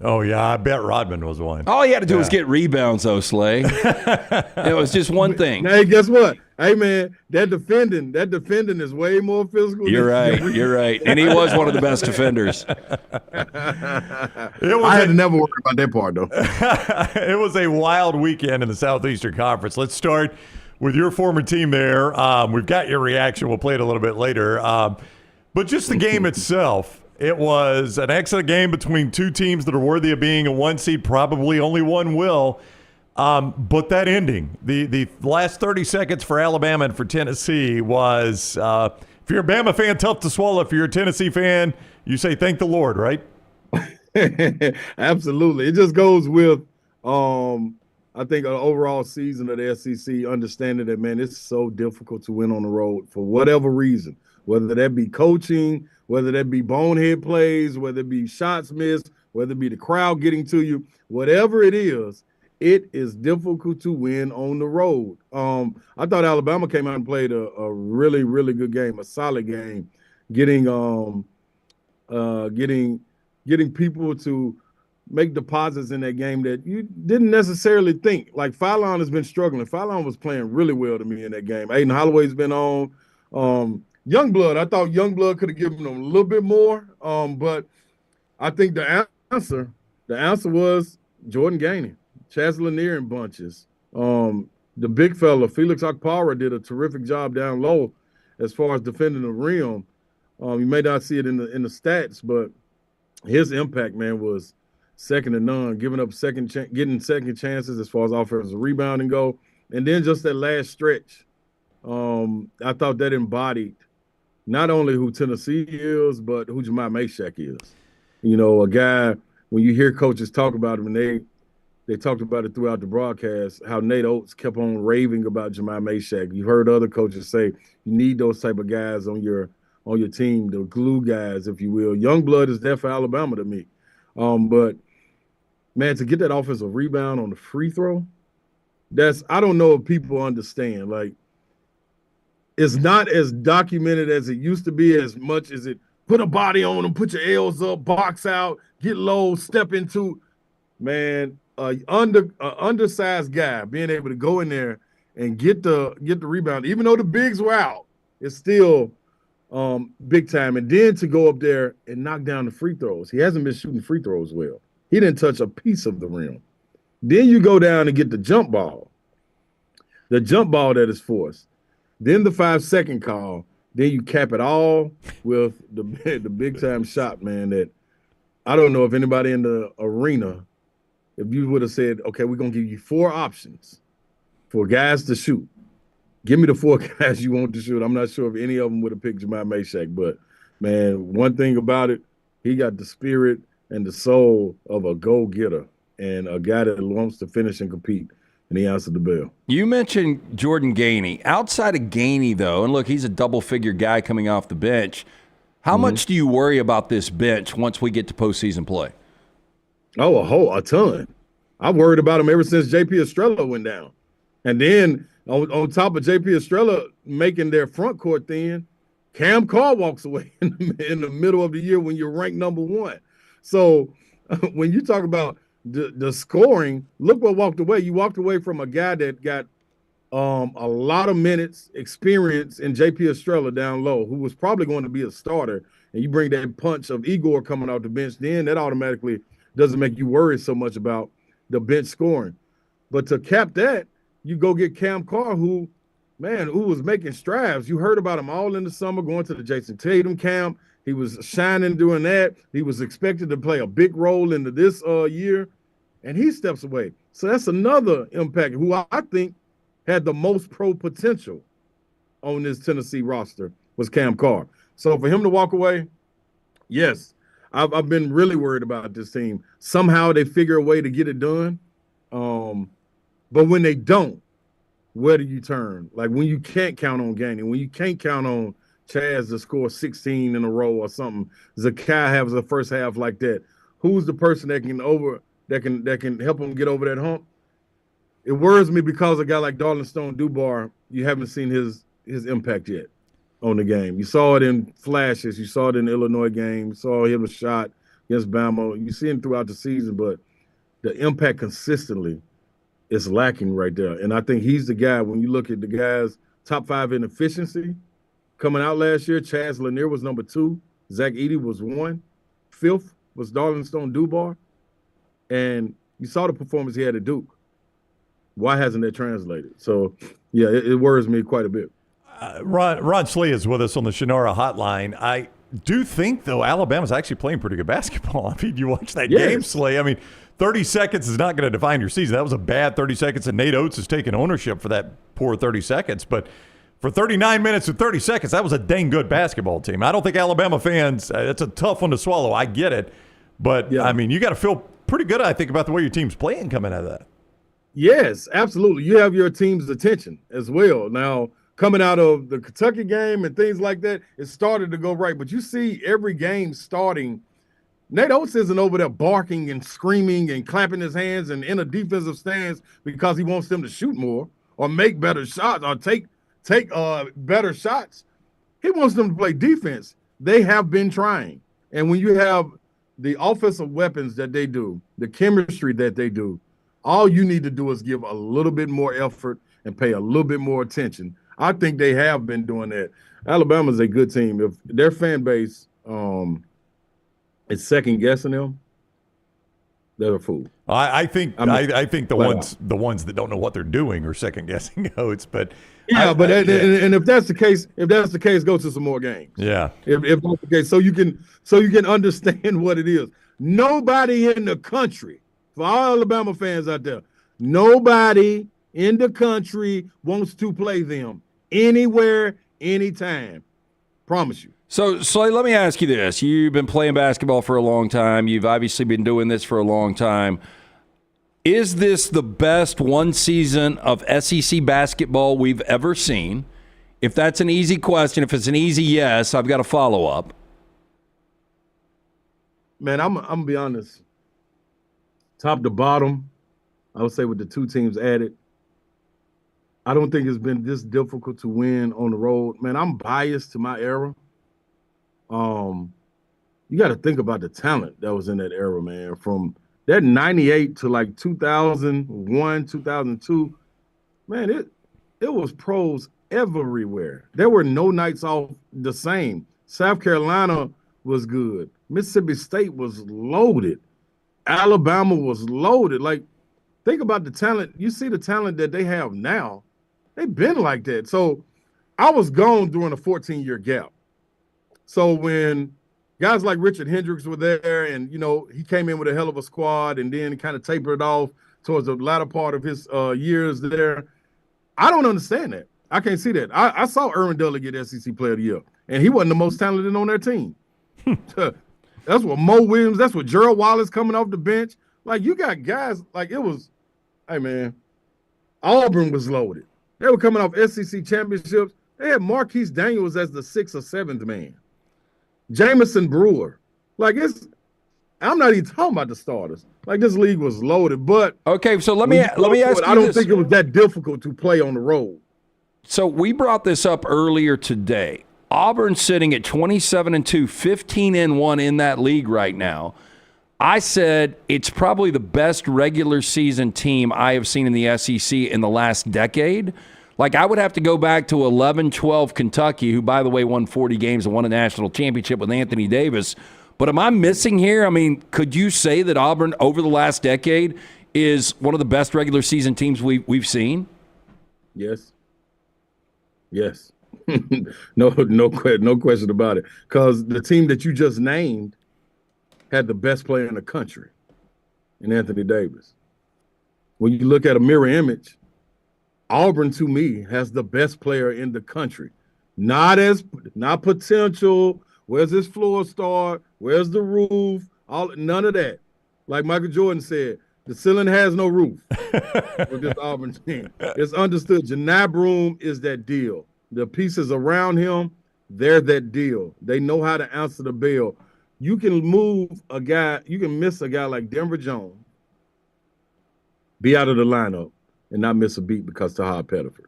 Oh, yeah, I bet Rodman was one. All he had to do was get rebounds, though, Slay. It was just one thing. Hey, guess what? Hey, man, that defending is way more physical. You're right. And he was one of the best defenders. I had to never worry about that part, though. It was a wild weekend in the Southeastern Conference. Let's start with your former team there. We've got your reaction. We'll play it a little bit later. But just the game itself, it was an excellent game between two teams that are worthy of being a one seed. Probably only one will. But that ending, the last 30 seconds for Alabama and for Tennessee was, if you're a Bama fan, tough to swallow. If you're a Tennessee fan, you say thank the Lord, right? Absolutely. It just goes with, I think, an overall season of the SEC, understanding that, man, it's so difficult to win on the road for whatever reason, whether that be coaching, whether that be bonehead plays, whether it be shots missed, whether it be the crowd getting to you, whatever it is difficult to win on the road. I thought Alabama came out and played a really, really good game, a solid game, getting people to make deposits in that game that you didn't necessarily think. Like Fallon has been struggling. Fallon was playing really well to me in that game. Aiden Holloway's been on. Youngblood, I thought Youngblood could have given them a little bit more, but I think the answer was Jordan Gainey, Chaz Lanier in bunches. The big fella, Felix Okpara, did a terrific job down low as far as defending the rim. You may not see it in the stats, but his impact, man, was second to none, getting second chances as far as offensive rebounding go. And then just that last stretch, I thought that embodied not only who Tennessee is, but who Jemai Mashack is. A guy, when you hear coaches talk about him, and they talked about it throughout the broadcast, how Nate Oats kept on raving about Jemai Mashack. You heard other coaches say you need those type of guys on your on your team, the glue guys, if you will. Young blood is there for Alabama to me. But, man, to get that offensive rebound on the free throw, I don't know if people understand. Like, it's not as documented as it used to be, as much as it put a body on them, put your L's up, box out, get low, step into. Man, undersized guy being able to go in there and get the rebound, even though the bigs were out, it's still big time. And then to go up there and knock down the free throws. He hasn't been shooting free throws well. He didn't touch a piece of the rim. Then you go down and get the jump ball that is forced. Then the 5-second call. Then you cap it all with the big time shot, man, that I don't know if anybody in the arena, if you would have said, okay, we're going to give you 4 options for guys to shoot. Give me the 4 guys you want to shoot. I'm not sure if any of them would have picked Jemai Mashack, but, man, one thing about it, he got the spirit and the soul of a go-getter and a guy that wants to finish and compete, and he answered the bell. You mentioned Jordan Gainey. Outside of Gainey, though, and look, he's a double-figure guy coming off the bench, how much do you worry about this bench once we get to postseason play? Oh, a ton. I've worried about him ever since J.P. Estrella went down. And then on top of J.P. Estrella making their front court thin, Cam Carr walks away in the middle of the year when you're ranked number 1. So when you talk about the scoring, look what walked away. You walked away from a guy that got a lot of minutes experience in J.P. Estrella down low, who was probably going to be a starter, and you bring that punch of Igor coming off the bench, then that automatically doesn't make you worry so much about the bench scoring. But to cap that, you go get Cam Carr, who was making strides. You heard about him all in the summer, going to the Jason Tatum camp. He was shining doing that. He was expected to play a big role into this year, and he steps away. So that's another impact, who I think had the most pro potential on this Tennessee roster was Cam Carr. So for him to walk away, yes, I've been really worried about this team. Somehow they figure a way to get it done. But when they don't, where do you turn? Like when you can't count on Gainey, when you can't count on Chaz to score 16 in a row or something, Zakai has a first half like that. Who's the person that can help him get over that hump? It worries me because a guy like Darlin Stone-Dubar, you haven't seen his impact yet on the game. You saw it in flashes. You saw it in the Illinois game. You saw him a shot against Bama. You see him throughout the season, but the impact consistently is lacking right there. And I think he's the guy, when you look at the guys, top 5 in efficiency coming out last year, Chaz Lanier was number 2. Zach Edey was 1. 5th was Darlin Stone-Dubar. And you saw the performance he had at Duke. Why hasn't that translated? So, yeah, it worries me quite a bit. Ron Slee is with us on the Shannara hotline. I do think, though, Alabama's actually playing pretty good basketball. I mean, you watch that game, Slee. I mean, 30 seconds is not going to define your season. That was a bad 30 seconds, and Nate Oats has taken ownership for that poor 30 seconds. But for 39 minutes and 30 seconds, that was a dang good basketball team. I don't think Alabama fans, it's a tough one to swallow. I get it. But, yeah. I mean, you got to feel pretty good, I think, about the way your team's playing coming out of that. Yes, absolutely. You have your team's attention as well. Now, coming out of the Kentucky game and things like that, it started to go right. But you see every game starting, Nate Oats isn't over there barking and screaming and clapping his hands and in a defensive stance because he wants them to shoot more or make better shots or take better shots. He wants them to play defense. They have been trying. And when you have the offensive weapons that they do, the chemistry that they do, all you need to do is give a little bit more effort and pay a little bit more attention. I think they have been doing that. Alabama's a good team. If their fan base is second guessing them, they're a fool. I think the ones that don't know what they're doing are second guessing Oats, but yeah, and if that's the case, go to some more games. Yeah, if that's the case, so you can understand what it is. Nobody in the country, for all Alabama fans out there, nobody in the country wants to play them anywhere, anytime. Promise you. So, Slay, let me ask you this. You've been playing basketball for a long time. You've obviously been doing this for a long time. Is this the best one season of SEC basketball we've ever seen? If that's an easy question, if it's an easy yes, I've got a follow-up. Man, I'm gonna be honest. Top to bottom, I would say with the two teams added, I don't think it's been this difficult to win on the road. Man, I'm biased to my era. You got to think about the talent that was in that era, man. From that 98 to like 2001, 2002, man, it was pros everywhere. There were no nights off the same. South Carolina was good. Mississippi State was loaded. Alabama was loaded. Like, think about the talent. You see the talent that they have now. They've been like that. So I was gone during a 14-year gap. So when guys like Richard Hendricks were there and, you know, he came in with a hell of a squad and then kind of tapered off towards the latter part of his years there, I don't understand that. I can't see that. I saw Erwin Dudley get SEC Player of the Year, and he wasn't the most talented on their team. That's what Mo Williams, that's what Gerald Wallace coming off the bench. Like, you got guys, like, it was, hey, man, Auburn was loaded. They were coming off SEC championships. They had Marquise Daniels as the 6th or 7th man. Jamison Brewer. Like, I'm not even talking about the starters. Like, this league was loaded. But okay, so let me ask you I don't this. think it was that difficult to play on the road. So we brought this up earlier today. Auburn sitting at 27-2, 15-1 in that league right now. I said it's probably the best regular season team I have seen in the SEC in the last decade. Like, I would have to go back to 11-12 Kentucky, who, by the way, won 40 games and won a national championship with Anthony Davis. But am I missing here? I mean, could you say that Auburn over the last decade is one of the best regular season teams we've seen? Yes. Yes. No question about it. Because the team that you just named had the best player in the country in Anthony Davis. When you look at a mirror image, Auburn, to me, has the best player in the country. Not potential. Where's this floor start? Where's the roof? None of that. Like Michael Jordan said, the ceiling has no roof with this Auburn team. It's understood. Janai Broome is that deal. The pieces around him, they're that deal. They know how to answer the bell. You can move a guy, you can miss a guy like Denver Jones, be out of the lineup, and not miss a beat because Tahad Pettiford.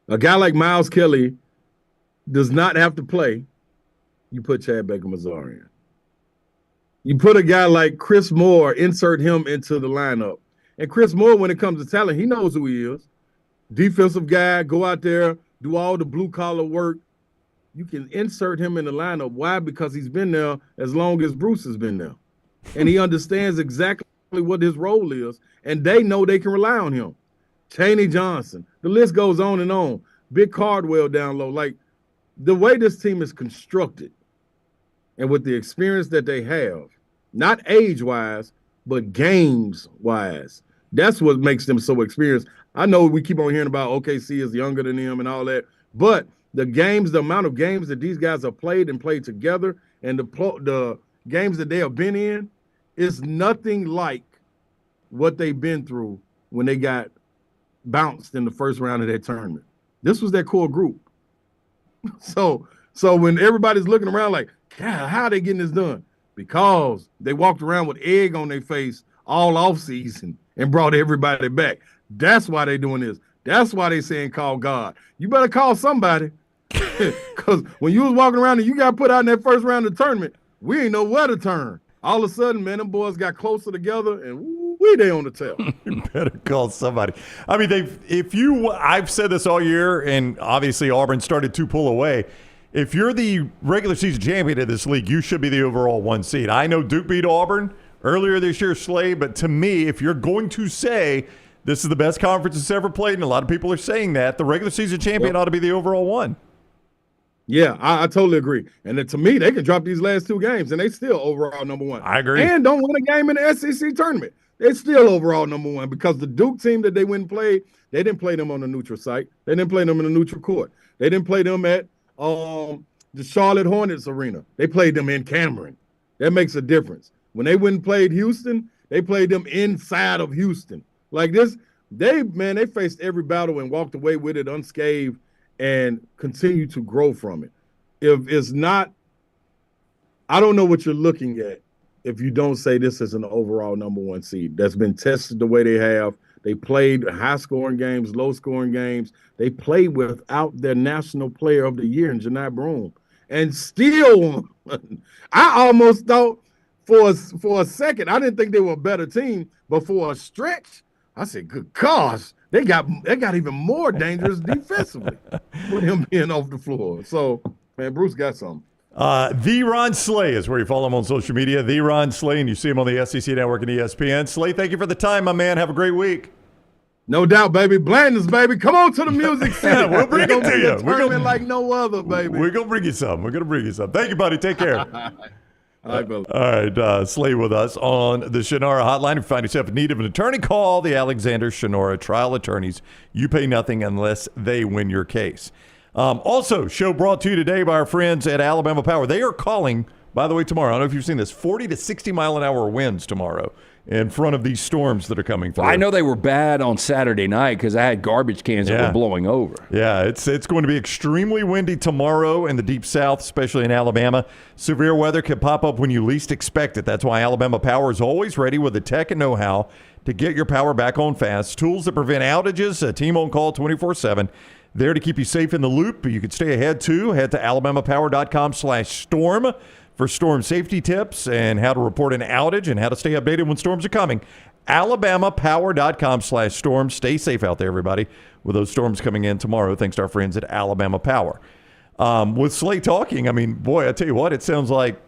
A guy like Miles Kelly does not have to play. You put Chad Baker-Mazar in. You put a guy like Chris Moore, insert him into the lineup. And Chris Moore, when it comes to talent, he knows who he is. Defensive guy, go out there, do all the blue-collar work. You can insert him in the lineup. Why? Because he's been there as long as Bruce has been there. And he understands exactly what his role is, and they know they can rely on him. Chaney Johnson. The list goes on and on. Big Cardwell down low. Like, the way this team is constructed and with the experience that they have, not age-wise, but games-wise, that's what makes them so experienced. I know we keep on hearing about OKC is younger than them and all that, but the amount of games that these guys have played and played together and the games that they have been in is nothing like what they've been through when they got bounced in the first round of that tournament. This was their core group. So when everybody's looking around like, God, how are they getting this done? Because they walked around with egg on their face all offseason and brought everybody back. That's why they're doing this. That's why they saying call God. You better call somebody. Because when you was walking around and you got put out in that first round of the tournament, we ain't know where to turn. All of a sudden, man, them boys got closer together and they on the tail. You better call somebody. I mean, I've said this all year, and obviously Auburn started to pull away. If you're the regular season champion of this league, you should be the overall 1 seed. I know Duke beat Auburn earlier this year, Slade, but to me, if you're going to say this is the best conference it's ever played, and a lot of people are saying that, the regular season champion ought to be the overall 1. Yeah, I totally agree. And then to me, they can drop these last 2 games, and they still overall number 1. I agree. And don't win a game in the SEC tournament. They're still overall number 1 because the Duke team that they went and played, they didn't play them on the neutral site. They didn't play them in the neutral court. They didn't play them at the Charlotte Hornets arena. They played them in Cameron. That makes a difference. When they went and played Houston, they played them inside of Houston. Like this, they faced every battle and walked away with it unscathed. and continue to grow from it. If it's not, I don't know what you're looking at if you don't say this is an overall number 1 seed that's been tested the way they have. They played high-scoring games, low-scoring games. They played without their National Player of the Year in Janai Broome, and still won. I almost thought for a second, I didn't think they were a better team, but for a stretch, I said, good gosh, they got even more dangerous defensively with him being off the floor. So, man, Bruce got something. The Ron Slay is where you follow him on social media. The Ron Slay, and you see him on the SEC Network and ESPN. Slay, thank you for the time, my man. Have a great week. No doubt, baby. Blanders, baby. Come on to the Music City. We'll bring it to you. We're going like no other, baby. We're going to bring you some. Thank you, buddy. Take care. All right, brother. All right, Slay with us on the Shinara Hotline. If you find yourself in need of an attorney, call the Alexander Shinara Trial Attorneys. You pay nothing unless they win your case. Also, show brought to you today by our friends at Alabama Power. They are calling, by the way, tomorrow. I don't know if you've seen this, 40 to 60 mile an hour winds tomorrow in front of these storms that are coming through. I know they were bad on Saturday night because I had garbage cans that were blowing over. Yeah, it's going to be extremely windy tomorrow in the deep south, especially in Alabama. Severe weather can pop up when you least expect it. That's why Alabama Power is always ready with the tech and know-how to get your power back on fast. Tools that prevent outages, a team on call 24/7. There to keep you safe in the loop. You can stay ahead, too. Head to alabamapower.com/storm for storm safety tips and how to report an outage and how to stay updated when storms are coming. alabamapower.com/storm. Stay safe out there, everybody, with those storms coming in tomorrow, thanks to our friends at Alabama Power. With Slay talking, I mean, boy, I tell you what, it sounds like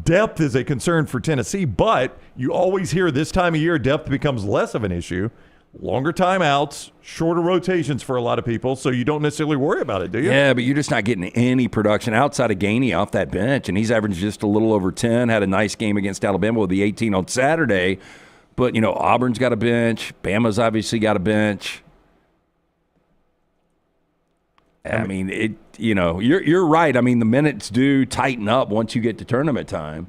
depth is a concern for Tennessee, but you always hear this time of year depth becomes less of an issue. Longer timeouts, shorter rotations for a lot of people, so you don't necessarily worry about it, do you? Yeah, but you're just not getting any production outside of Gainey off that bench, and he's averaging just a little over 10, had a nice game against Alabama with the 18 on Saturday. But, you know, Auburn's got a bench. Bama's obviously got a bench. I mean, you're right. I mean, the minutes do tighten up once you get to tournament time.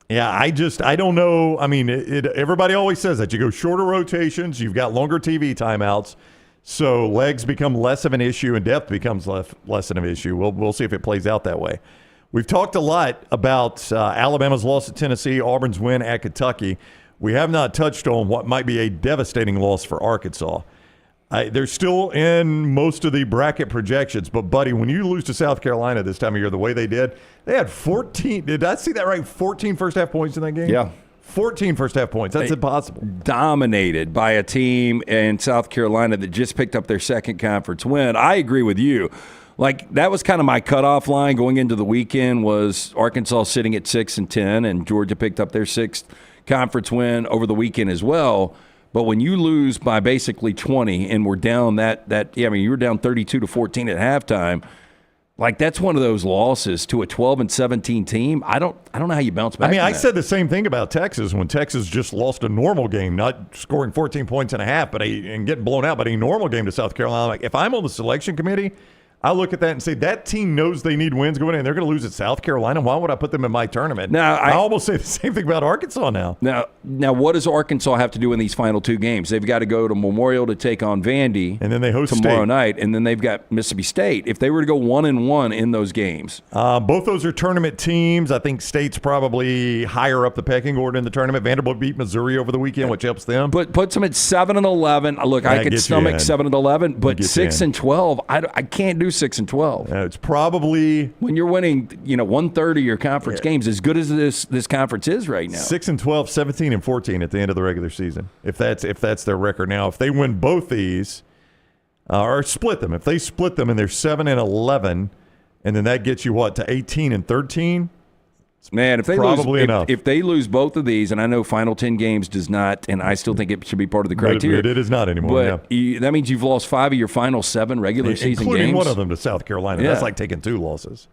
Yeah, I don't know. I mean, everybody always says that. You go shorter rotations, you've got longer TV timeouts, so legs become less of an issue and depth becomes less of an issue. We'll see if it plays out that way. We've talked a lot about Alabama's loss at Tennessee, Auburn's win at Kentucky. We have not touched on what might be a devastating loss for Arkansas. They're still in most of the bracket projections, but, buddy, when you lose to South Carolina this time of year the way they did, they had 14 – did I see that right? 14 first-half points in that game? Yeah. 14 first-half points. That's impossible. Dominated by a team in South Carolina that just picked up their second conference win. I agree with you. Like, that was kind of my cutoff line going into the weekend was Arkansas sitting at 6-10, and Georgia picked up their sixth conference win over the weekend as well. But when you lose by basically 20 and we're down you were down 32-14 at halftime, like that's one of those losses to a 12-17 team. I don't know how you bounce back. I mean, I said the same thing about Texas when Texas just lost a normal game, not scoring 14 points and a half, and getting blown out, but a normal game to South Carolina. Like if I'm on the selection committee, I look at that and say that team knows they need wins going in. They're going to lose at South Carolina. Why would I put them in my tournament? Now, I almost say the same thing about Arkansas now. Now, what does Arkansas have to do in these final two games? They've got to go to Memorial to take on Vandy, and then they host tomorrow night, and then they've got Mississippi State. If they were to go 1-1 in those games, both those are tournament teams. I think State's probably higher up the pecking order in the tournament. Vanderbilt beat Missouri over the weekend, which helps them. But puts them at 7-11. Look, I could stomach 7-11, but 6-12. I can't do 6-12. It's probably when you're winning, 1/3 of your conference games, as good as this conference is right now. 6-12, 17-14 at the end of the regular season. If that's their record now, if they win both these, or split them, if they split them and they're 7-11, and then that gets you to 18-13. Man, if they probably enough. If they lose both of these, and I know final 10 games does not, and I still think it should be part of the criteria. But it is not anymore. But that means you've lost 5 of your final 7 regular season games, including one of them to South Carolina. Yeah. That's like taking 2 losses.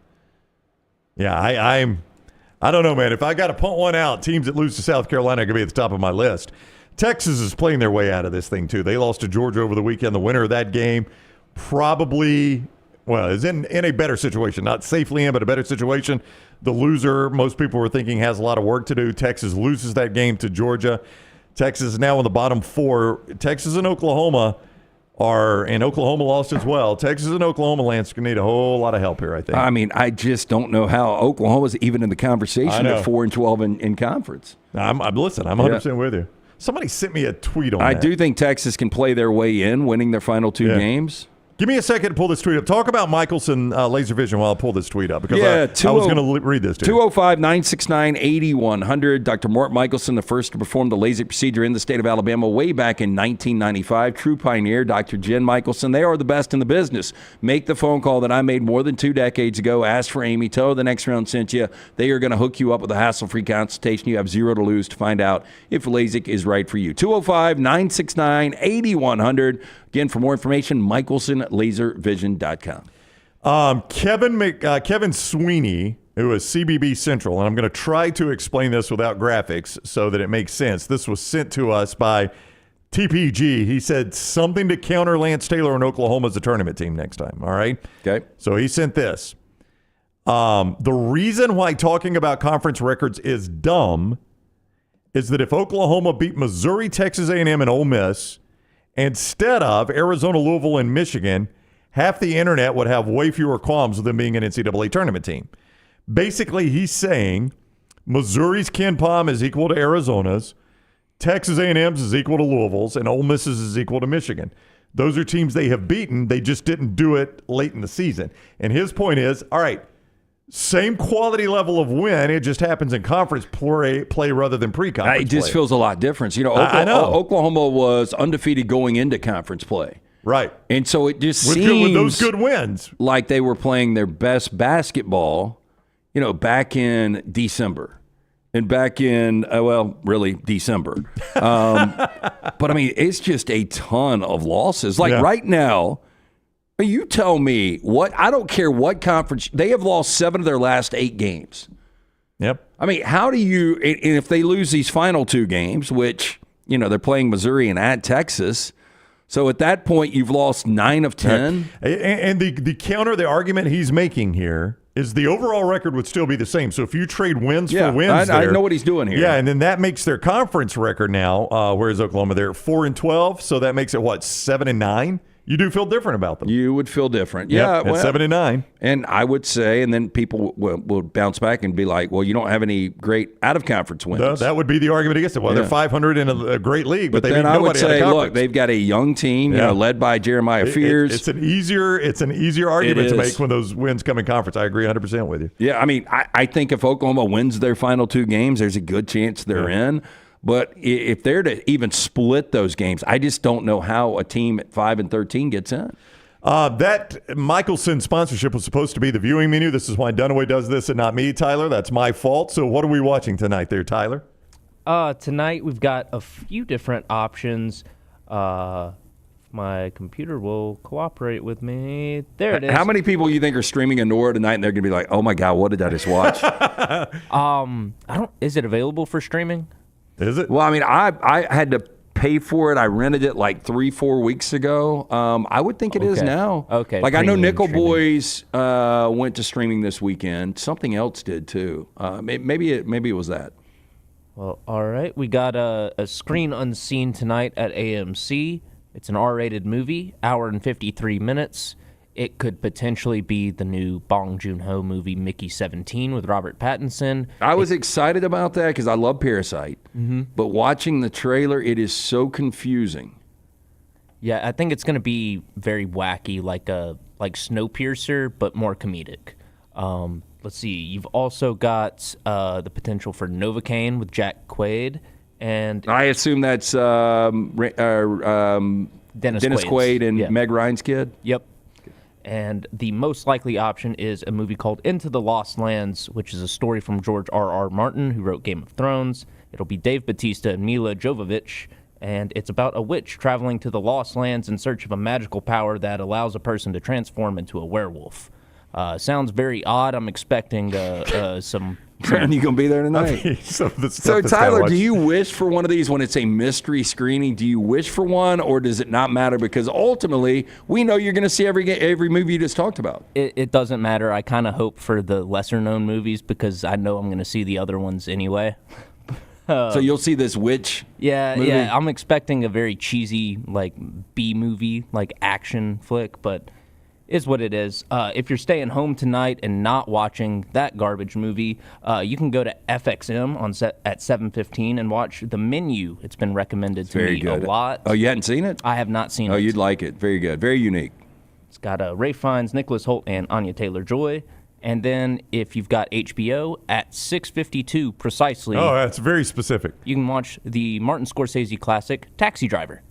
Yeah, I don't know, man. If I got to punt one out, teams that lose to South Carolina are going to be at the top of my list. Texas is playing their way out of this thing too. They lost to Georgia over the weekend. The winner of that game probably. Well, is in a better situation. Not safely in, but a better situation. The loser, most people were thinking, has a lot of work to do. Texas loses that game to Georgia. Texas is now in the bottom 4. Texas and Oklahoma and Oklahoma lost as well. Texas and Oklahoma, Lance, going to need a whole lot of help here, I think. I mean, I just don't know how Oklahoma's even in the conversation at 4-12 in conference. I'm 100% with you. Somebody sent me a tweet on that. I do think Texas can play their way in, winning their final 2 games. Give me a second to pull this tweet up. Talk about Michelson laser vision while I pull this tweet up, because I was going to read this to you. 205-969-8100. Dr. Mort Michelson, the first to perform the LASIK procedure in the state of Alabama way back in 1995. True pioneer, Dr. Jen Michelson. They are the best in the business. Make the phone call that I made more than 2 decades ago. Ask for Amy. Tell her the next round sent you. They are going to hook you up with a hassle-free consultation. You have 0 to lose to find out if LASIK is right for you. 205-969-8100. Again, for more information, MichelsonLaserVision.com. Kevin Sweeney, who is CBB Central, and I'm going to try to explain this without graphics so that it makes sense. This was sent to us by TPG. He said something to counter Lance Taylor in Oklahoma as a tournament team next time. All right? Okay. So he sent this. The reason why talking about conference records is dumb is that if Oklahoma beat Missouri, Texas A&M, and Ole Miss instead of Arizona, Louisville, and Michigan, half the internet would have way fewer qualms with them being an NCAA tournament team. Basically, he's saying Missouri's Ken Pom is equal to Arizona's, Texas A&M's is equal to Louisville's, and Ole Miss's is equal to Michigan. Those are teams they have beaten. They just didn't do it late in the season. And his point is, all right, same quality level of win. It just happens in conference play rather than pre-conference play. It just feels a lot different. You know, I know. Oklahoma was undefeated going into conference play. Right. And so it just with those good wins, like they were playing their best basketball, back in December. And back in, really December. But, I mean, it's just a ton of losses. Right now, you tell me I don't care what conference. They have lost 7 of their last 8 games. Yep. I mean, how do you, and if they lose these final 2 games, which, they're playing Missouri and at Texas. So at that point, you've lost 9 of 10. And the argument he's making here is the overall record would still be the same. So if you trade wins for wins, I know what he's doing here. Yeah, and then that makes their conference record now. Whereas Oklahoma, they're 4-12, so that makes it 7-9. You do feel different about them. You would feel different. Yep, at 7-9. And I would say, and then people will bounce back and be like, well, you don't have any great out-of-conference wins. No, that would be the argument against it. Well, they're 500 in a great league, but they beat nobody I would say, out of look, they've got a young team, led by Jeremiah Fears. It's an easier argument to make when those wins come in conference. I agree 100% with you. Yeah, I mean, I think if Oklahoma wins their final 2 games, there's a good chance they're in. But if they're to even split those games, I just don't know how a team at 5-13 gets in. That Michelson sponsorship was supposed to be the viewing menu. This is why Dunaway does this and not me, Tyler. That's my fault. So what are we watching tonight there, Tyler? Tonight we've got a few different options. My computer will cooperate with me. There it is. How many people you think are streaming Anora tonight and they're going to be like, oh, my God, what did I just watch? Is it available for streaming? Is it? Well, I mean, I had to pay for it. I rented it like 3-4 weeks ago. I would think it is now. Okay. Like I know Nickel Boys went to streaming this weekend. Something else did too. Maybe it was that. Well, all right. We got a Screen Unseen tonight at AMC. It's an R-rated movie, hour and 53 minutes. It could potentially be the new Bong Joon-ho movie, Mickey 17, with Robert Pattinson. I was excited about that because I love Parasite. Mm-hmm. But watching the trailer, it is so confusing. Yeah, I think it's going to be very wacky, like Snowpiercer, but more comedic. Let's see. You've also got the potential for Novocaine with Jack Quaid. And I assume that's Dennis Quaid and Meg Ryan's kid? Yep. And the most likely option is a movie called Into the Lost Lands, which is a story from George R.R. Martin, who wrote Game of Thrones. It'll be Dave Bautista and Mila Jovovich, and it's about a witch traveling to the Lost Lands in search of a magical power that allows a person to transform into a werewolf. Sounds very odd. I'm expecting some... And you gonna be there tonight? So Tyler, do you wish for one of these when it's a mystery screening? Do you wish for one, or does it not matter? Because ultimately, we know you're going to see every movie you just talked about. It doesn't matter. I kind of hope for the lesser known movies because I know I'm going to see the other ones anyway. So you'll see this witch movie? Yeah. I'm expecting a very cheesy, like, B movie, like, action flick, but is what it is. If you're staying home tonight and not watching that garbage movie, you can go to FXM at 7:15 and watch The Menu. It's been recommended to me a lot. Oh, you hadn't seen it? I have not seen it. Oh, you'd like it. Very good. Very unique. It's got Ray Fiennes, Nicholas Hoult, and Anya Taylor-Joy. And then if you've got HBO at 6:52 precisely. Oh, that's very specific. You can watch the Martin Scorsese classic, Taxi Driver.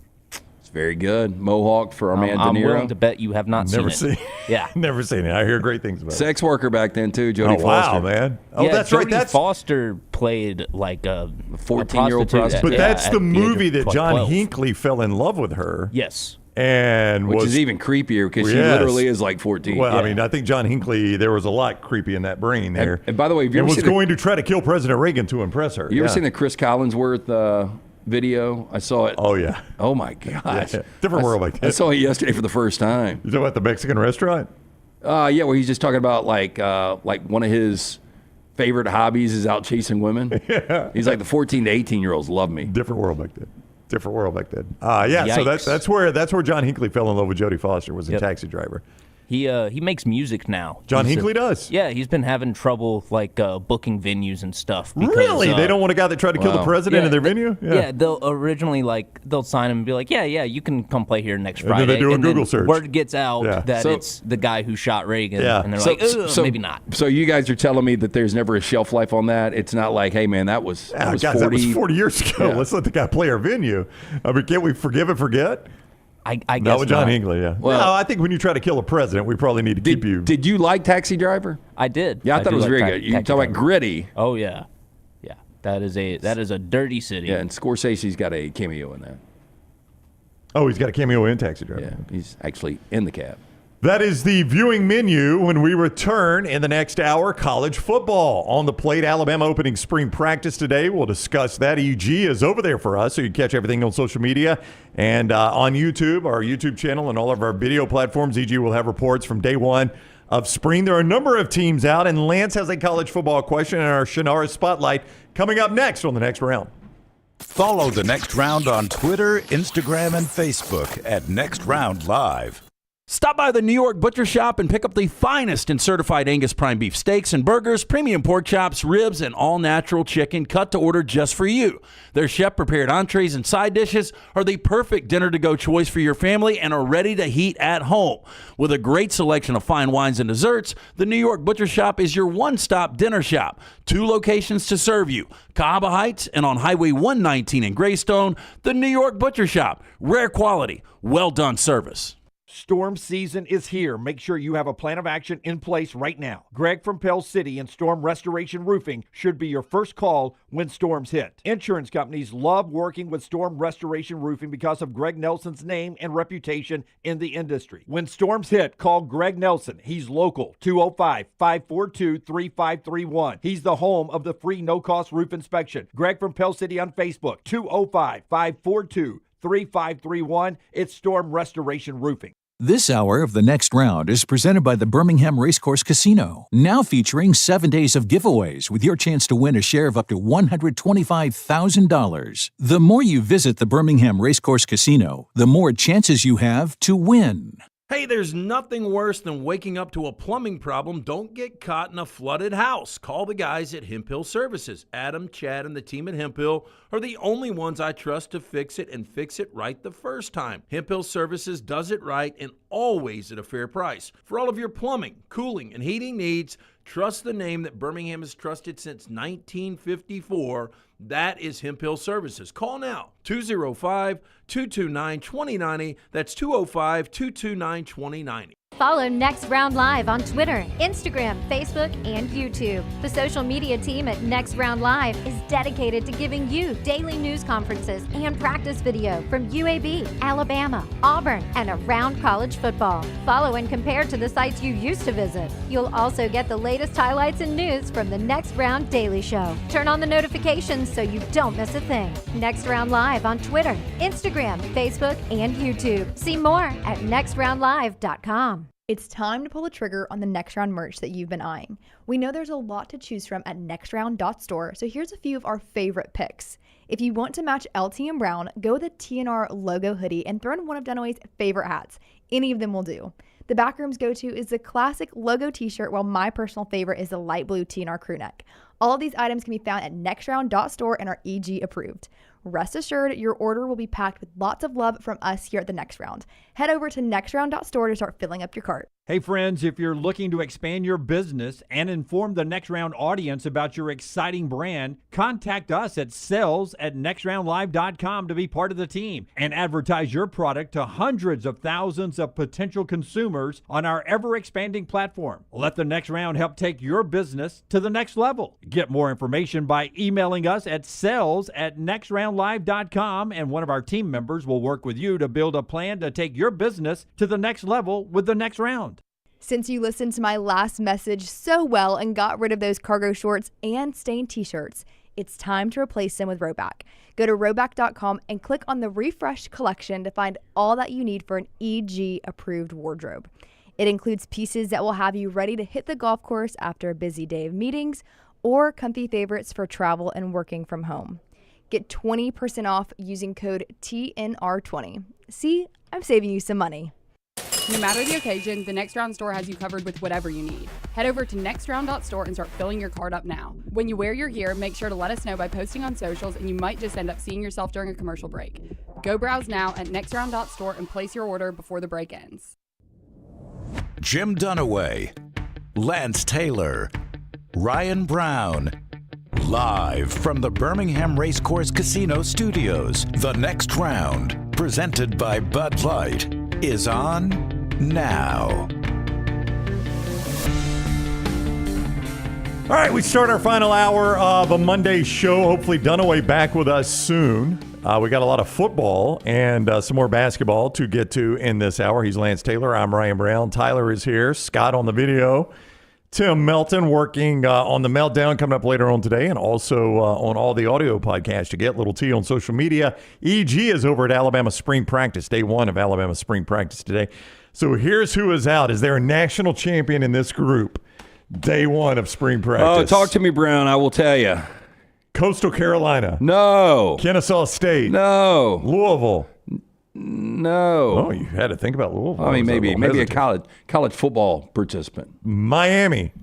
It's very good. Mohawk for our man De Niro. I'm willing to bet you have not Never seen it. Yeah. Never seen it. I hear great things about it. Sex worker back then, too, Jodie Foster. Wow, man. Oh, yeah, that's Jodie right. That's Foster played like a 14-year-old prostitute. But that's the movie that John 12. Hinckley fell in love with her. Yes. And which is even creepier because she literally is like 14. Well, I mean, I think John Hinckley, there was a lot creepy in that brain there. And by the way, have you ever was seen going to try to kill President Reagan to impress her. You ever seen the Chris Collinsworth video? I saw it. Oh, yeah. Oh, my gosh. Yeah. Different world like that. I saw it yesterday for the first time. You talking about the Mexican restaurant? Yeah, where he's just talking about like one of his favorite hobbies is out chasing women. Yeah. He's like the 14 to 18-year-olds love me. Different world back then. Different world back then. Yeah, so that's where John Hinckley fell in love with Jodie Foster, was in Taxi Driver. He makes music now. John Hinckley does? Yeah, he's been having trouble like booking venues and stuff. Because, really? They don't want a guy that tried to kill the president in their venue? Yeah, they'll originally they'll sign him and be like, yeah, you can come play here next Friday. And then they do a Google search. Word gets out that it's the guy who shot Reagan. Yeah. And they're maybe not. So you guys are telling me that there's never a shelf life on that? It's not like, hey, man, that was 40. That was 40 years ago. Yeah. Let's let the guy play our venue. I mean, can't we forgive and forget? I guess not with John not. Hinckley, yeah. Well, no, I think when you try to kill a president, we probably need to keep you. Did you like Taxi Driver? I did. Yeah, I thought it was very good. You talk about gritty. Oh yeah, yeah. That is a dirty city. Yeah, and Scorsese's got a cameo in that. Oh, he's got a cameo in Taxi Driver. Yeah, he's actually in the cab. That is the viewing menu. When we return in the next hour, college football. On the plate, Alabama opening spring practice today. We'll discuss that. EG is over there for us, so you can catch everything on social media and on YouTube, our YouTube channel, and all of our video platforms. EG will have reports from day one of spring. There are a number of teams out, and Lance has a college football question in our Shannara Spotlight coming up next on the next round. Follow the Next Round on Twitter, Instagram, and Facebook at Next Round Live. Stop by the New York Butcher Shop and pick up the finest in certified Angus prime beef steaks and burgers, premium pork chops, ribs, and all-natural chicken cut to order just for you. Their chef-prepared entrees and side dishes are the perfect dinner-to-go choice for your family and are ready to heat at home. With a great selection of fine wines and desserts, the New York Butcher Shop is your one-stop dinner shop. 2 locations to serve you, Cahaba Heights and on Highway 119 in Greystone. The New York Butcher Shop. Rare quality, well-done service. Storm season is here. Make sure you have a plan of action in place right now. Greg from Pell City and Storm Restoration Roofing should be your first call when storms hit. Insurance companies love working with Storm Restoration Roofing because of Greg Nelson's name and reputation in the industry. When storms hit, call Greg Nelson. He's local, 205-542-3531. He's the home of the free no-cost roof inspection. Greg from Pell City on Facebook, 205-542-3531. It's Storm Restoration Roofing. This hour of the Next Round is presented by the Birmingham Racecourse Casino, now featuring 7 days of giveaways with your chance to win a share of up to $125,000. The more you visit the Birmingham Racecourse Casino, the more chances you have to win. Hey, there's nothing worse than waking up to a plumbing problem. Don't get caught in a flooded house. Call the guys at Hemphill Services. Adam, Chad, and the team at Hemphill are the only ones I trust to fix it and fix it right the first time. Hemphill Services does it right and always at a fair price. For all of your plumbing, cooling, and heating needs, trust the name that Birmingham has trusted since 1954. That is Hemphill Services. Call now, 205-229-2090. That's 205-229-2090. Follow Next Round Live on Twitter, Instagram, Facebook, and YouTube. The social media team at Next Round Live is dedicated to giving you daily news conferences and practice video from UAB, Alabama, Auburn, and around college football. Follow and compare to the sites you used to visit. You'll also get the latest highlights and news from the Next Round Daily Show. Turn on the notifications so you don't miss a thing. Next Round Live on Twitter, Instagram, Facebook, and YouTube. See more at nextroundlive.com. It's time to pull the trigger on the Next Round merch that you've been eyeing. We know there's a lot to choose from at nextround.store, so here's a few of our favorite picks. If you want to match LT and Brown, go with the TNR logo hoodie and throw in one of Dunaway's favorite hats. Any of them will do. The Backroom's go-to is the classic logo t-shirt, while my personal favorite is the light blue TNR crew neck. All of these items can be found at nextround.store and are EG approved. Rest assured, your order will be packed with lots of love from us here at the Next Round. Head over to nextround.store to start filling up your cart. Hey friends, if you're looking to expand your business and inform the Next Round audience about your exciting brand, contact us at sales@nextroundlive.com to be part of the team and advertise your product to hundreds of thousands of potential consumers on our ever-expanding platform. Let the Next Round help take your business to the next level. Get more information by emailing us at sales@nextroundlive.com, and one of our team members will work with you to build a plan to take your business to the next level with the Next Round. Since you listened to my last message so well and got rid of those cargo shorts and stained t-shirts, it's time to replace them with Rowback. Go to rowback.com and click on the refreshed collection to find all that you need for an EG-approved wardrobe. It includes pieces that will have you ready to hit the golf course after a busy day of meetings, or comfy favorites for travel and working from home. Get 20% off using code TNR20. See, I'm saving you some money. No matter the occasion, the Next Round store has you covered with whatever you need. Head over to nextround.store and start filling your cart up now. When you wear your gear, make sure to let us know by posting on socials, and you might just end up seeing yourself during a commercial break. Go browse now at nextround.store and place your order before the break ends. Jim Dunaway, Lance Taylor, Ryan Brown. Live from the Birmingham Racecourse Casino Studios, the Next Round, presented by Bud Light, is on now. All right, we start our final hour of a Monday show. Hopefully Dunaway back with us soon. We got a lot of football and some more basketball to get to in this hour. He's Lance Taylor. I'm Ryan Brown. Tyler is here. Scott on the video. Tim Melton working on the Meltdown coming up later on today, and also on all the audio podcasts you get. Little T on social media. EG is over at Alabama Spring Practice, day one of Alabama Spring Practice today. So here's who is out. Is there a national champion in this group? Day one of Spring Practice. Oh, talk to me, Brown. I will tell you. Coastal Carolina. No. Kennesaw State. No. Louisville. No. Oh, you had to think about Louisville. I mean, maybe a college football participant. Miami.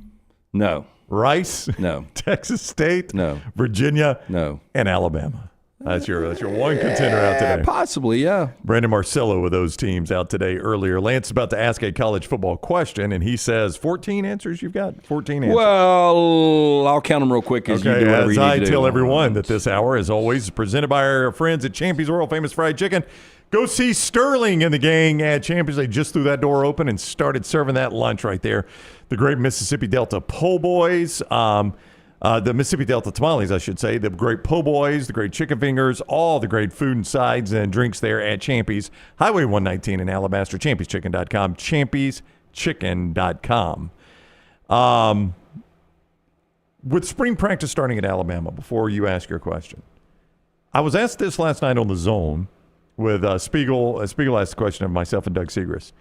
No. Rice. No. Texas State. No. Virginia. No. And Alabama. That's your one contender out today. Possibly, yeah. Brandon Marcello with those teams out today earlier. Lance is about to ask a college football question, and he says 14 answers you've got? 14 answers. Well, I'll count them real quick as you do whatever you need to do. As I tell everyone that this hour, as always, is presented by our friends at Champy's World Famous Fried Chicken. Go see Sterling and the gang at Champions. They just threw that door open and started serving that lunch right there. The great Mississippi Delta Po' Boys, the Mississippi Delta Tamales, I should say, the great Po' Boys, the great chicken fingers, all the great food and sides and drinks there at Champy's. Highway 119 in Alabaster, champyschicken.com, champyschicken.com. With spring practice starting at Alabama, before you ask your question, I was asked this last night on The Zone with Spiegel. Spiegel asked the question of myself and Doug Segrist.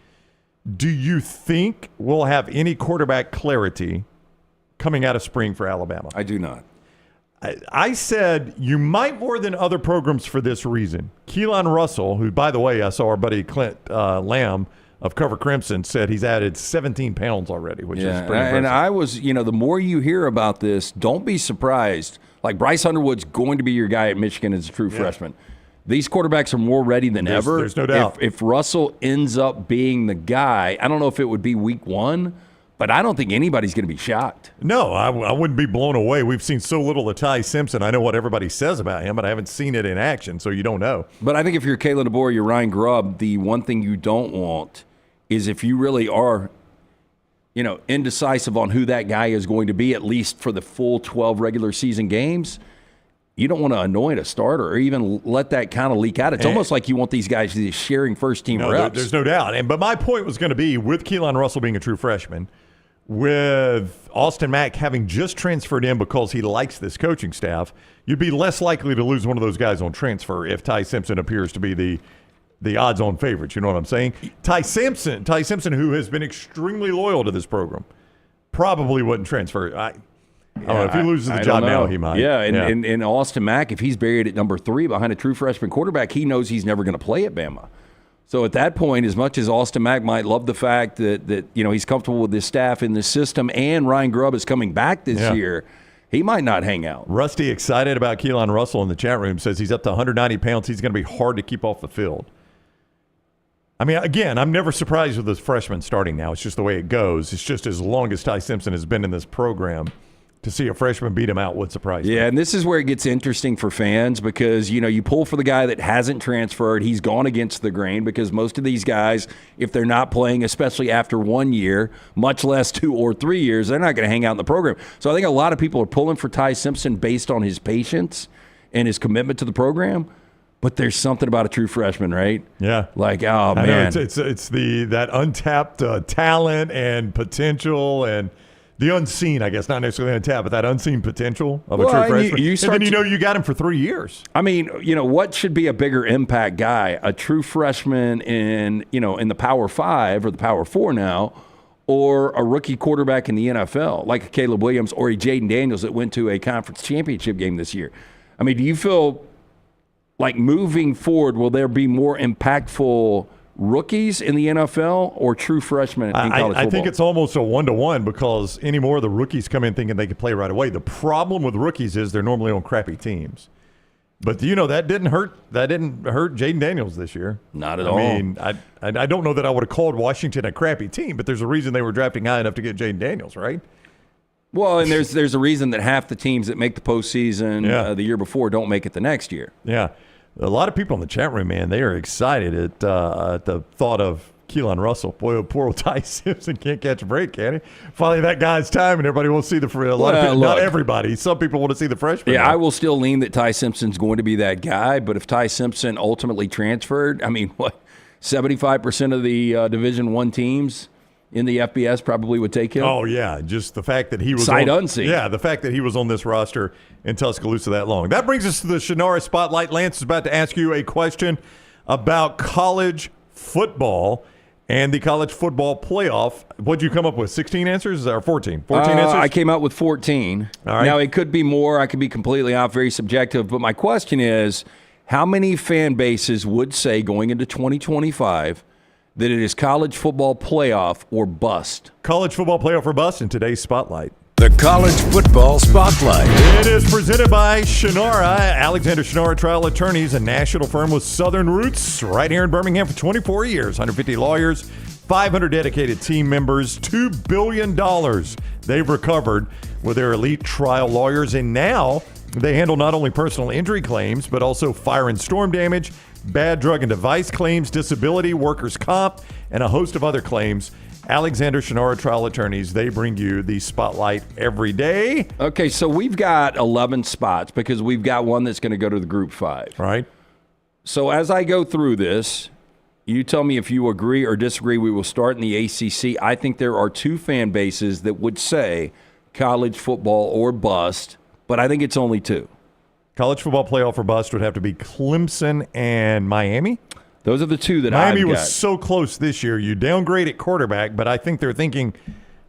Do you think we'll have any quarterback clarity coming out of spring for Alabama? I do not. I said you might more than other programs for this reason. Keelan Russell, who, by the way, I saw our buddy Clint Lamb of Cover Crimson said he's added 17 pounds already, which is pretty impressive. And I was, the more you hear about this, don't be surprised. Like Bryce Underwood's going to be your guy at Michigan as a true freshman. These quarterbacks are more ready than ever. There's no doubt. If Russell ends up being the guy, I don't know if it would be week one, but I don't think anybody's going to be shocked. No, I wouldn't be blown away. We've seen so little of Ty Simpson. I know what everybody says about him, but I haven't seen it in action, so you don't know. But I think if you're Kalen DeBoer, you're Ryan Grubb, the one thing you don't want is if you really are, indecisive on who that guy is going to be, at least for the full 12 regular season games, you don't want to anoint a starter or even let that kind of leak out. It's almost like you want these guys to be sharing first-team reps. There's no doubt. But my point was going to be, with Keelan Russell being a true freshman, with Austin Mack having just transferred in because he likes this coaching staff, you'd be less likely to lose one of those guys on transfer if Ty Simpson appears to be the the odds-on favorites. You know what I'm saying? Ty Simpson, who has been extremely loyal to this program, probably wouldn't transfer. I don't know. If he loses the job now, he might. Yeah, and Austin Mack, if he's buried at number 3 behind a true freshman quarterback, he knows he's never going to play at Bama. So at that point, as much as Austin Mack might love the fact that he's comfortable with his staff in this system and Ryan Grubb is coming back this year, he might not hang out. Rusty, excited about Keelan Russell in the chat room, says he's up to 190 pounds. He's going to be hard to keep off the field. I mean, again, I'm never surprised with this freshman starting now. It's just the way it goes. It's just as long as Ty Simpson has been in this program, to see a freshman beat him out would surprise me. Yeah, and this is where it gets interesting for fans because, you pull for the guy that hasn't transferred. He's gone against the grain because most of these guys, if they're not playing, especially after 1 year, much less 2 or 3 years, they're not going to hang out in the program. So I think a lot of people are pulling for Ty Simpson based on his patience and his commitment to the program. But there's something about a true freshman, right? Yeah. Like, oh, man. I know, it's that untapped talent and potential and the unseen, I guess, not necessarily untapped, but that unseen potential of a true freshman. And then you got him for 3 years. I mean, what should be a bigger impact guy? A true freshman in the Power 5 or the Power 4 now, or a rookie quarterback in the NFL, like a Caleb Williams or a Jaden Daniels that went to a conference championship game this year? I mean, do you feel like moving forward, will there be more impactful rookies in the NFL or true freshmen in college football? I think it's almost a 1-to-1 because anymore the rookies come in thinking they can play right away. The problem with rookies is they're normally on crappy teams. But that didn't hurt Jaden Daniels this year. Not at all. I mean, I don't know that I would have called Washington a crappy team, but there's a reason they were drafting high enough to get Jaden Daniels, right? Well, and there's a reason that half the teams that make the postseason the year before don't make it the next year. Yeah. A lot of people in the chat room, man, they are excited at the thought of Keelan Russell. Boy, oh, poor old Ty Simpson can't catch a break, can he? Finally, that guy's time, and everybody will see not everybody. Some people want to see the freshman. Yeah, now. I will still lean that Ty Simpson's going to be that guy, but if Ty Simpson ultimately transferred, I mean, 75% of the Division I teams in the FBS probably would take him. Oh, yeah, just the fact that he was unseen. Yeah, the fact that he was on this roster in Tuscaloosa that long. That brings us to the Shannara Spotlight. Lance is about to ask you a question about college football and the college football playoff. What'd you come up with, 16 answers or 14? 14 answers? I came out with 14. All right. Now, it could be more. I could be completely off, very subjective. But my question is, how many fan bases would say going into 2025 that it is college football playoff or bust? College football playoff or bust in today's Spotlight. The College Football Spotlight. It is presented by Shannara. Alexander Shannara Trial Attorneys, a national firm with southern roots right here in Birmingham for 24 years. 150 lawyers, 500 dedicated team members, $2 billion they've recovered with their elite trial lawyers. And now they handle not only personal injury claims, but also fire and storm damage, bad drug and device claims, disability, workers' comp, and a host of other claims. Alexander Shannara Trial Attorneys, they bring you the Spotlight every day. Okay, so we've got 11 spots because we've got one that's going to go to the Group 5. Right. So as I go through this, you tell me if you agree or disagree. We will start in the ACC. I think there are 2 fan bases that would say college football or bust, but I think it's only 2. College football playoff or bust would have to be Clemson and Miami. Those are the 2 that Miami I've got. was so close this year. You downgrade at quarterback, but I think they're thinking,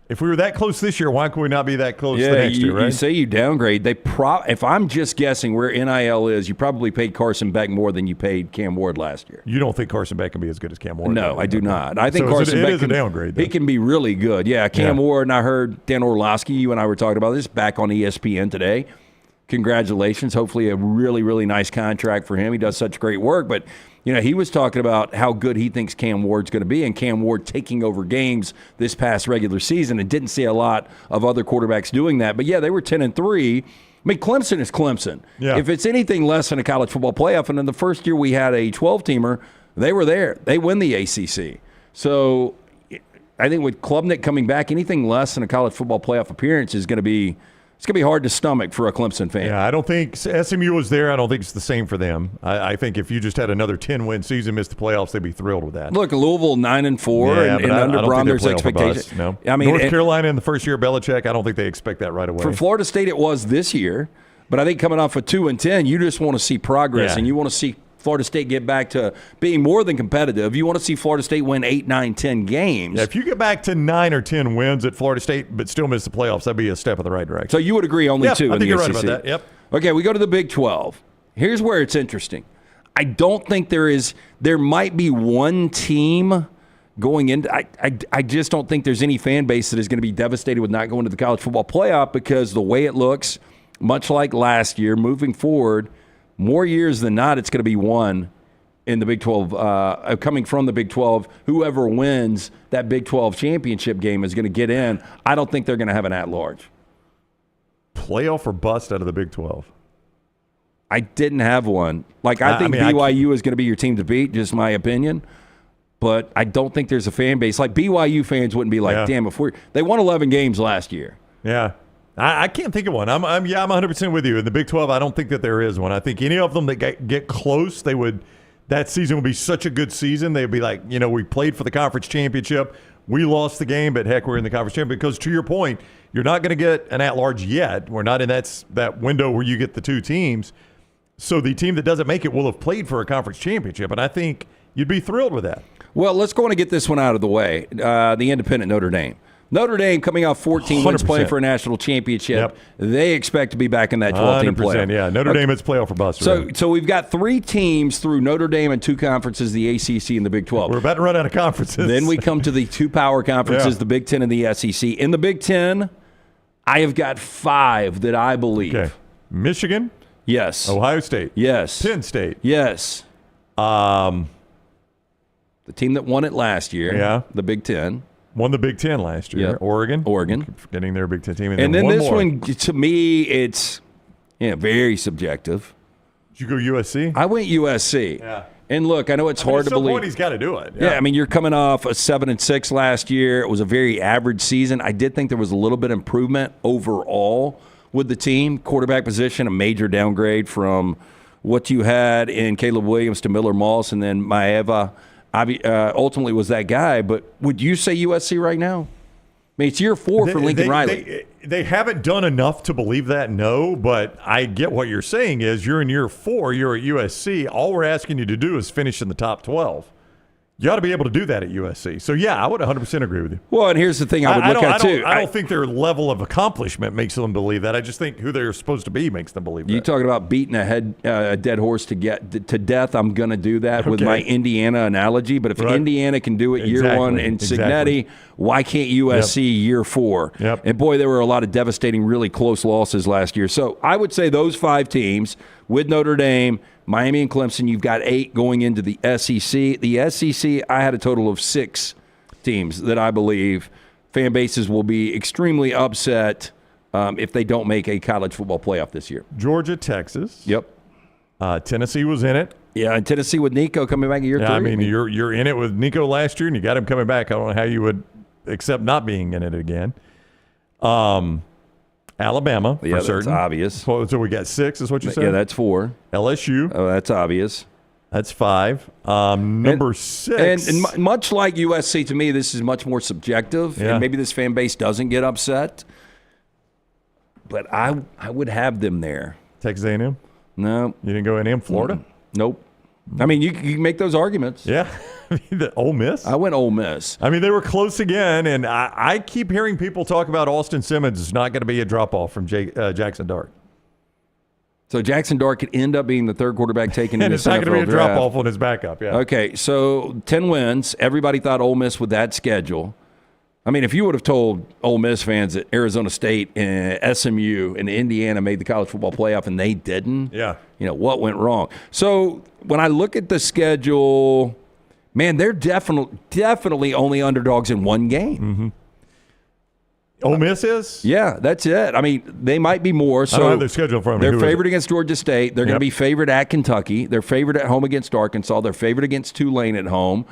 if we were that close this year, why could we not be that close the next year, right? You say you downgrade. If I'm just guessing where NIL is, you probably paid Carson Beck more than you paid Cam Ward last year. You don't think Carson Beck can be as good as Cam Ward? No, I do not. I think so Carson Beck is a downgrade. He can be really good. Yeah, Cam Ward, and I heard Dan Orlovsky, you and I were talking about this, back on ESPN today. Congratulations. Hopefully a really, really nice contract for him. He does such great work. But, he was talking about how good he thinks Cam Ward's going to be, and Cam Ward taking over games this past regular season, and didn't see a lot of other quarterbacks doing that. But, yeah, they were 10-3. I mean, Clemson is Clemson. Yeah. If it's anything less than a college football playoff, and in the first year we had a 12-teamer, they were there. They win the ACC. So I think with Klubnik coming back, anything less than a college football playoff appearance is going to be – it's going to be hard to stomach for a Clemson fan. Yeah, I don't think SMU was there. I don't think it's the same for them. I think if you just had another 10-win season, missed the playoffs, they'd be thrilled with that. Look, Louisville 9-4, and under Braun, there's expectations. No, I mean, North Carolina in the first year of Belichick, I don't think they expect that right away. For Florida State, it was this year, but I think coming off of 2-10, you just want to see progress, and you want to see Florida State get back to being more than competitive. You want to see Florida State win 8, 9, 10 games. Yeah, if you get back to 9 or 10 wins at Florida State but still miss the playoffs, that'd be a step in the right direction. So you would agree only 2 in the SEC. I think you're right about that. Yep. Okay, we go to the Big 12. Here's where it's interesting. I don't think there might be one team going in. I just don't think there's any fan base that is going to be devastated with not going to the college football playoff, because the way it looks, much like last year, moving forward, more years than not, it's going to be one in the Big 12, coming from the Big 12. Whoever wins that Big 12 championship game is going to get in. I don't think they're going to have an at-large. Playoff or bust out of the Big 12? I didn't have one. I think BYU is going to be your team to beat, just my opinion. But I don't think there's a fan base. Like, BYU fans wouldn't be like, damn, they won 11 games last year. Yeah. I can't think of one. I'm 100% with you. In the Big 12, I don't think that there is one. I think any of them that get close, that season would be such a good season. They'd be like, we played for the conference championship. We lost the game, but heck, we're in the conference championship. Because to your point, you're not going to get an at-large yet. We're not in that window where you get the 2 teams. So the team that doesn't make it will have played for a conference championship, and I think you'd be thrilled with that. Well, let's go on and get this one out of the way. The independent Notre Dame. Notre Dame coming off 14 wins, playing for a national championship. Yep. They expect to be back in that 12-team playoff. Yeah. Notre Dame is playoff or bust. So we've got 3 teams through Notre Dame and 2 conferences, the ACC and the Big 12. We're about to run out of conferences. Then we come to the 2 power conferences, the Big 10 and the SEC. In the Big 10, I have got 5 that I believe. Okay. Michigan? Yes. Ohio State? Yes. Penn State? Yes. The team that won it last year. Yeah. The Big 10. Won the Big 10 last year. Yep. Oregon. Getting their Big 10 team. And then this one, to me, it's very subjective. Did you go USC? I went USC. Yeah. And look, I know it's hard to believe. At some point, he's got to do it. Yeah, you're coming off a 7-6 last year. It was a very average season. I did think there was a little bit of improvement overall with the team. Quarterback position, a major downgrade from what you had in Caleb Williams to Miller Moss, and then Maeva ultimately was that guy. But would you say USC right now? It's year 4 for Lincoln Riley. They haven't done enough to believe that, no, but I get what you're saying is you're in year 4, you're at USC. All we're asking you to do is finish in the top 12. You ought to be able to do that at USC. So, yeah, I would 100% agree with you. Well, and here's the thing I would look at, too. I don't think their level of accomplishment makes them believe that. I just think who they're supposed to be makes them believe that. You talking about beating a dead horse to death, I'm going to do that with my Indiana analogy. But if Indiana can do it year 1 in Cignetti, why can't USC year 4? Yep. And, boy, there were a lot of devastating, really close losses last year. So I would say those 5 teams with Notre Dame, Miami and Clemson, you've got 8 going into the SEC. The SEC, I had a total of 6 teams that I believe fan bases will be extremely upset if they don't make a college football playoff this year. Georgia, Texas. Yep. Tennessee was in it. Yeah, and Tennessee with Nico coming back in year 3. I mean, you're in it with Nico last year, and you got him coming back. I don't know how you would accept not being in it again. Alabama, for certain. That's obvious. So we got 6, is what you said? Yeah, that's 4. LSU. Oh, that's obvious. That's 5. Number 6. And much like USC, to me, this is much more subjective. Yeah. And maybe this fan base doesn't get upset. But I would have them there. Texas A&M? No. You didn't go A&M? Florida? Nope. I mean, you can make those arguments. Yeah. The Ole Miss? I went Ole Miss. I mean, they were close again, and I keep hearing people talk about Austin Simmons is not going to be a drop-off from Jackson Dart. So Jackson Dart could end up being the 3rd quarterback taken in the NFL draft. And it's not going to be a drop-off on his backup, yeah. Okay, so 10 wins. Everybody thought Ole Miss with that schedule. I mean, if you would have told Ole Miss fans that Arizona State and SMU and Indiana made the college football playoff and they didn't, what went wrong? So when I look at the schedule, man, they're definitely only underdogs in 1 game. Mm-hmm. Ole Miss is? Yeah, that's it. I mean, they might be more. So I don't have their schedule in front of me. They're favored against Georgia State. They're going to be favored at Kentucky. They're favored at home against Arkansas. They're favored against Tulane at home.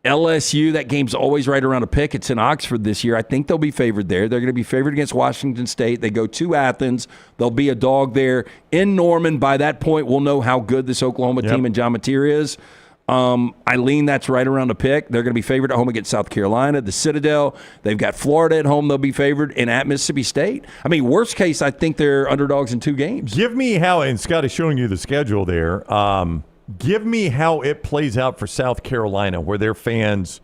LSU, that game's always right around a pick. It's in Oxford this year. I think they'll be favored there. They're going to be favored against Washington State. They go to Athens. They'll be a dog there. In Norman, by that point, we'll know how good this Oklahoma team and John Mateer is. I lean that's right around the pick. They're going to be favored at home against South Carolina, the Citadel. They've got Florida at home. They'll be favored, and at Mississippi State. I mean, worst case, I think they're underdogs in 2 games. Give me how, and Scott is showing you the schedule there. Give me how it plays out for South Carolina, where their fans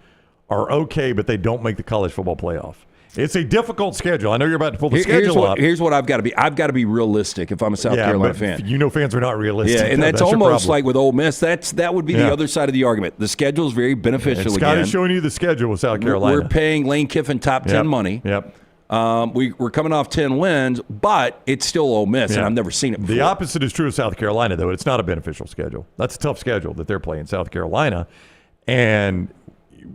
are okay, but they don't make the college football playoff. It's a difficult schedule. I know you're about to pull the schedule up. Here's what I've got to be. I've got to be realistic if I'm a South Carolina fan. You know fans are not realistic. Yeah, and that's almost like with Ole Miss. That would be the other side of the argument. The schedule is very beneficial. Scott is showing you the schedule with South Carolina. We're paying Lane Kiffin top 10 money. Yep. We're coming off 10 wins, but it's still Ole Miss, and I've never seen it before. The opposite is true of South Carolina, though. It's not a beneficial schedule. That's a tough schedule that they're playing, South Carolina. And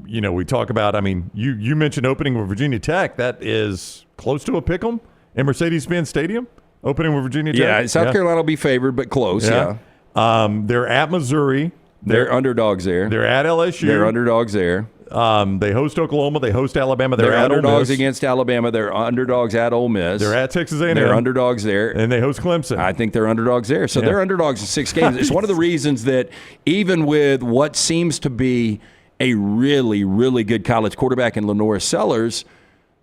we talk about, you mentioned opening with Virginia Tech. That is close to a pick'em in Mercedes-Benz Stadium, opening with Virginia Tech. Yeah, South Carolina will be favored, but close, yeah. They're at Missouri. They're underdogs there. They're at LSU. They're underdogs there. They host Oklahoma. They host Alabama. They're underdogs against Alabama. They're underdogs at Ole Miss. They're at Texas A&M. They're underdogs there. And they host Clemson. I think they're underdogs there. So they're underdogs in 6 games. It's one of the reasons that even with what seems to be a really, really good college quarterback in Lenora Sellers,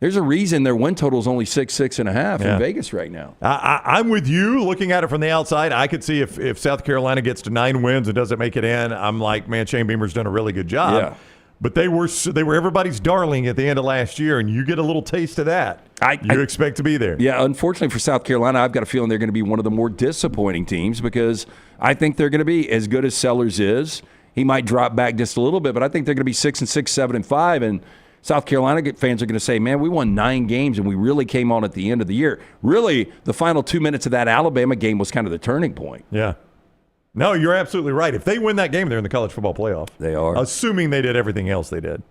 there's a reason their win total is only 6.5 in Vegas right now. I'm with you. Looking at it from the outside, I could see if South Carolina gets to 9 wins and doesn't make it in, I'm like, man, Shane Beamer's done a really good job. Yeah. But they were everybody's darling at the end of last year, and you get a little taste of that. You expect to be there. Yeah, unfortunately for South Carolina, I've got a feeling they're going to be one of the more disappointing teams because I think they're going to be as good as Sellers is. He might drop back just a little bit, but I think they're going to be 6-6, 7-5, and South Carolina fans are going to say, man, we won 9 games, and we really came on at the end of the year. Really, the final 2 minutes of that Alabama game was kind of the turning point. Yeah. No, you're absolutely right. If they win that game, they're in the college football playoff. They are. Assuming they did everything else they did.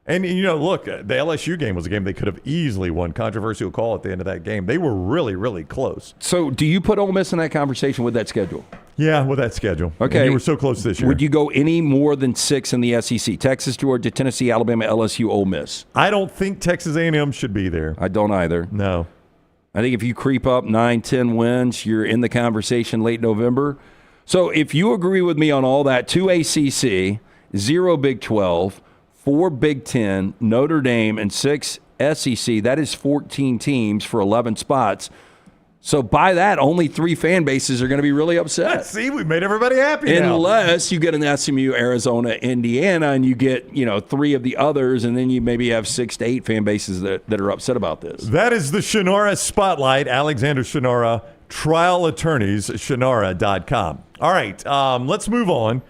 And, look, the LSU game was a game they could have easily won. Controversial call at the end of that game. They were really, really close. So do you put Ole Miss in that conversation with that schedule? Yeah, with that schedule. Okay. And you were so close this year. Would you go any more than 6 in the SEC? Texas, Georgia, Tennessee, Alabama, LSU, Ole Miss. I don't think Texas A&M should be there. I don't either. No. I think if you creep up 9, 10 wins, you're in the conversation late November. So if you agree with me on all that, 2 ACC, 0 Big 12, 4 Big 10, Notre Dame, and 6 SEC, that is 14 teams for 11 spots. So by that, only 3 fan bases are going to be really upset. See, we've made everybody happy now. Unless you get an SMU, Arizona, Indiana, and you get 3 of the others, and then you maybe have 6 to 8 fan bases that are upset about this. That is the Shannara Spotlight. Alexander Shannara, trial attorneys, Shannara.com. All right, let's move on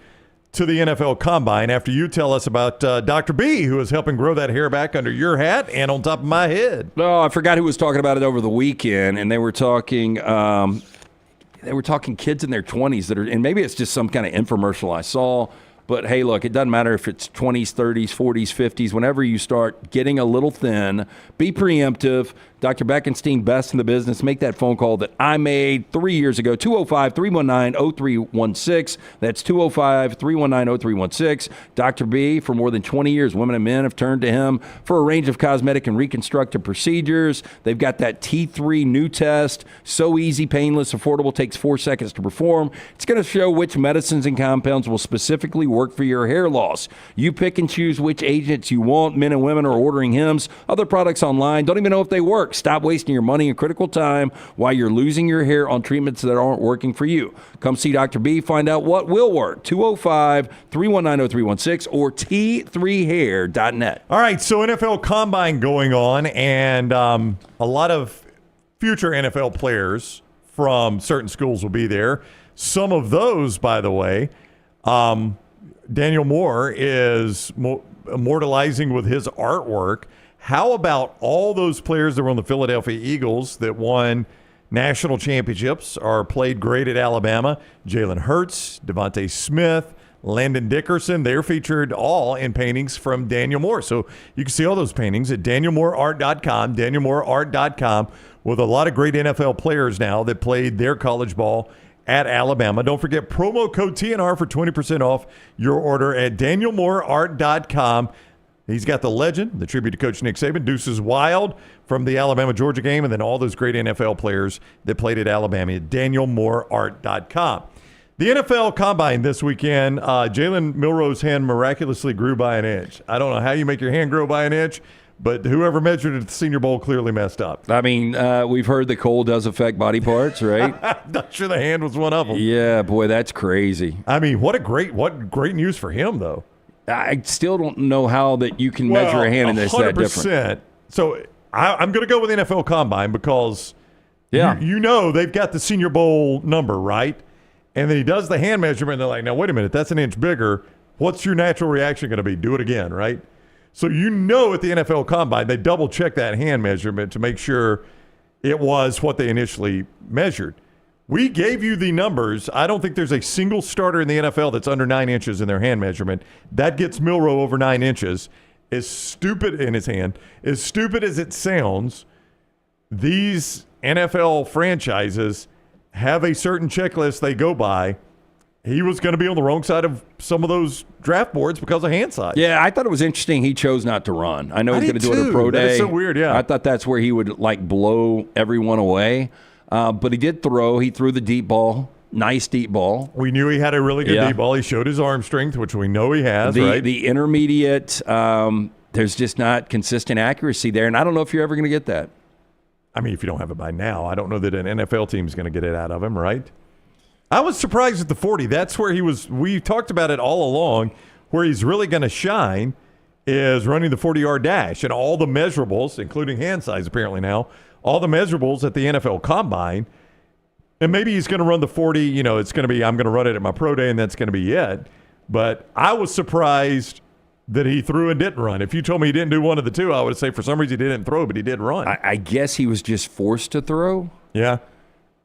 to the NFL Combine after you tell us about Dr. B, who is helping grow that hair back under your hat and on top of my head. No, I forgot who was talking about it over the weekend, and they were talking kids in their 20s that are, and maybe it's just some kind of infomercial I saw. But, hey, look, it doesn't matter if it's 20s, 30s, 40s, 50s. Whenever you start getting a little thin, be preemptive. Dr. Beckenstein, best in the business. Make that phone call that I made 3 years ago, 205-319-0316. That's 205-319-0316. Dr. B, for more than 20 years, women and men have turned to him for a range of cosmetic and reconstructive procedures. They've got that T3 new test. So easy, painless, affordable, takes 4 seconds to perform. It's going to show which medicines and compounds will specifically work for your hair loss. You pick and choose which agents you want. Men and women are ordering Hims, other products online. Don't even know if they work. Stop wasting your money and critical time while you're losing your hair on treatments that aren't working for you. Come see Dr. B. Find out what will work. 205-319-0316 or T3hair.net. All right, so NFL Combine going on, and a lot of future NFL players from certain schools will be there. Some of those, by the way, Daniel Moore is immortalizing with his artwork. How about all those players that were on the Philadelphia Eagles that won national championships or played great at Alabama? Jalen Hurts, Devontae Smith, Landon Dickerson, they're featured all in paintings from Daniel Moore. So you can see all those paintings at danielmooreart.com, danielmooreart.com, with a lot of great NFL players now that played their college ball at Alabama. Don't forget promo code TNR for 20% off your order at danielmooreart.com. He's got the legend, the tribute to Coach Nick Saban, Deuces Wild from the Alabama-Georgia game, and then all those great NFL players that played at Alabama at danielmooreart.com. The NFL Combine this weekend, Jalen Milroe's hand miraculously grew by an inch. I don't know how you make your hand grow by an inch, but whoever measured it at the Senior Bowl clearly messed up. I mean, we've heard that cold does affect body parts, right? I'm not sure the hand was one of them. Yeah, boy, that's crazy. I mean, what great news for him, though. I still don't know how that you can measure a hand and it's that different. So I'm going to go with NFL Combine because you know they've got the Senior Bowl number, right? And then he does the hand measurement, and they're like, now, wait a minute, that's an inch bigger. What's your natural reaction going to be? Do it again, right? So you know at the NFL Combine, they double-check that hand measurement to make sure it was what they initially measured. We gave you the numbers. I don't think there's a single starter in the NFL that's under 9 inches in their hand measurement. That gets Milroe over 9 inches. As stupid in his hand, as stupid as it sounds, these NFL franchises have a certain checklist they go by. He was going to be on the wrong side of some of those draft boards because of hand size. Yeah, I thought it was interesting he chose not to run. I know he's going to do it at pro day. That is so weird, yeah. I thought that's where he would, blow everyone away. But he did throw. He threw the deep ball. Nice deep ball. We knew he had a really good deep ball. He showed his arm strength, which we know he has, right? The intermediate, there's just not consistent accuracy there, and I don't know if you're ever going to get that. I mean, if you don't have it by now, I don't know that an NFL team is going to get it out of him, right? I was surprised at the 40. That's where he was. We talked about it all along. Where he's really going to shine is running the 40-yard dash. And all the measurables, including hand size apparently now, all the measurables at the NFL Combine. And maybe he's going to run the 40. It's going to be, I'm going to run it at my pro day, and that's going to be it. But I was surprised that he threw and didn't run. If you told me he didn't do one of the two, I would say for some reason he didn't throw, but he did run. I guess he was just forced to throw. Yeah.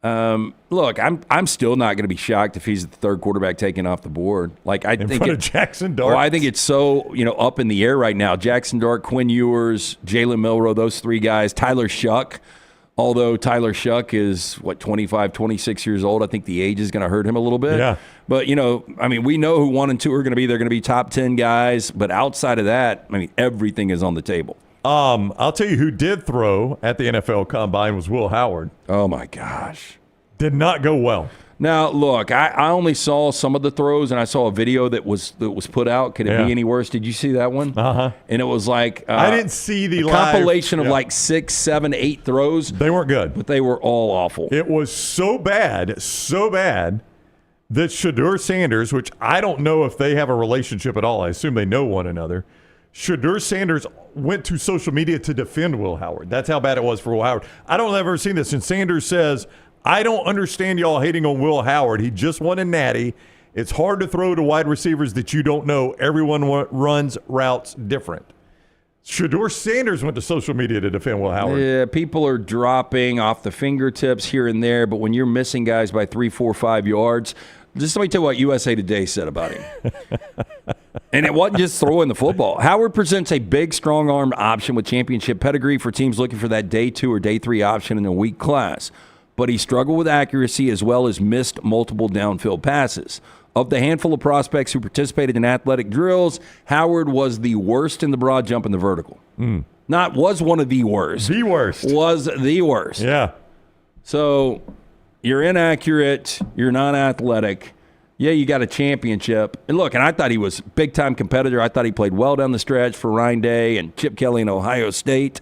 Look, I'm still not going to be shocked if he's the third quarterback taken off the board. In front of Jackson Dart. Well, I think it's so up in the air right now. Jackson Dart, Quinn Ewers, Jalen Milroe, those three guys. Tyler Shuck, although Tyler Shuck is 25, 26 years old. I think the age is going to hurt him a little bit. Yeah. But we know who 1 and 2 are going to be. They're going to be top 10 guys. But outside of that, everything is on the table. I'll tell you who did throw at the NFL Combine was Will Howard. Oh, my gosh. Did not go well. Now, look, I only saw some of the throws, and I saw a video that was put out. Could it be any worse? Did you see that one? Uh-huh. And it was like I didn't see the compilation of 6, 7, 8 throws. They weren't good. But they were all awful. It was so bad that Shedeur Sanders, which I don't know if they have a relationship at all. I assume they know one another. Shedeur Sanders went to social media to defend Will Howard. That's how bad it was for Will Howard. I don't have ever seen this. And Sanders says, I don't understand y'all hating on Will Howard. He just won a natty. It's hard to throw to wide receivers that you don't know. Everyone runs routes different. Shedeur Sanders went to social media to defend Will Howard. Yeah, people are dropping off the fingertips here and there, but when you're missing guys by 3, 4, 5 yards, just let me tell you what USA Today said about him. And it wasn't just throwing the football. Howard presents a big, strong-armed option with championship pedigree for teams looking for that day 2 or day 3 option in a weak class. But he struggled with accuracy as well as missed multiple downfield passes. Of the handful of prospects who participated in athletic drills, Howard was the worst in the broad jump and the vertical. Not was one of the worst. The worst. Was the worst. Yeah. So you're inaccurate. You're not athletic. Yeah, you got a championship. And look, I thought he was a big-time competitor. I thought he played well down the stretch for Ryan Day and Chip Kelly in Ohio State.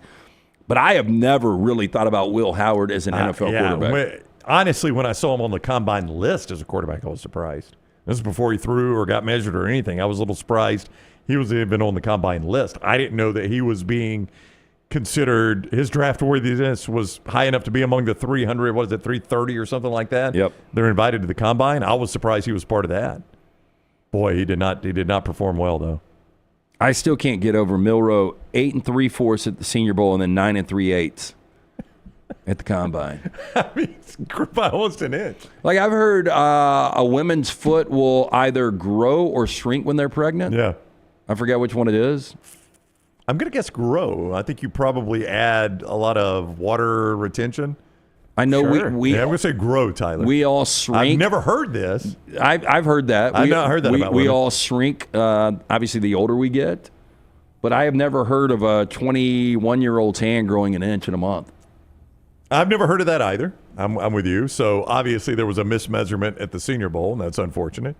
But I have never really thought about Will Howard as an NFL quarterback. Honestly, when I saw him on the combine list as a quarterback, I was surprised. This is before he threw or got measured or anything. I was a little surprised he was even on the combine list. I didn't know that he was being considered, his draft worthiness was high enough to be among the 300, 330 or something like that? Yep. They're invited to the combine. I was surprised he was part of that. Boy, he did not perform well, though. I still can't get over Milroe 8 3/4 at the Senior Bowl and then 9 3/8 at the combine. I mean, it's by almost an inch. I've heard a women's foot will either grow or shrink when they're pregnant. Yeah. I forget which one it is. I'm going to guess grow. I think you probably add a lot of water retention. I know sure. I'm going to say grow, Tyler. We all shrink. I've never heard this. I've heard that. I've not heard that about we women. all shrink, obviously, the older we get. But I have never heard of a 21-year-old's hand growing an inch in a month. I've never heard of that either. I'm with you. So obviously there was a mismeasurement at the Senior Bowl, and that's unfortunate.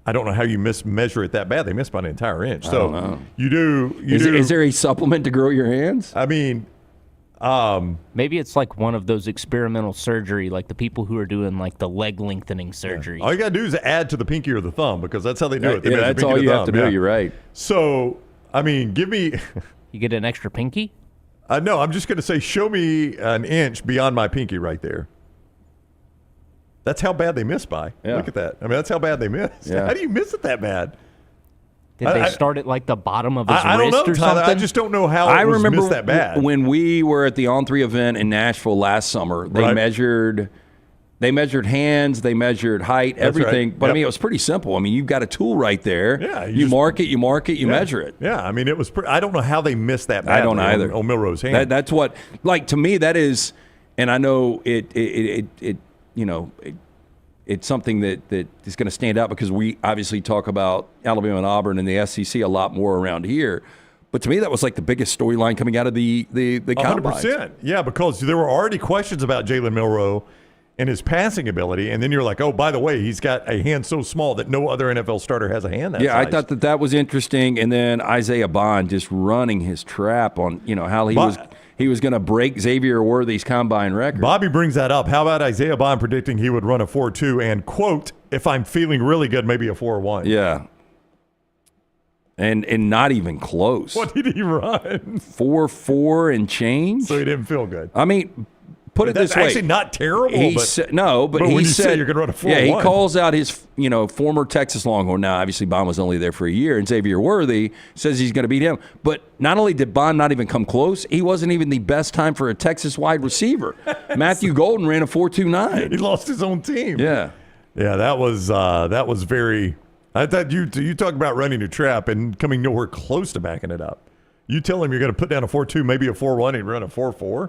I don't know how you mismeasure it that bad. They missed by an entire inch. So I don't know. you do. Is there a supplement to grow your hands? I mean, maybe it's like one of those experimental surgery, like the people who are doing like the leg lengthening surgery. all you got to do is add to the pinky or the thumb because that's how they do it. They Yeah, measure that's pinky all to you thumb. have to do. You're right. So, I mean, give me. You get an extra pinky? No, I'm just going to say, show me an inch beyond my pinky right there. That's how bad they missed by. Yeah. Look at that. I mean, that's how bad they missed. Yeah. How do you miss it that bad? Did they start at like the bottom of his I don't wrist know, or Tyler. something? I just don't know how I it was remember missed that bad. when we were at the On3 event in Nashville last summer. They Right. measured hands, they measured height, That's everything. right. But I Yep. mean, it was pretty simple. I mean, you've got a tool right there. Yeah, you mark it, you measure it. Yeah, I mean, it was. I don't know how they missed that badly. I don't either. On Milroe's hand. That's what, like, to me, that is, and I know it's something that is going to stand out because we obviously talk about Alabama and Auburn and the SEC a lot more around here. But to me, that was like the biggest storyline coming out of the combine. 100%. Yeah, because there were already questions about Jalen Milroe and his passing ability, and then you're like, oh, by the way, he's got a hand so small that no other NFL starter has a hand that Yeah, size. I thought that was interesting. And then Isaiah Bond just running his trap on how he was going to break Xavier Worthy's combine record. Bobby brings that up. How about Isaiah Bond predicting he would run a 4.2 and, quote, if I'm feeling really good, maybe a 4.1. Yeah. And not even close. What did he run? 4.4 and change. So he didn't feel good. I mean, put it this way. That's actually not terrible. He but said, no, but when he you said say you're going to run a 4.1. Yeah, he calls out his former Texas Longhorn. Now, obviously, Bond was only there for a year, and Xavier Worthy says he's going to beat him. But not only did Bond not even come close, he wasn't even the best time for a Texas wide receiver. Matthew Golden ran a 4.29. He lost his own team. Yeah. Yeah, that was very. I thought you talk about running a trap and coming nowhere close to backing it up. You tell him you're going to put down a 4.2, maybe a 4.1, and run a 4.4.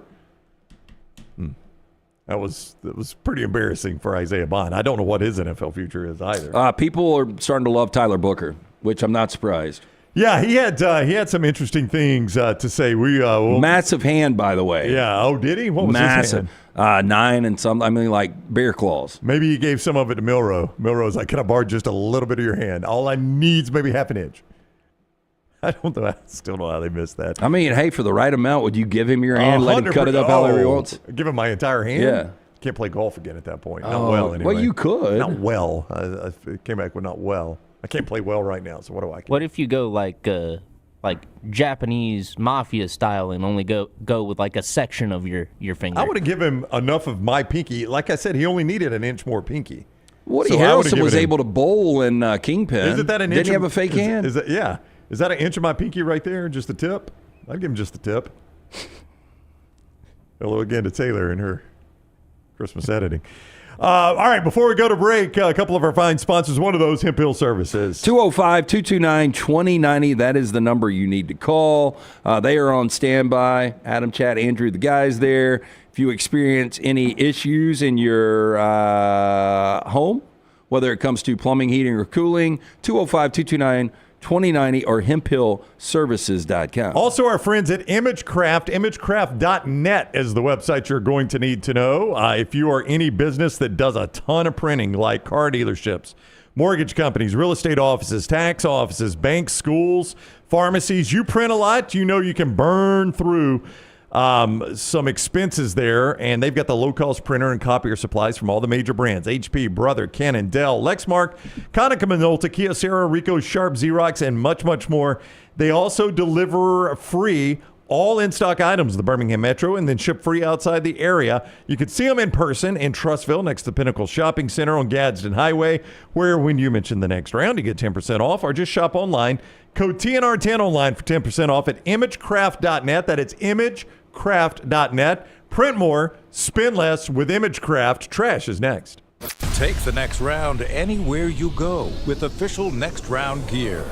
That was pretty embarrassing for Isaiah Bond. I don't know what his NFL future is either. People are starting to love Tyler Booker, which I'm not surprised. Yeah, he had some interesting things to say. Massive hand, by the way. Yeah. Oh, did he? What was massive? His hand? 9 and some. I mean, like bear claws. Maybe he gave some of it to Milroe. Milroe's like, "Can I borrow just a little bit of your hand? All I need is maybe half an inch." I don't know. I still don't know how they missed that. I mean, hey, for the right amount, would you give him your hand, let him cut it up however he wants? Give him my entire hand? Yeah. Can't play golf again at that point. Not well, anyway. Well, you could. Not well. I came back with not well. I can't play well right now, so what do I get? What if you go like Japanese mafia style and only go with like a section of your finger? I would have given him enough of my pinky. Like I said, he only needed an inch more pinky. Woody Harrelson was able to bowl in Kingpin. Isn't that an inch? Didn't he have a fake hand? Yeah. Is that an inch of my pinky right there? Just the tip? I'd give him just the tip. Hello again to Taylor and her Christmas editing. All right, before we go to break, a couple of our fine sponsors. One of those, Hemp Hill Services. 205-229-2090. That is the number you need to call. They are on standby. Adam, Chad, Andrew, the guys there. If you experience any issues in your home, whether it comes to plumbing, heating, or cooling, 205-229-2090 or hemphillservices.com. Also, our friends at ImageCraft, imagecraft.net is the website you're going to need to know. If you are any business that does a ton of printing, like car dealerships, mortgage companies, real estate offices, tax offices, banks, schools, pharmacies, you print a lot, you know you can burn through some expenses there, and they've got the low-cost printer and copier supplies from all the major brands: HP, Brother, Canon, Dell, Lexmark, Konica Minolta, Kyocera, Ricoh, Sharp, Xerox, and much, much more. They also deliver free all in-stock items in the Birmingham Metro and then ship free outside the area. You can see them in person in Trussville next to Pinnacle Shopping Center on Gadsden Highway, where when you mention the next round, you get 10% off, or just shop online. Code TNR10 online for 10% off at imagecraft.net. That is imagecraft.net. Print more, spend less with ImageCraft. Trash is next. Take the next round anywhere you go with official Next Round gear.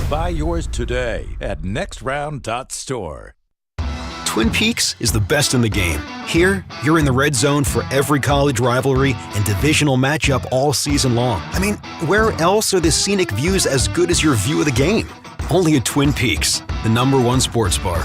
Buy yours today at nextround.store. Twin Peaks is the best in the game. Here, you're in the red zone for every college rivalry and divisional matchup all season long. I mean, where else are the scenic views as good as your view of the game? Only at Twin Peaks, the #1 sports bar.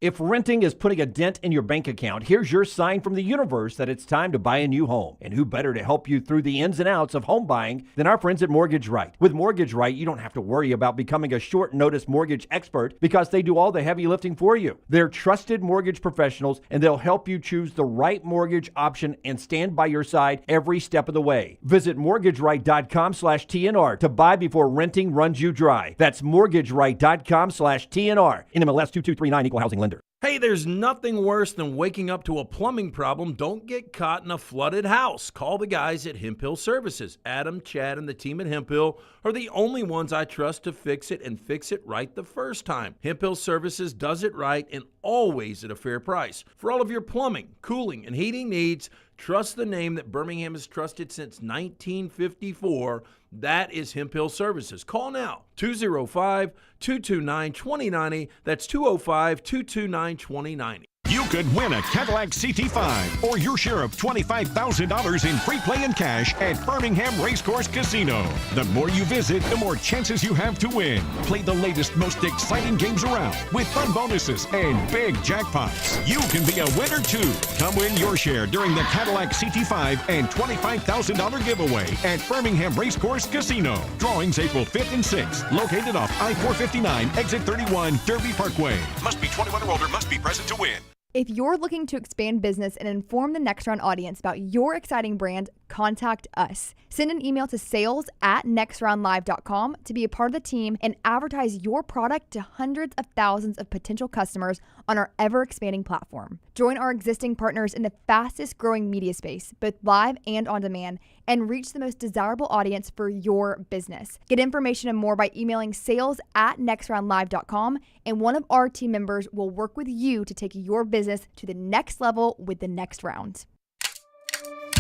If renting is putting a dent in your bank account, here's your sign from the universe that it's time to buy a new home. And who better to help you through the ins and outs of home buying than our friends at Mortgage Right. With Mortgage Right, you don't have to worry about becoming a short-notice mortgage expert because they do all the heavy lifting for you. They're trusted mortgage professionals, and they'll help you choose the right mortgage option and stand by your side every step of the way. Visit mortgageright.com/TNR to buy before renting runs you dry. That's mortgageright.com/TNR. NMLS 2239, Equal Housing Lender. Hey, there's nothing worse than waking up to a plumbing problem. Don't get caught in a flooded house. Call the guys at Hemp Hill Services. Adam, Chad, and the team at Hemp Hill are the only ones I trust to fix it and fix it right the first time. Hemp Hill Services does it right and always at a fair price. For all of your plumbing, cooling, and heating needs, trust the name that Birmingham has trusted since 1954. That is Hemp Hill Services. Call now, 205-229-2090. That's 205-229-2090. You could win a Cadillac CT5 or your share of $25,000 in free play and cash at Birmingham Racecourse Casino. The more you visit, the more chances you have to win. Play the latest, most exciting games around with fun bonuses and big jackpots. You can be a winner too. Come win your share during the Cadillac CT5 and $25,000 giveaway at Birmingham Racecourse Casino. Drawings April 5th and 6th. Located off I-459, exit 31, Derby Parkway. Must be 21 or older, must be present to win. If you're looking to expand business and inform the Next Round audience about your exciting brand, contact us. Send an email to sales@nextroundlive.com to be a part of the team and advertise your product to hundreds of thousands of potential customers on our ever-expanding platform. Join our existing partners in the fastest-growing media space, both live and on demand, and reach the most desirable audience for your business. Get information and more by emailing sales@nextroundlive.com, and one of our team members will work with you to take your business to the next level with the Next Round.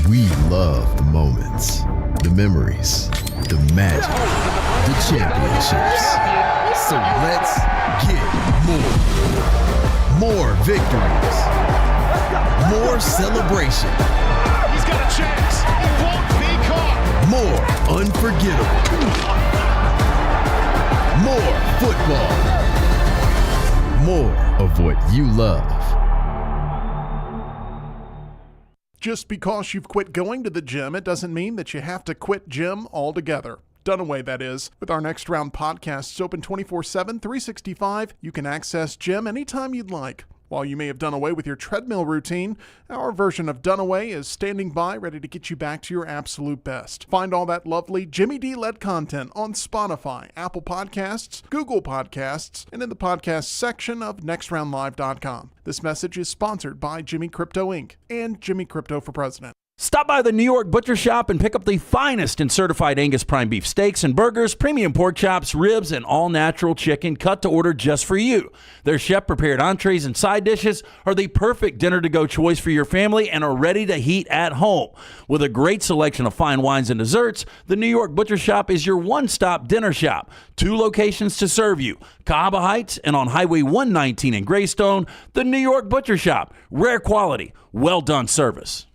We love the moments, the memories, the magic, the championships. So let's get more. More victories. More celebration. He's got a chance. It won't be caught. More unforgettable. More football. More of what you love. Just because you've quit going to the gym, it doesn't mean that you have to quit gym altogether. Dunaway, that is. With our Next Round podcasts open 24/7, 365, you can access gym anytime you'd like. While you may have done away with your treadmill routine, our version of Dunaway is standing by ready to get you back to your absolute best. Find all that lovely Jimmy D-led content on Spotify, Apple Podcasts, Google Podcasts, and in the podcast section of nextroundlive.com. This message is sponsored by Jimmy Crypto Inc. and Jimmy Crypto for President. Stop by the New York Butcher Shop and pick up the finest in certified Angus prime beef steaks and burgers, premium pork chops, ribs, and all-natural chicken cut to order just for you. Their chef-prepared entrees and side dishes are the perfect dinner-to-go choice for your family and are ready to heat at home. With a great selection of fine wines and desserts, the New York Butcher Shop is your one-stop dinner shop. 2 locations to serve you, Cahaba Heights and on Highway 119 in Greystone. The New York Butcher Shop, rare quality, well-done service.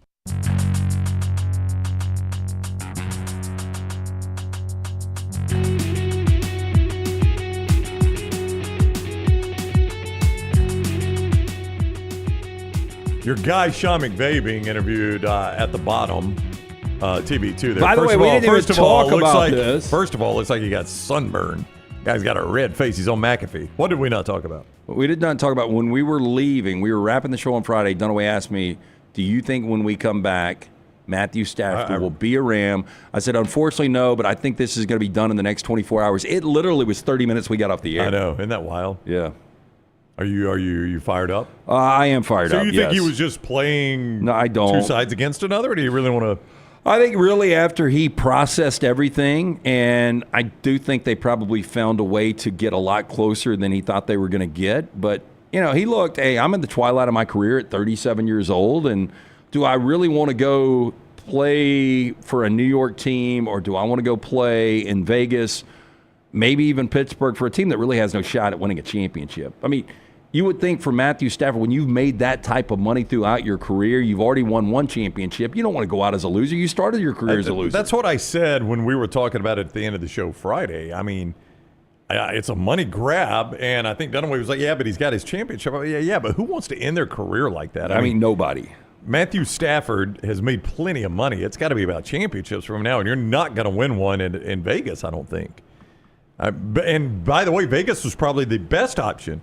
Your guy Sean McVay being interviewed at the bottom, TV2. There. By the way, we didn't even talk about this. First of all, looks like he got sunburned. Guy's got a red face. He's on McAfee. What did we not talk about? We did not talk about when we were leaving. We were wrapping the show on Friday. Dunaway asked me, do you think when we come back, Matthew Stafford will be a Ram? I said, unfortunately, no, but I think this is going to be done in the next 24 hours. It literally was 30 minutes we got off the air. I know. Isn't that wild? Yeah. Are you fired up? I am fired up, So you think he was just playing I don't. 2 sides against another, or do you really want to? I think really after he processed everything, and I do think they probably found a way to get a lot closer than he thought they were going to get. But, you know, he looked, hey, I'm in the twilight of my career at 37 years old, and do I really want to go play for a New York team, or do I want to go play in Vegas, maybe even Pittsburgh, for a team that really has no shot at winning a championship? I mean, you would think for Matthew Stafford, when you've made that type of money throughout your career, you've already won 1 championship, you don't want to go out as a loser. You started your career as a loser. That's what I said when we were talking about it at the end of the show Friday. I mean, it's a money grab, and I think Dunaway was like, yeah, but he's got his championship. Yeah, but who wants to end their career like that? I mean, nobody. Matthew Stafford has made plenty of money. It's got to be about championships from now, and you're not going to win one in Vegas, I don't think. And by the way, Vegas was probably the best option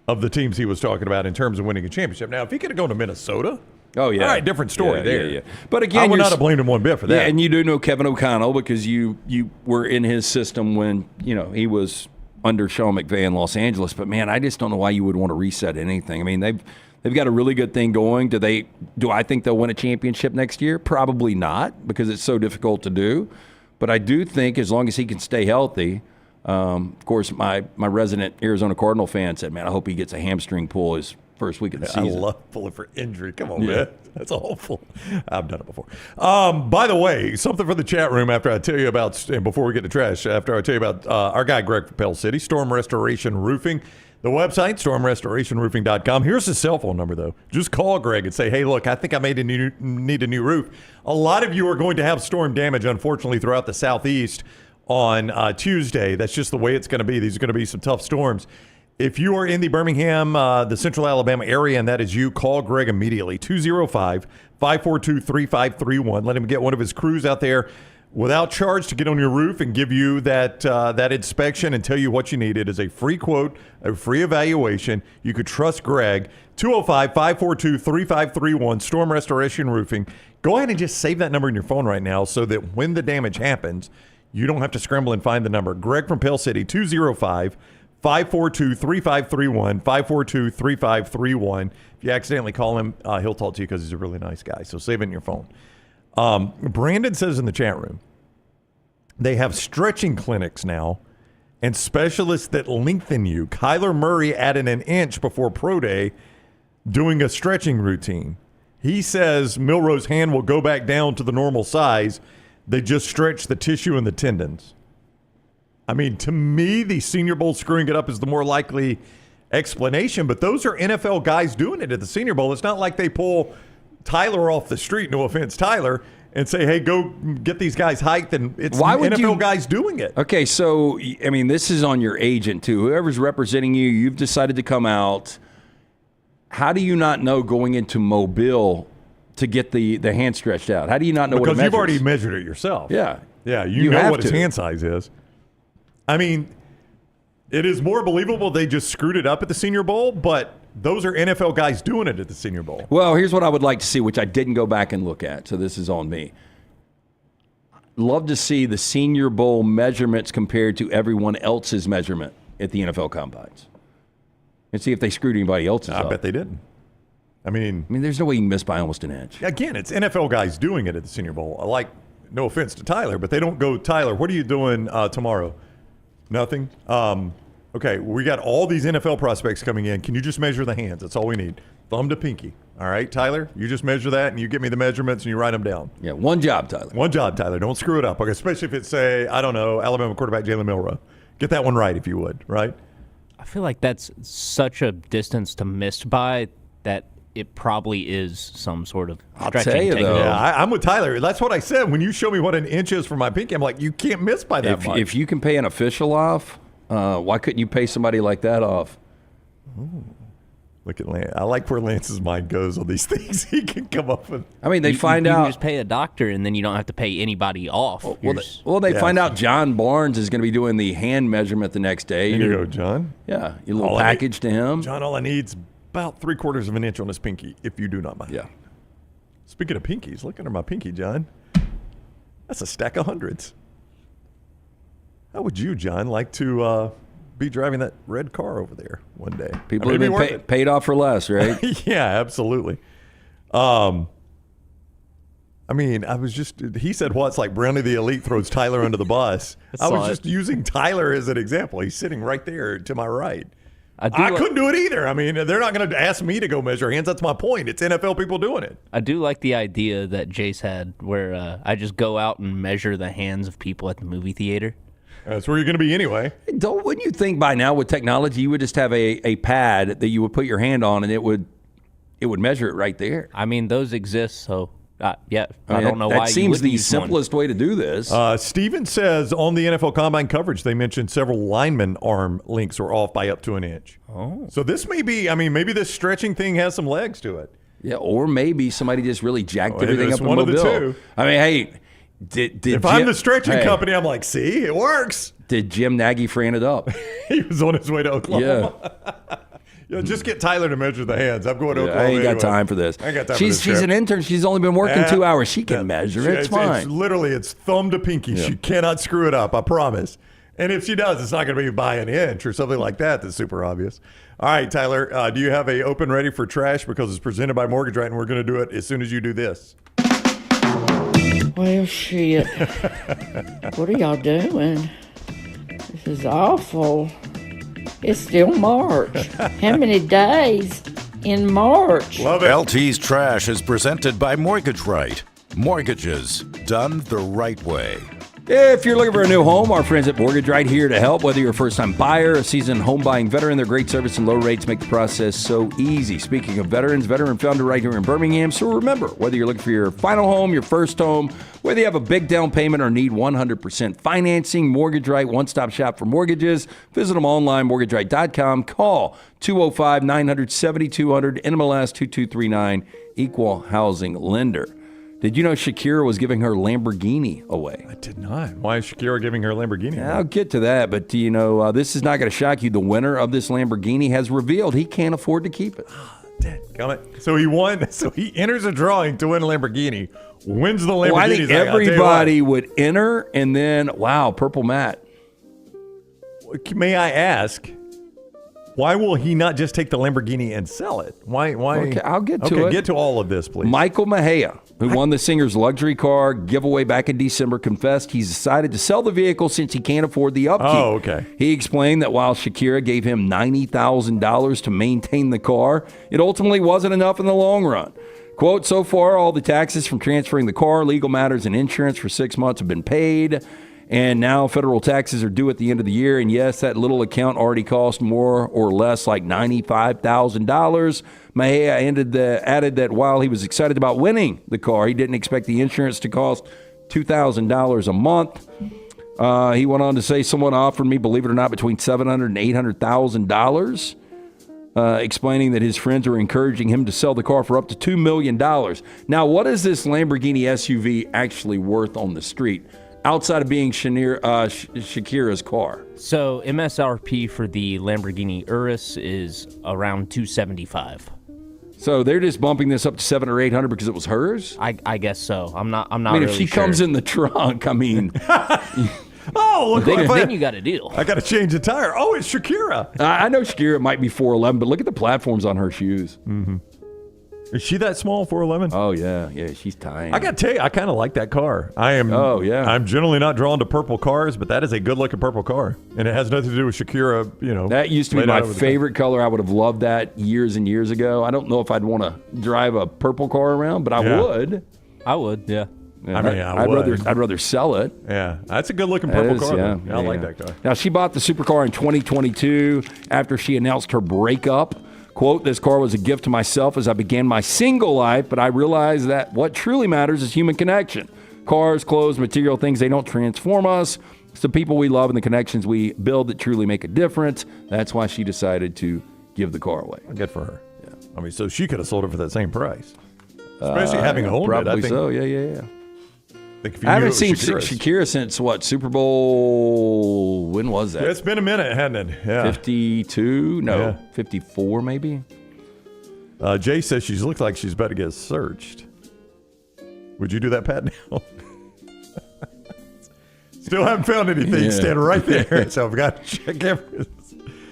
of the teams he was talking about in terms of winning a championship. Now, if he could have gone to Minnesota, oh yeah, all right, different story there. Yeah. But again, I would not have blamed him one bit for that. Yeah, and you do know Kevin O'Connell because you were in his system when he was under Sean McVay in Los Angeles. But man, I just don't know why you would want to reset anything. I mean, they've got a really good thing going. Do I think they'll win a championship next year? Probably not, because it's so difficult to do. But I do think as long as he can stay healthy. Of course, my resident Arizona Cardinal fan said, man, I hope he gets a hamstring pull his first week of the season. I love pulling for injury. Come on, man. That's awful. I've done it before. By the way, something for the chat room after I tell you about, and before we get to trash, after I tell you about our guy Greg from Pell City, Storm Restoration Roofing. The website, stormrestorationroofing.com. Here's his cell phone number, though. Just call Greg and say, hey, look, I think I need a new roof. A lot of you are going to have storm damage, unfortunately, throughout the Southeast on Tuesday. That's just the way it's going to be. These are going to be some tough storms. If you are in the Birmingham, the Central Alabama area, and that is you, call Greg immediately, 205-542-3531. Let him get one of his crews out there without charge to get on your roof and give you that inspection and tell you what you need. It is a free quote, a free evaluation. You could trust Greg. 205-542-3531, Storm Restoration Roofing. Go ahead and just save that number in your phone right now so that when the damage happens, you don't have to scramble and find the number. Greg from Pell City, 205-542-3531, 542-3531. If you accidentally call him, he'll talk to you because he's a really nice guy. So save it in your phone. Brandon says in the chat room, they have stretching clinics now and specialists that lengthen you. Kyler Murray added an inch before pro day doing a stretching routine. He says Milroe's hand will go back down to the normal size. They just stretch the tissue and the tendons. I mean, to me, the Senior Bowl screwing it up is the more likely explanation, but those are NFL guys doing it at the Senior Bowl. It's not like they pull Tyler off the street, no offense, Tyler, and say, hey, go get these guys hiked, and it's NFL guys doing it. Okay, so, I mean, this is on your agent, too. Whoever's representing you, you've decided to come out. How do you not know going into Mobile to get the hand stretched out? How do you not know what it measures? Because you've already measured it yourself. Yeah. Yeah, you know what his hand size is. I mean, it is more believable they just screwed it up at the Senior Bowl, but those are NFL guys doing it at the Senior Bowl. Well, here's what I would like to see, which I didn't go back and look at, so this is on me. Love to see the Senior Bowl measurements compared to everyone else's measurement at the NFL Combines. And see if they screwed anybody else's up. I bet they didn't. I mean, there's no way you can miss by almost an inch. Again, it's NFL guys doing it at the Senior Bowl. No offense to Tyler, but they don't go, Tyler, what are you doing tomorrow? Nothing. Okay, we got all these NFL prospects coming in. Can you just measure the hands? That's all we need. Thumb to pinky. All right, Tyler? You just measure that, and you give me the measurements, and you write them down. Yeah, one job, Tyler. One job, Tyler. Don't screw it up. Okay, especially if it's, say, I don't know, Alabama quarterback Jalen Milroe. Get that one right if you would, right? I feel like that's such a distance to miss by that it probably is some sort of stretching technique. Yeah, I'm with Tyler. That's what I said. When you show me what an inch is for my pinky, I'm like, you can't miss by that much. If you can pay an official off, why couldn't you pay somebody like that off? Ooh. Look at Lance. I like where Lance's mind goes on these things. He can come up with. I mean, they you find can out. just pay a doctor, and then you don't have to pay anybody off. They find out John Barnes is going to be doing the hand measurement the next day. Here you go, John. Yeah, your little package to him. John, all I need's about 3/4 of an inch on his pinky, if you do not mind. Yeah. Speaking of pinkies, look under my pinky, John. That's a stack of hundreds. How would you, John, like to be driving that red car over there one day? People have been paid off for less, right? Yeah, absolutely. I mean, he said, it's like Brownie the Elite throws Tyler under the bus. I was just using Tyler as an example. He's sitting right there to my right. I couldn't do it either. I mean, they're not going to ask me to go measure hands. That's my point. It's NFL people doing it. I do like the idea that Jace had where I just go out and measure the hands of people at the movie theater. That's where you're going to be anyway. Wouldn't you think by now with technology you would just have a pad that you would put your hand on and it would measure it right there? I mean, those exist, so Yeah, I don't know why. That seems you the use simplest way to do this. Steven says on the NFL Combine coverage, they mentioned several linemen arm links were off by up to an inch. Oh. So this may be, maybe this stretching thing has some legs to it. Yeah, or maybe somebody just really jacked everything up in one of the Mobile. two. I mean, hey, if I'm the stretching company, I'm like, see, it works. Did Jim Nagy fran it up? He was on his way to Oklahoma. Yeah. Just get Tyler to measure the hands. I'm going to Oklahoma. I ain't got anyway. time for this. I ain't got time She's for this. an intern. She's only been working 2 hours. She can measure it. It's fine. It's thumb to pinky. Yeah. She cannot screw it up. I promise. And if she does, it's not going to be by an inch or something like that. That's super obvious. All right, Tyler, do you have a open ready for trash? Because it's presented by Mortgage Right, and we're going to do it as soon as you do this. Well, shit. What are y'all doing? This is awful. It's still March. How many days in March? Love it. LT's Trash is presented by Mortgage Right. Mortgages done the right way. If you're looking for a new home, our friends at Mortgage Right here to help. Whether you're a first-time buyer, a seasoned home buying veteran, their great service and low rates make the process so easy. Speaking of veterans, veteran founder right here in Birmingham. So remember, whether you're looking for your final home, your first home, whether you have a big down payment or need 100% financing, Mortgage Right, one-stop shop for mortgages. Visit them online, mortgageright.com. Call 205-900-7200, NMLS 2239, Equal Housing Lender. Did you know Shakira was giving her Lamborghini away? I did not. Why is Shakira giving her Lamborghini away? I'll get to that, but do you know, this is not going to shock you. The winner of this Lamborghini has revealed he can't afford to keep it. So he won. So he enters a drawing to win a Lamborghini, wins the Lamborghini. Well, I think everybody would enter, and then, wow, purple matte. May I ask, why will he not just take the Lamborghini and sell it? Why? Okay, I'll get to it. Get to all of this, please. Michael Mejia, who won the singer's luxury car giveaway back in December, confessed he's decided to sell the vehicle since he can't afford the upkeep. Oh, okay. He explained that while Shakira gave him $90,000 to maintain the car, it ultimately wasn't enough in the long run. Quote, so far, all the taxes from transferring the car, legal matters, and insurance for 6 months have been paid. And now federal taxes are due at the end of the year. And yes, that little account already cost more or less like $95,000. Mejia added that while he was excited about winning the car, he didn't expect the insurance to cost $2,000 a month. He went on to say, someone offered me, believe it or not, between $700,000 and $800,000, explaining that his friends are encouraging him to sell the car for up to $2 million. Now, what is this Lamborghini SUV actually worth on the street? Outside of being Shakira's car. So MSRP for the Lamborghini Urus is around $275. So they're just bumping this up to $700 or $800 because it was hers? I guess so. I'm not. I mean, really if she sure. comes in the trunk, I mean. Oh, look! Then you got a deal. I got to change the tire. Oh, it's Shakira. I know Shakira might be 4'11", but look at the platforms on her shoes. Mm-hmm. Is she that small, 4'11"? Oh, yeah, she's tiny. I got to tell you, I kind of like that car. Oh, yeah. I'm generally not drawn to purple cars, but that is a good-looking purple car. And it has nothing to do with Shakira, That used to be my favorite color. I would have loved that years and years ago. I don't know if I'd want to drive a purple car around, but I would. I would, yeah. I'd rather sell it. Yeah, that's a good-looking purple car. Yeah, I like that car. Now, she bought the supercar in 2022 after she announced her breakup. Quote, this car was a gift to myself as I began my single life, but I realized that what truly matters is human connection. Cars, clothes, material things, they don't transform us. It's the people we love and the connections we build that truly make a difference. That's why she decided to give the car away. Good for her. Yeah. I mean, so she could have sold it for that same price. Especially having owned it, I probably think. so, yeah. I haven't seen Shakira since, Super Bowl, when was that? It's been a minute, hasn't it? Yeah. 52? No, 54 maybe? Jay says she looks like she's about to get searched. Would you do that, Pat, now? Still haven't found anything standing right there, so I've got to check everything.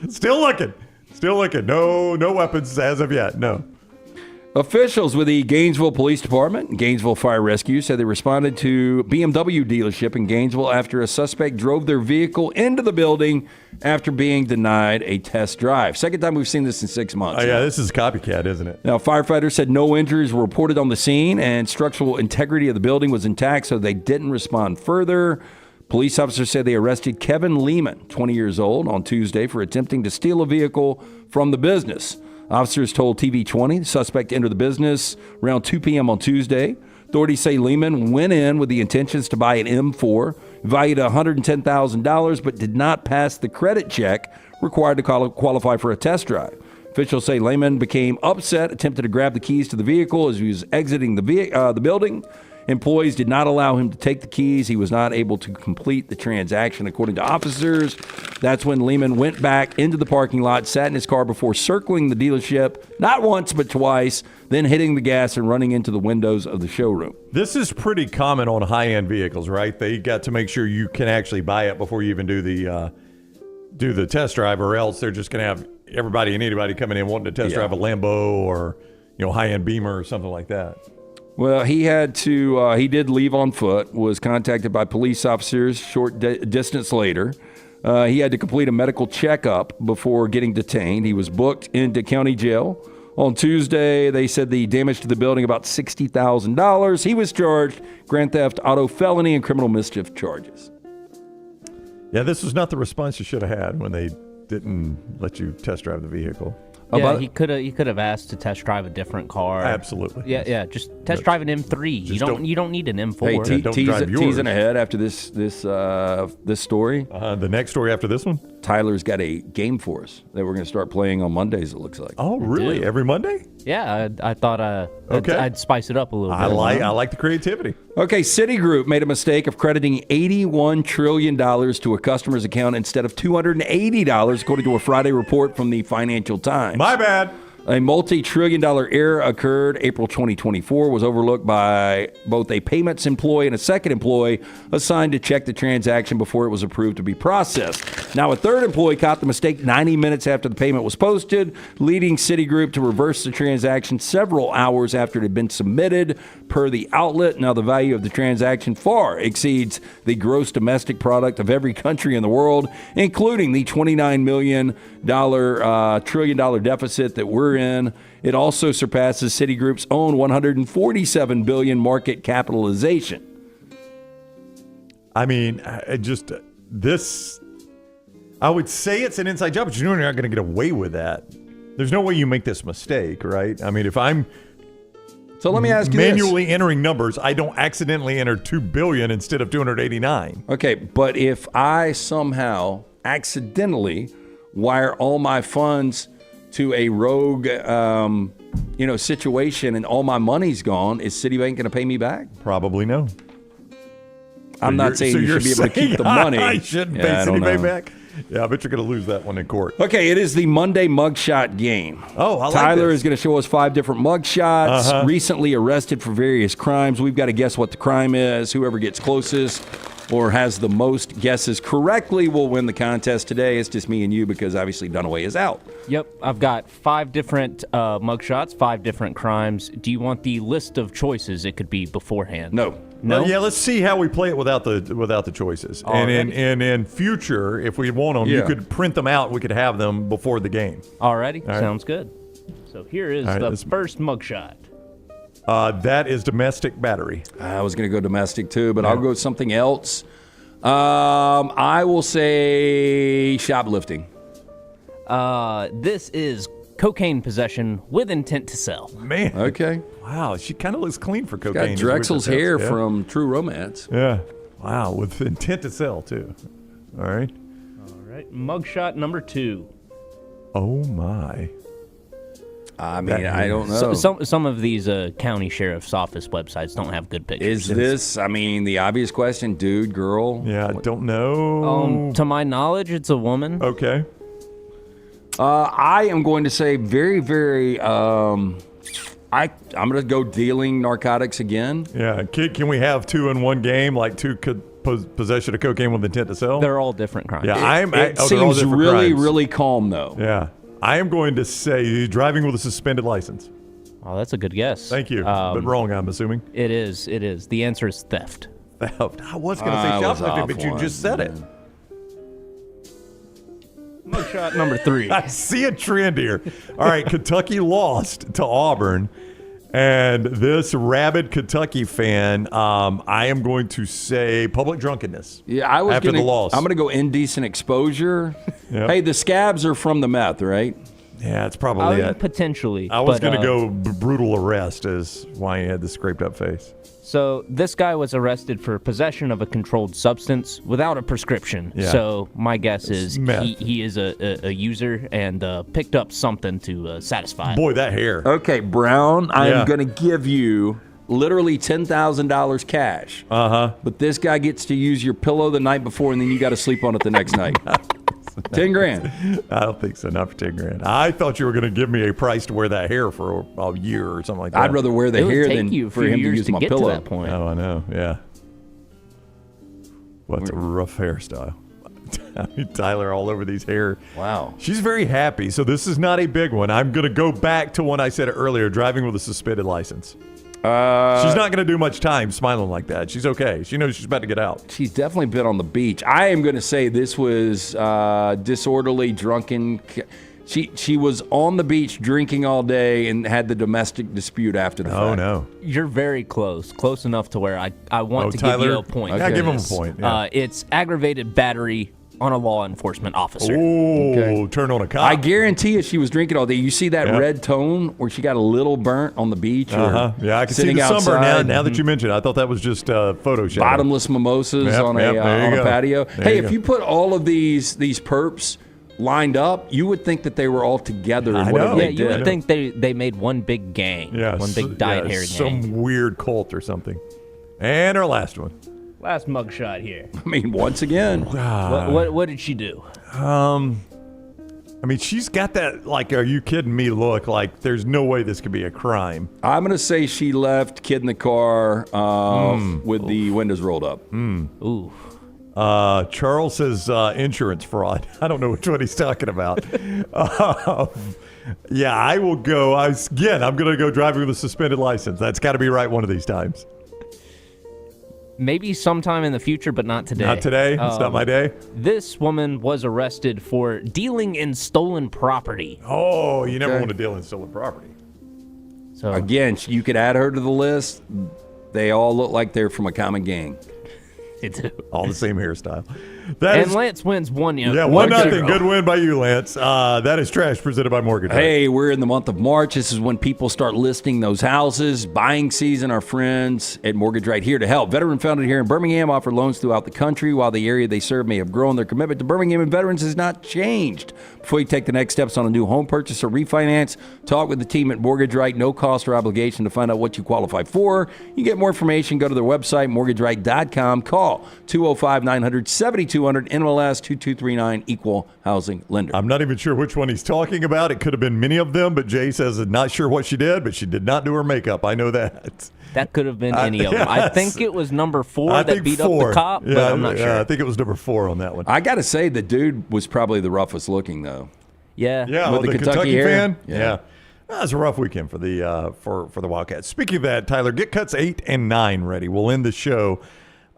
Still looking. No weapons as of yet, no. Officials with the Gainesville Police Department and Gainesville Fire Rescue said they responded to BMW dealership in Gainesville after a suspect drove their vehicle into the building after being denied a test drive. Second time we've seen this in 6 months. Oh, yeah, this is a copycat, isn't it? Now, firefighters said no injuries were reported on the scene and structural integrity of the building was intact, so they didn't respond further. Police officers said they arrested Kevin Lehman, 20 years old, on Tuesday for attempting to steal a vehicle from the business. Officers told TV 20 the suspect entered the business around 2 p.m. on Tuesday. Authorities say Lehman went in with the intentions to buy an M4 valued at $110,000, but did not pass the credit check required to qualify for a test drive. Officials say Lehman became upset, attempted to grab the keys to the vehicle as he was exiting the building. Employees did not allow him to take the keys. He was not able to complete the transaction. According to officers, that's when Lehman went back into the parking lot, sat in his car before circling the dealership, not once but twice, then hitting the gas and running into the windows of the showroom. This is pretty common on high-end vehicles, right? They got to make sure you can actually buy it before you even do the test drive, or else they're just going to have everybody and anybody coming in wanting to test drive a Lambo or high-end Beamer or something like that. Well, he had to. He did leave on foot. Was contacted by police officers short distance later. He had to complete a medical checkup before getting detained. He was booked into county jail. On Tuesday, they said the damage to the building about $60,000. He was charged grand theft, auto felony, and criminal mischief charges. Yeah, this was not the response you should have had when they didn't let you test drive the vehicle. Yeah, he could have asked to test drive a different car. Absolutely. Yeah. Just test drive an M3. You don't need an M4. Hey, don't drive yours. teasing ahead after this story. The next story after this one. Tyler's got a game for us that we're going to start playing on Mondays. It looks like. Oh, really? Every Monday? Yeah, I thought I'd spice it up a little bit. I like the creativity. Okay, Citigroup made a mistake of crediting $81 trillion to a customer's account instead of $280, according to a Friday report from the Financial Times. My bad. A multi-trillion-dollar error occurred April 2024, was overlooked by both a payments employee and a second employee assigned to check the transaction before it was approved to be processed. Now, a third employee caught the mistake 90 minutes after the payment was posted, leading Citigroup to reverse the transaction several hours after it had been submitted per the outlet. Now, the value of the transaction far exceeds the gross domestic product of every country in the world, including the $29 million trillion-dollar deficit that we're in. It also surpasses Citigroup's own $147 billion market capitalization. I mean, I would say it's an inside job, but you're not going to get away with that. There's no way you make this mistake, right? I mean, if I'm let me ask you manually entering numbers, I don't accidentally enter 2 billion instead of 289. Okay, but if I somehow accidentally wire all my funds to a rogue, situation, and all my money's gone, is Citibank going to pay me back? Probably no. I'm not saying you should be able to keep the money. I shouldn't pay Citibank back. Yeah, I bet you're going to lose that one in court. Okay, it is the Monday mugshot game. Oh, I like Tyler this. is going to show us 5 different mugshots. Recently arrested for various crimes. We've got to guess what the crime is. Whoever gets closest or has the most guesses correctly will win the contest today. It's just me and you because obviously Dunaway is out. Yep, I've got 5 different mugshots, 5 different crimes. Do you want the list of choices? It could be beforehand. No. Yeah, let's see how we play it without the choices. And in future, if we want them, you could print them out. We could have them before the game. Alrighty, sounds good. So here is the first mugshot. That is domestic battery. I was going to go domestic too, but I'll go with something else. I will say shoplifting. This is cocaine possession with intent to sell. Man. Okay. Wow, she kind of looks clean for cocaine. Got Drexel's hair from True Romance. Yeah. Wow, with intent to sell too. All right. Mugshot number 2. Oh my. I mean, I don't know. Some of these county sheriff's office websites don't have good pictures. Is this, the obvious question, dude, girl? Yeah, I don't know. To my knowledge, it's a woman. Okay. I am going to say very, very, I'm going to go dealing narcotics again. Yeah. Can we have 2 in one game, like 2 possession of cocaine with intent to sell? They're all different crimes. Yeah, it seems really, really calm, though. Yeah. I am going to say driving with a suspended license. Oh, that's a good guess. Thank you. But wrong, I'm assuming. It is. The answer is theft. Theft. I was going to say shoplifting, but you just said it. Mugshot number 3. I see a trend here. All right, Kentucky lost to Auburn. And this rabid Kentucky fan, I am going to say public drunkenness. Yeah, I was after the loss. I'm going to go indecent exposure. Yep. Hey, the scabs are from the meth, right? Yeah, it's probably it. Potentially. I was going to go brutal arrest is why he had the scraped up face. So this guy was arrested for possession of a controlled substance without a prescription. Yeah. So my guess is meth. he is a user and picked up something to satisfy it. Boy, that hair. Okay, Brown, I Yeah. am going to give you literally $10,000 cash. Uh-huh. But this guy gets to use your pillow the night before, and then you got to sleep on it the next night. 10 grand. I don't think so. Not for 10 grand. I thought you were going to give me a price to wear that hair for a year or something like that. I'd rather wear the hair than for him to use my get pillow. to that point. Oh, I know. Yeah. What's a rough hairstyle? I mean, Tyler all over these hair. Wow. She's very happy. So this is not a big one. I'm going to go back to one I said earlier, driving with a suspended license. She's not going to do much time smiling like that. She's okay. She knows she's about to get out. She's definitely been on the beach. I am going to say this was disorderly, drunken. She was on the beach drinking all day and had the domestic dispute after the fact. Oh, no. You're very close. Close enough to where I want to Tyler? give you a point. Yeah, give him a point. Yeah. It's aggravated battery on a law enforcement officer. Oh, turn on a cop. I guarantee you she was drinking all day. You see that red tone where she got a little burnt on the beach? Or Yeah, I can see sitting the sunburn outside? now that you mentioned it. I thought that was just Photoshop. Bottomless mimosas on a patio. There you go. If you put all of these perps lined up, you would think that they were all together in whatever they did. You would think they made one big gang, one big dyed hair gang. Some weird cult or something. And our last one. Last mugshot here. I mean, once again. What did she do? I mean, she's got that, like, are you kidding me look like there's no way this could be a crime. I'm going to say she left kid in the car with the windows rolled up. Ooh. Charles says insurance fraud. I don't know which one he's talking about. Yeah, I will go. I'm going to go driving with a suspended license. That's got to be right one of these times. Maybe sometime in the future, but not today. Not today? It's not my day? This woman was arrested for dealing in stolen property. Oh, you never want to deal in stolen property. So again, you could add her to the list. They all look like they're from a common gang. They do. All the same hairstyle. Lance wins 1-0. Yeah, 1-0. Good win by you, Lance. That is Trash presented by Mortgage. Hey, we're in the month of March. This is when people start listing those houses. Buying season. Our friends at Mortgage Right here to help. Veteran founded here in Birmingham, offer loans throughout the country. While the area they serve may have grown, their commitment to Birmingham and veterans has not changed. Before you take the next steps on a new home purchase or refinance, talk with the team at Mortgage Right. No cost or obligation to find out what you qualify for. You get more information, go to their website, mortgageright.com. Call 205-900-7200, NMLS 2239, Equal Housing Lender. I'm not even sure which one he's talking about. It could have been many of them, but Jay says not sure what she did, but she did not do her makeup. I know that. That could have been any of them. I think it was number 4 that beat up the cop, yeah, but I'm not sure. I think it was number 4 on that one. I got to say, the dude was probably the roughest looking, though. Yeah. Yeah, with the Kentucky hair. fan. Yeah. That was a rough weekend for the for the Wildcats. Speaking of that, Tyler, get cuts 8 and 9 ready. We'll end the show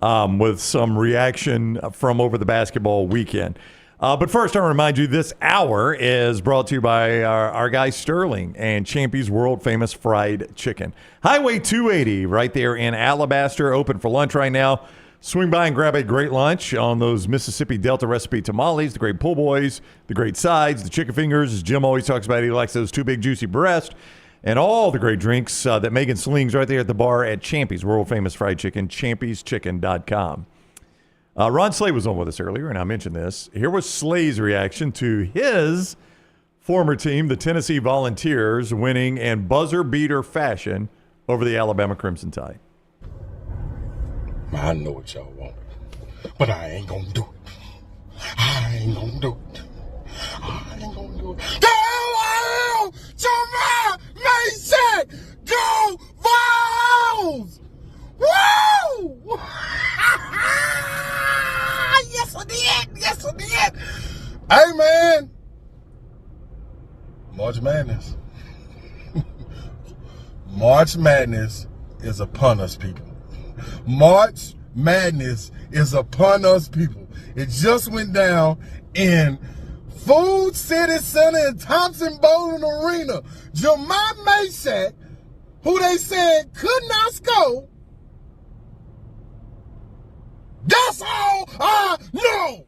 with some reaction from over the basketball weekend. But first, I want to remind you, this hour is brought to you by our guy Sterling and Champy's world-famous fried chicken. Highway 280 right there in Alabaster, open for lunch right now. Swing by and grab a great lunch on those Mississippi Delta recipe tamales, the great po' boys, the great sides, the chicken fingers, as Jim always talks about. He likes those 2 big juicy breasts, and all the great drinks that Megan slings right there at the bar at Champy's world-famous fried chicken, champy'schicken.com. Ron Slay was on with us earlier, and I mentioned this. Here was Slay's reaction to his former team, the Tennessee Volunteers, winning in buzzer-beater fashion over the Alabama Crimson Tide. I know what y'all want, but I ain't gonna do it. I ain't gonna do it. I ain't gonna do it. Go Jamal Mason! Go Vols! Woo! Yes, I did. Yes, I did. Hey, man. March Madness. March Madness is upon us, people. March Madness is upon us, people. It just went down in Food City Center and Thompson Bowling Arena. Jamal Mason, who they said could not score, that's all I know.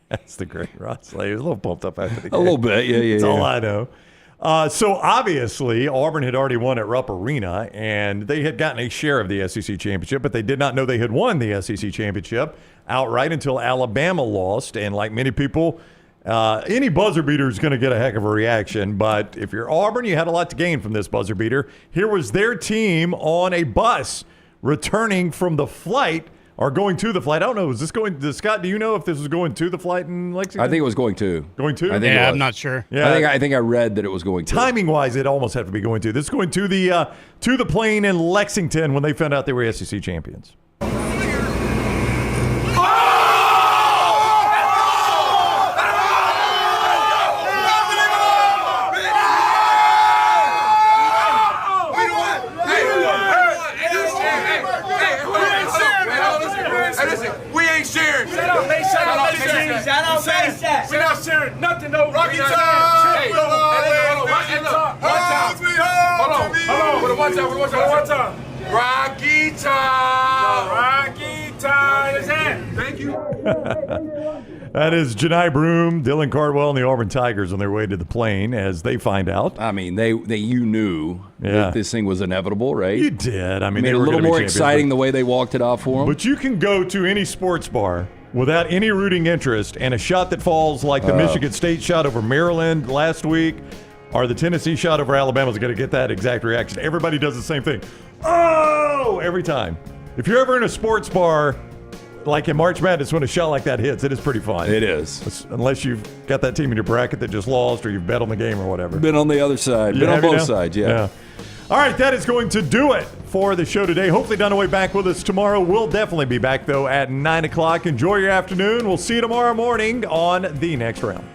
That's the great Rod Slay. He was a little pumped up after the game. A little bit, yeah. That's all I know. So obviously, Auburn had already won at Rupp Arena, and they had gotten a share of the SEC championship, but they did not know they had won the SEC championship outright until Alabama lost. And like many people, any buzzer beater is going to get a heck of a reaction. But if you're Auburn, you had a lot to gain from this buzzer beater. Here was their team on a bus returning from the flight. Or going to the flight. I don't know. Is this going to Scott? Do you know if this was going to the flight in Lexington? I think it was going to. Going to? I'm not sure. Yeah, I think I read that it was going to. Timing wise, it almost had to be going to. This is going to the plane in Lexington when they found out they were SEC champions. We're not sharing nothing, though. Rocky time. Hey, one time. Rocky time. Rocky time is in. Thank you. That is Janai Broom, Dylan Cardwell, and the Auburn Tigers on their way to the plane as they find out. I mean, you knew that this thing was inevitable, right? You did. I mean, made they it were a little gonna be more champions, exciting the way they walked it off for them. But you can go to any sports bar without any rooting interest, and a shot that falls like the Michigan State shot over Maryland last week or the Tennessee shot over Alabama is going to get that exact reaction. Everybody does the same thing. Oh! Every time. If you're ever in a sports bar, like in March Madness, when a shot like that hits, it is pretty fun. It is. Unless you've got that team in your bracket that just lost or you've bet on the game or whatever. Been on the other side. Been on both sides, yeah. All right, that is going to do it for the show today. Hopefully Dunaway back with us tomorrow. We'll definitely be back, though, at 9 o'clock. Enjoy your afternoon. We'll see you tomorrow morning on The Next Round.